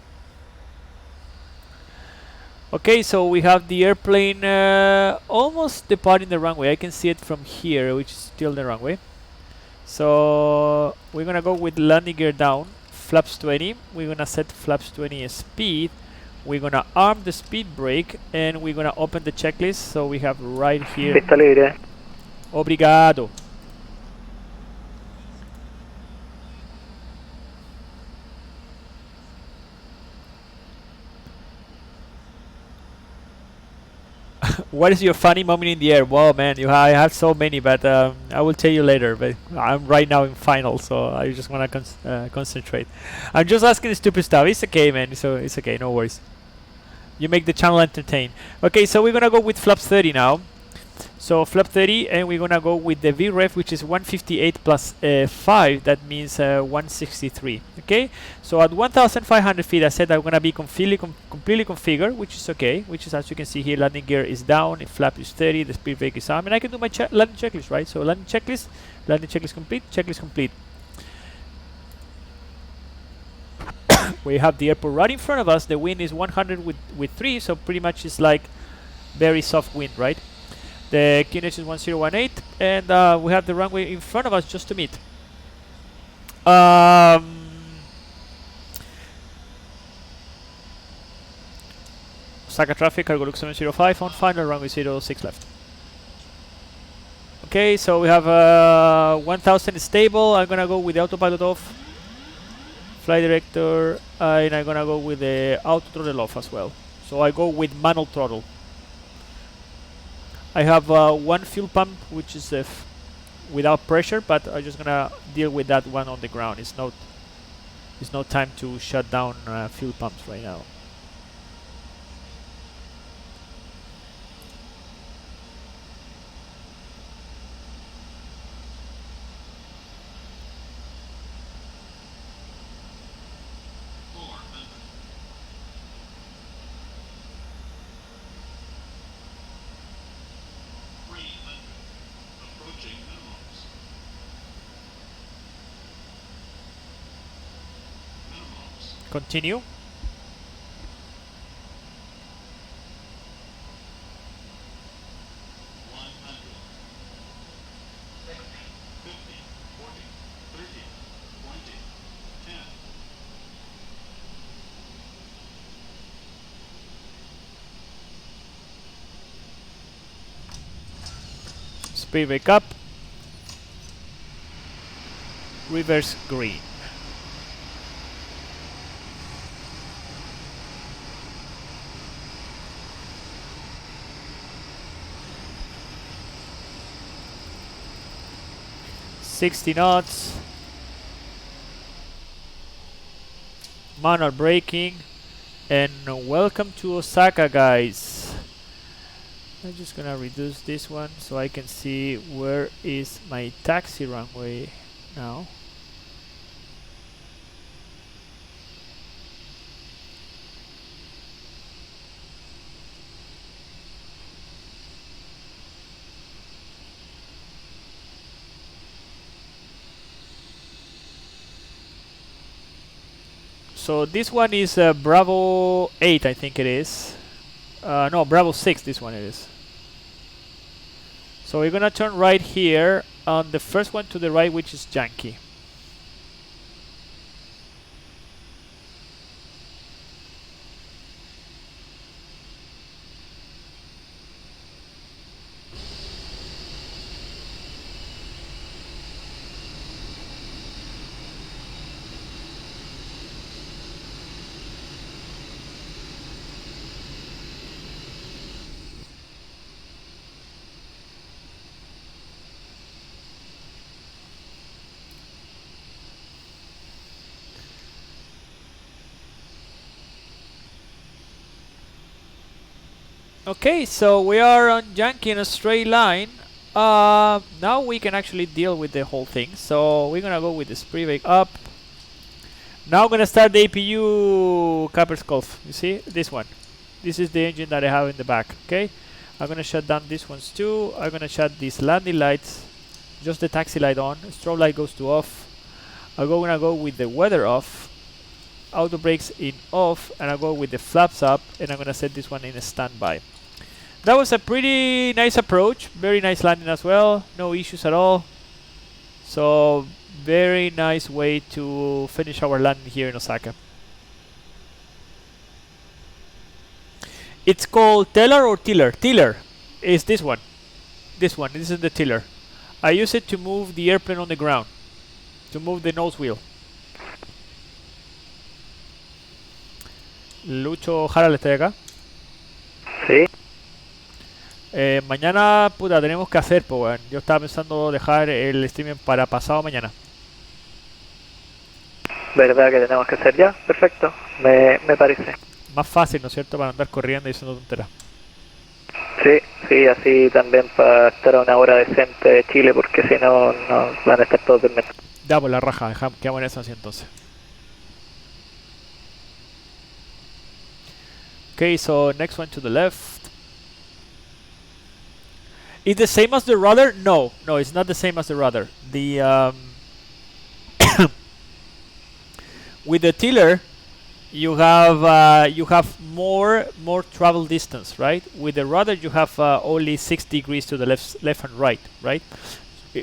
Okay, so we have the airplane almost departing the runway. I can see it from here, which is still the runway. So we're gonna go with landing gear down, flaps 20. We're gonna set flaps 20 speed. We're gonna arm the speed brake, and we're gonna open the checklist. So we have right here. Pista libre. Obrigado. What is your funny moment in the air? Wow, man, I have so many, but I will tell you later. But I'm right now in final, so I just want to concentrate. I'm just asking stupid stuff. It's okay, man. So it's okay. No worries. You make the channel entertain. Okay, so we're gonna go with flaps 30 now. So flap 30, and we're gonna go with the VREF, which is 158 plus 5. That means 163. Okay. So at 1,500 feet, I said I'm gonna be completely configured, which is okay. Which is, as you can see here, landing gear is down, flap is 30, the speed brake is on, and I can do my landing checklist, right? So landing checklist complete, checklist complete. We have the airport right in front of us. The wind is 100 with 3, so pretty much it's like very soft wind, right? The QNH is 1018, and we have the runway in front of us just to meet. Osaka traffic, cargo look 705 on final, runway 06 left. Okay, so we have 1000 stable. I'm gonna go with the autopilot off. Flight director, and I'm gonna go with the auto throttle off as well. So I go with manual throttle. I have one fuel pump, which is without pressure, but I'm just gonna deal with that one on the ground. It's no time to shut down fuel pumps right now. Continue. Speed brake up. Reverse green. $60 knots. Manual braking, and welcome to Osaka, guys. I'm just gonna reduce this one so I can see where is my taxi runway now. So this one is Bravo 8, I think it is. No, Bravo 6, this one it is. So we're gonna turn right here on the first one to the right, which is Yankee. Okay, so we are on Yankee in a straight line. Now we can actually deal with the whole thing. So we're gonna go with the speed brake up. Now I'm gonna start the APU Capper's Gulf. You see this one? This is the engine that I have in the back. Okay, I'm gonna shut down these ones too. I'm gonna shut these landing lights, just the taxi light on. Strobe light goes to off. I'm gonna go with the weather off. Auto brakes in off, and I'll go with the flaps up, and I'm gonna set this one in a standby. That was a pretty nice approach, very nice landing as well, no issues at all. So very nice way to finish our landing here in Osaka. It's called Teller or Tiller. Tiller is this one. This is the tiller. I use it to move the airplane on the ground, to move the nose wheel. Lucho Jara, ¿está acá? Sí. Mañana, puta, tenemos que hacer, pues, bueno. Yo estaba pensando dejar el streaming para pasado mañana. ¿Verdad que tenemos que hacer ya? Perfecto, me parece. Más fácil, ¿no es cierto? Para andar corriendo y haciendo tonteras. Sí, así también para estar a una hora decente de Chile, porque si no, no van a estar todos durmiendo. Ya, por la raja, quedamos en eso así entonces. Okay, so next one to the left. Is the same as the rudder? No, it's not the same as the rudder. The with the tiller, you have more travel distance, right? With the rudder, you have only 6 degrees to the left and right, right?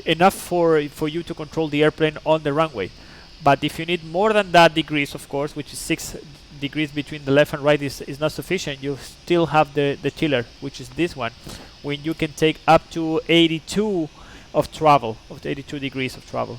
Enough for you to control the airplane on the runway. But if you need more than that degrees, of course, which is 6 degrees between the left and right is not sufficient, you still have the tiller, which is this one, when you can take up to 82 of travel, of the 82 degrees of travel.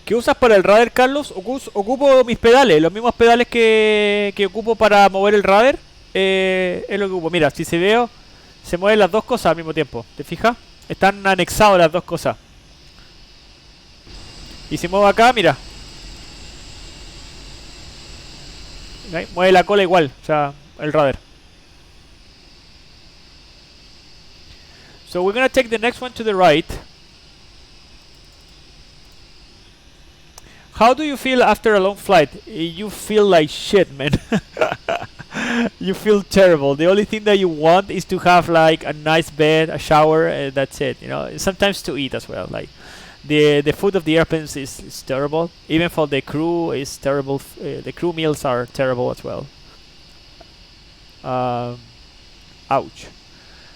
¿Qué usas para el radar, Carlos? Ocupo mis pedales, los mismos pedales que ocupo para mover el radar. Es lo que ocupo. Mira, si se veo, se mueven las dos cosas al mismo tiempo. ¿Te fijas? Están anexados las dos cosas. Y si muevo acá, mira. ¿Okay? Mueve la cola igual, o sea, el radar. So we're gonna take the next one to the right. How do you feel after a long flight? You feel like shit, man. You feel terrible. The only thing that you want is to have like a nice bed, a shower, and that's it. You know, sometimes to eat as well. Like the food of the airplanes is terrible. Even for the crew, is terrible. The crew meals are terrible as well. Ouch.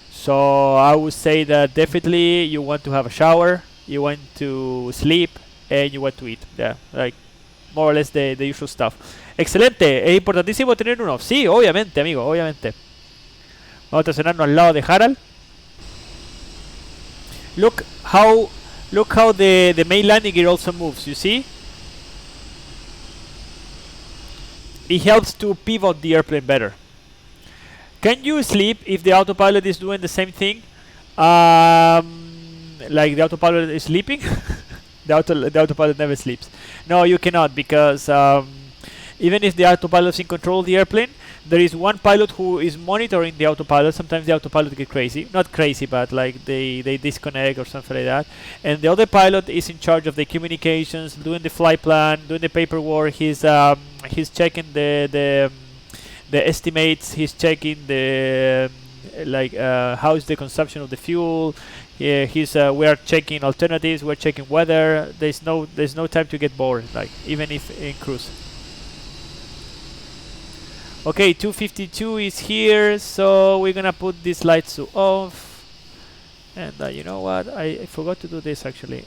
So I would say that definitely you want to have a shower, you want to sleep, and you want to eat. Yeah, like more or less the usual stuff. Excelente, es importantísimo tener uno. Sí, obviamente, amigo, obviamente. Vamos a estacionarnos al lado de Harald. Look how the main landing gear also moves. You see? It helps to pivot the airplane better. Can you sleep if the autopilot is doing the same thing? Like the autopilot is sleeping? The autopilot never sleeps. No, you cannot, because even if the autopilot is in control of the airplane, there is one pilot who is monitoring the autopilot. Sometimes the autopilot get crazy. Not crazy, but like they disconnect or something like that. And the other pilot is in charge of the communications, doing the flight plan, doing the paperwork. He's checking the estimates. He's checking the how is the consumption of the fuel. Yeah, we are checking alternatives. We're checking weather. There's no time to get bored. Like even if in cruise. Okay, 252 is here, so we're gonna put these lights to off. And you know what? I forgot to do this actually.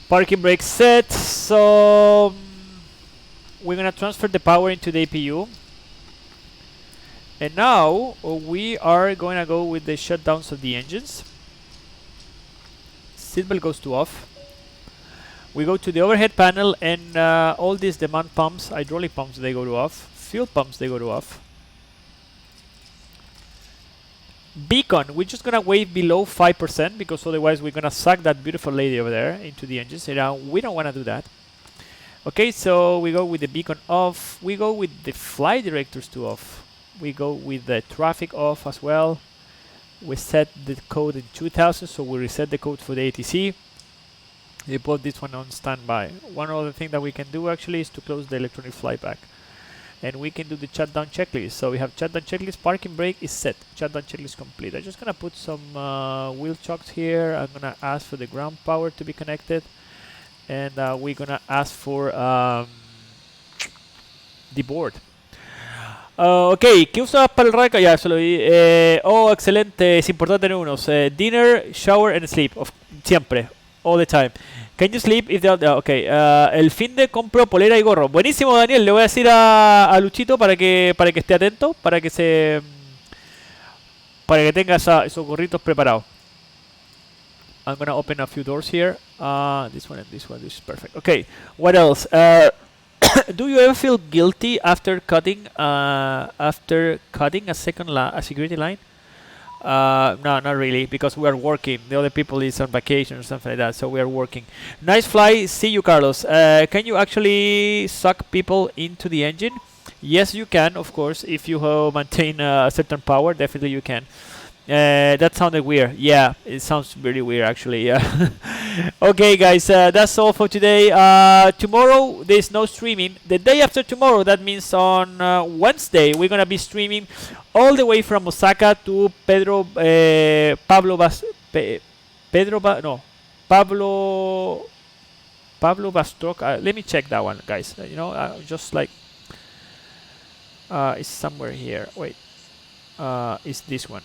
Parking brake set, so we're gonna transfer the power into the APU. And now we are going to go with the shutdowns of the engines. Seatbelt goes to off. We go to the overhead panel, and all these demand pumps, hydraulic pumps, they go to off. Fuel pumps, they go to off. Beacon, we're just gonna wait below 5% because otherwise we're gonna suck that beautiful lady over there into the engines. And we don't wanna do that. Okay, so we go with the beacon off. We go with the flight directors to off. We go with the traffic off as well. We set the code in 2000, so we reset the code for the ATC. We put this one on standby. One other thing that we can do actually is to close the electronic flyback. and we can do the shutdown checklist. So we have shutdown checklist, parking brake is set, shutdown checklist complete. I'm just gonna put some wheel chocks here. I'm gonna ask for the ground power to be connected, and we're gonna ask for the board. Ok, ¿qué usabas para el rack? Ya, eso lo vi. Oh, excelente. Es importante tener unos. Dinner, shower and sleep. Siempre. All the time. Can you sleep if the... ok. El fin de compro polera y gorro. Buenísimo, Daniel. Le voy a decir a Luchito para que esté atento. Para que tenga esos gorritos preparados. I'm gonna open a few doors here. This one and this one. This is perfect. Okay. What else? Do you ever feel guilty after cutting a security line? No, not really, because we are working. The other people is on vacation or something like that, so we are working. Nice fly. See you, Carlos. Can you actually suck people into the engine? Yes, you can, of course. If you maintain a certain power, definitely you can. That sounded weird. Yeah, it sounds really weird actually. Yeah. Okay, guys, that's all for today. Tomorrow there's no streaming. The day after tomorrow, that means on Wednesday, we're gonna be streaming all the way from Osaka to Pablo Bastok. Let me check that one, guys. Just like it's somewhere here. Wait, it's this one.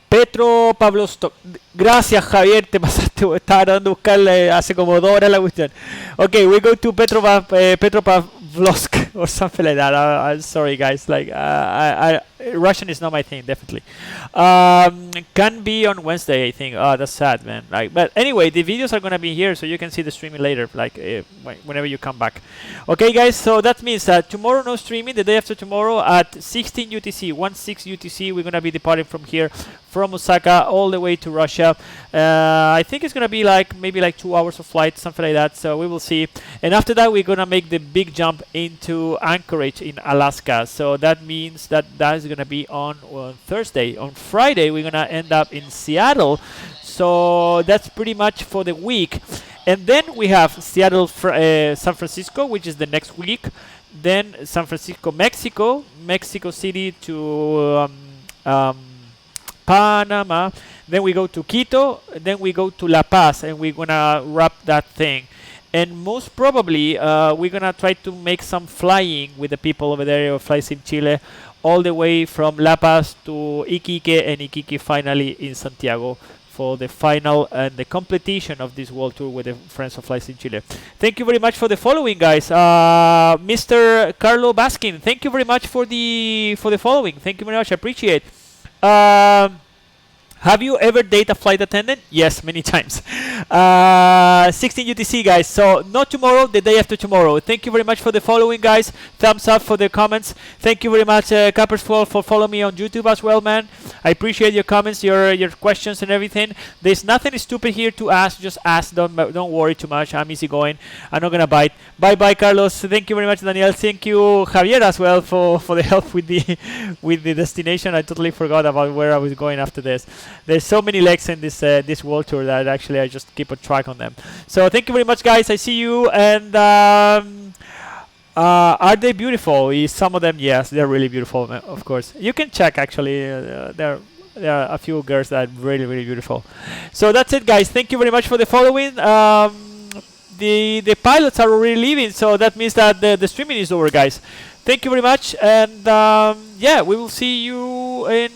Petro Pablo Stock. Gracias, Javier, te pasaste. Estaba tratando de buscarle hace como 2 horas la cuestión. Okay, we go to Petropavlovsk or something like that. I'm sorry, guys. Like, Russian is not my thing, definitely. Can be on Wednesday, I think. Oh, that's sad, man. Like, but anyway, the videos are gonna be here, so you can see the streaming later, like whenever you come back. Okay, guys. So that means that tomorrow no streaming. The day after tomorrow at 16 UTC, 16 UTC, we're gonna be departing from here, from Osaka, all the way to Russia. I think it's gonna be maybe 2 hours of flight, something like that. So we will see. And after that, we're gonna make the big jump into Anchorage in Alaska. So that means that is gonna be on Thursday. On Friday, we're gonna end up in Seattle. So that's pretty much for the week. And then we have Seattle, San Francisco, which is the next week. Then San Francisco, Mexico City to Panama. Then we go to Quito. Then we go to La Paz, and we're gonna wrap that thing. And most probably, we're gonna try to make some flying with the people over there who flies in Chile, all the way from La Paz to Iquique, and Iquique finally in Santiago for the final and the completion of this world tour with the Friends of Flies in Chile. Thank you very much for the following, guys. Mr. Carlo Baskin, thank you very much for the following. Thank you very much. I appreciate. Have you ever dated a flight attendant? Yes, many times. 16 UTC, guys. So not tomorrow, the day after tomorrow. Thank you very much for the following, guys. Thumbs up for the comments. Thank you very much, Cappersfall, for following me on YouTube as well, man. I appreciate your comments, your questions and everything. There's nothing stupid here to ask. Just ask. Don't worry too much. I'm easygoing. I'm not gonna bite. Bye, Carlos. Thank you very much, Daniel. Thank you, Javier, as well, for the help with the destination. I totally forgot about where I was going after this. There's so many legs in this world tour that actually I just keep a track on them. So thank you very much, guys. I see you. And are they beautiful? Some of them, yes, they're really beautiful. Of course, you can check. Actually, there are a few girls that are really, really beautiful. So that's it, guys. Thank you very much for the following. The pilots are already leaving, so that means that the streaming is over, guys. Thank you very much, and yeah, we will see you in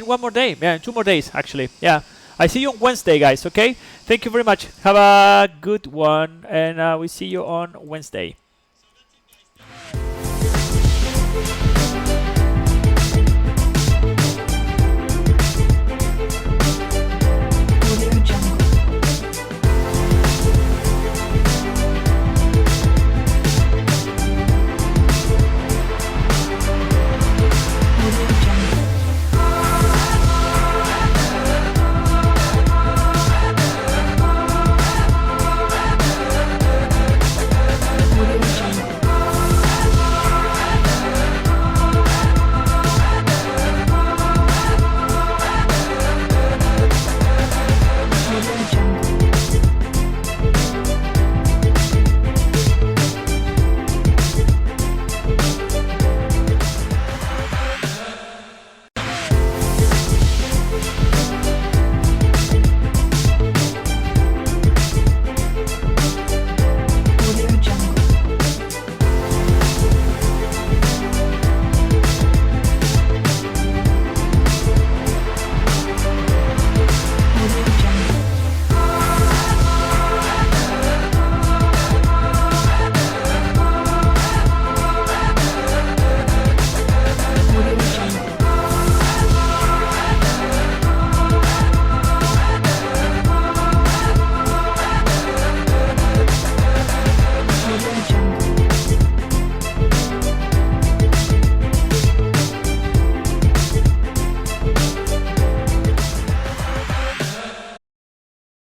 one more day. Yeah, 2 more days, actually. Yeah. I see you on Wednesday, guys, okay? Thank you very much. Have a good one, and we see you on Wednesday.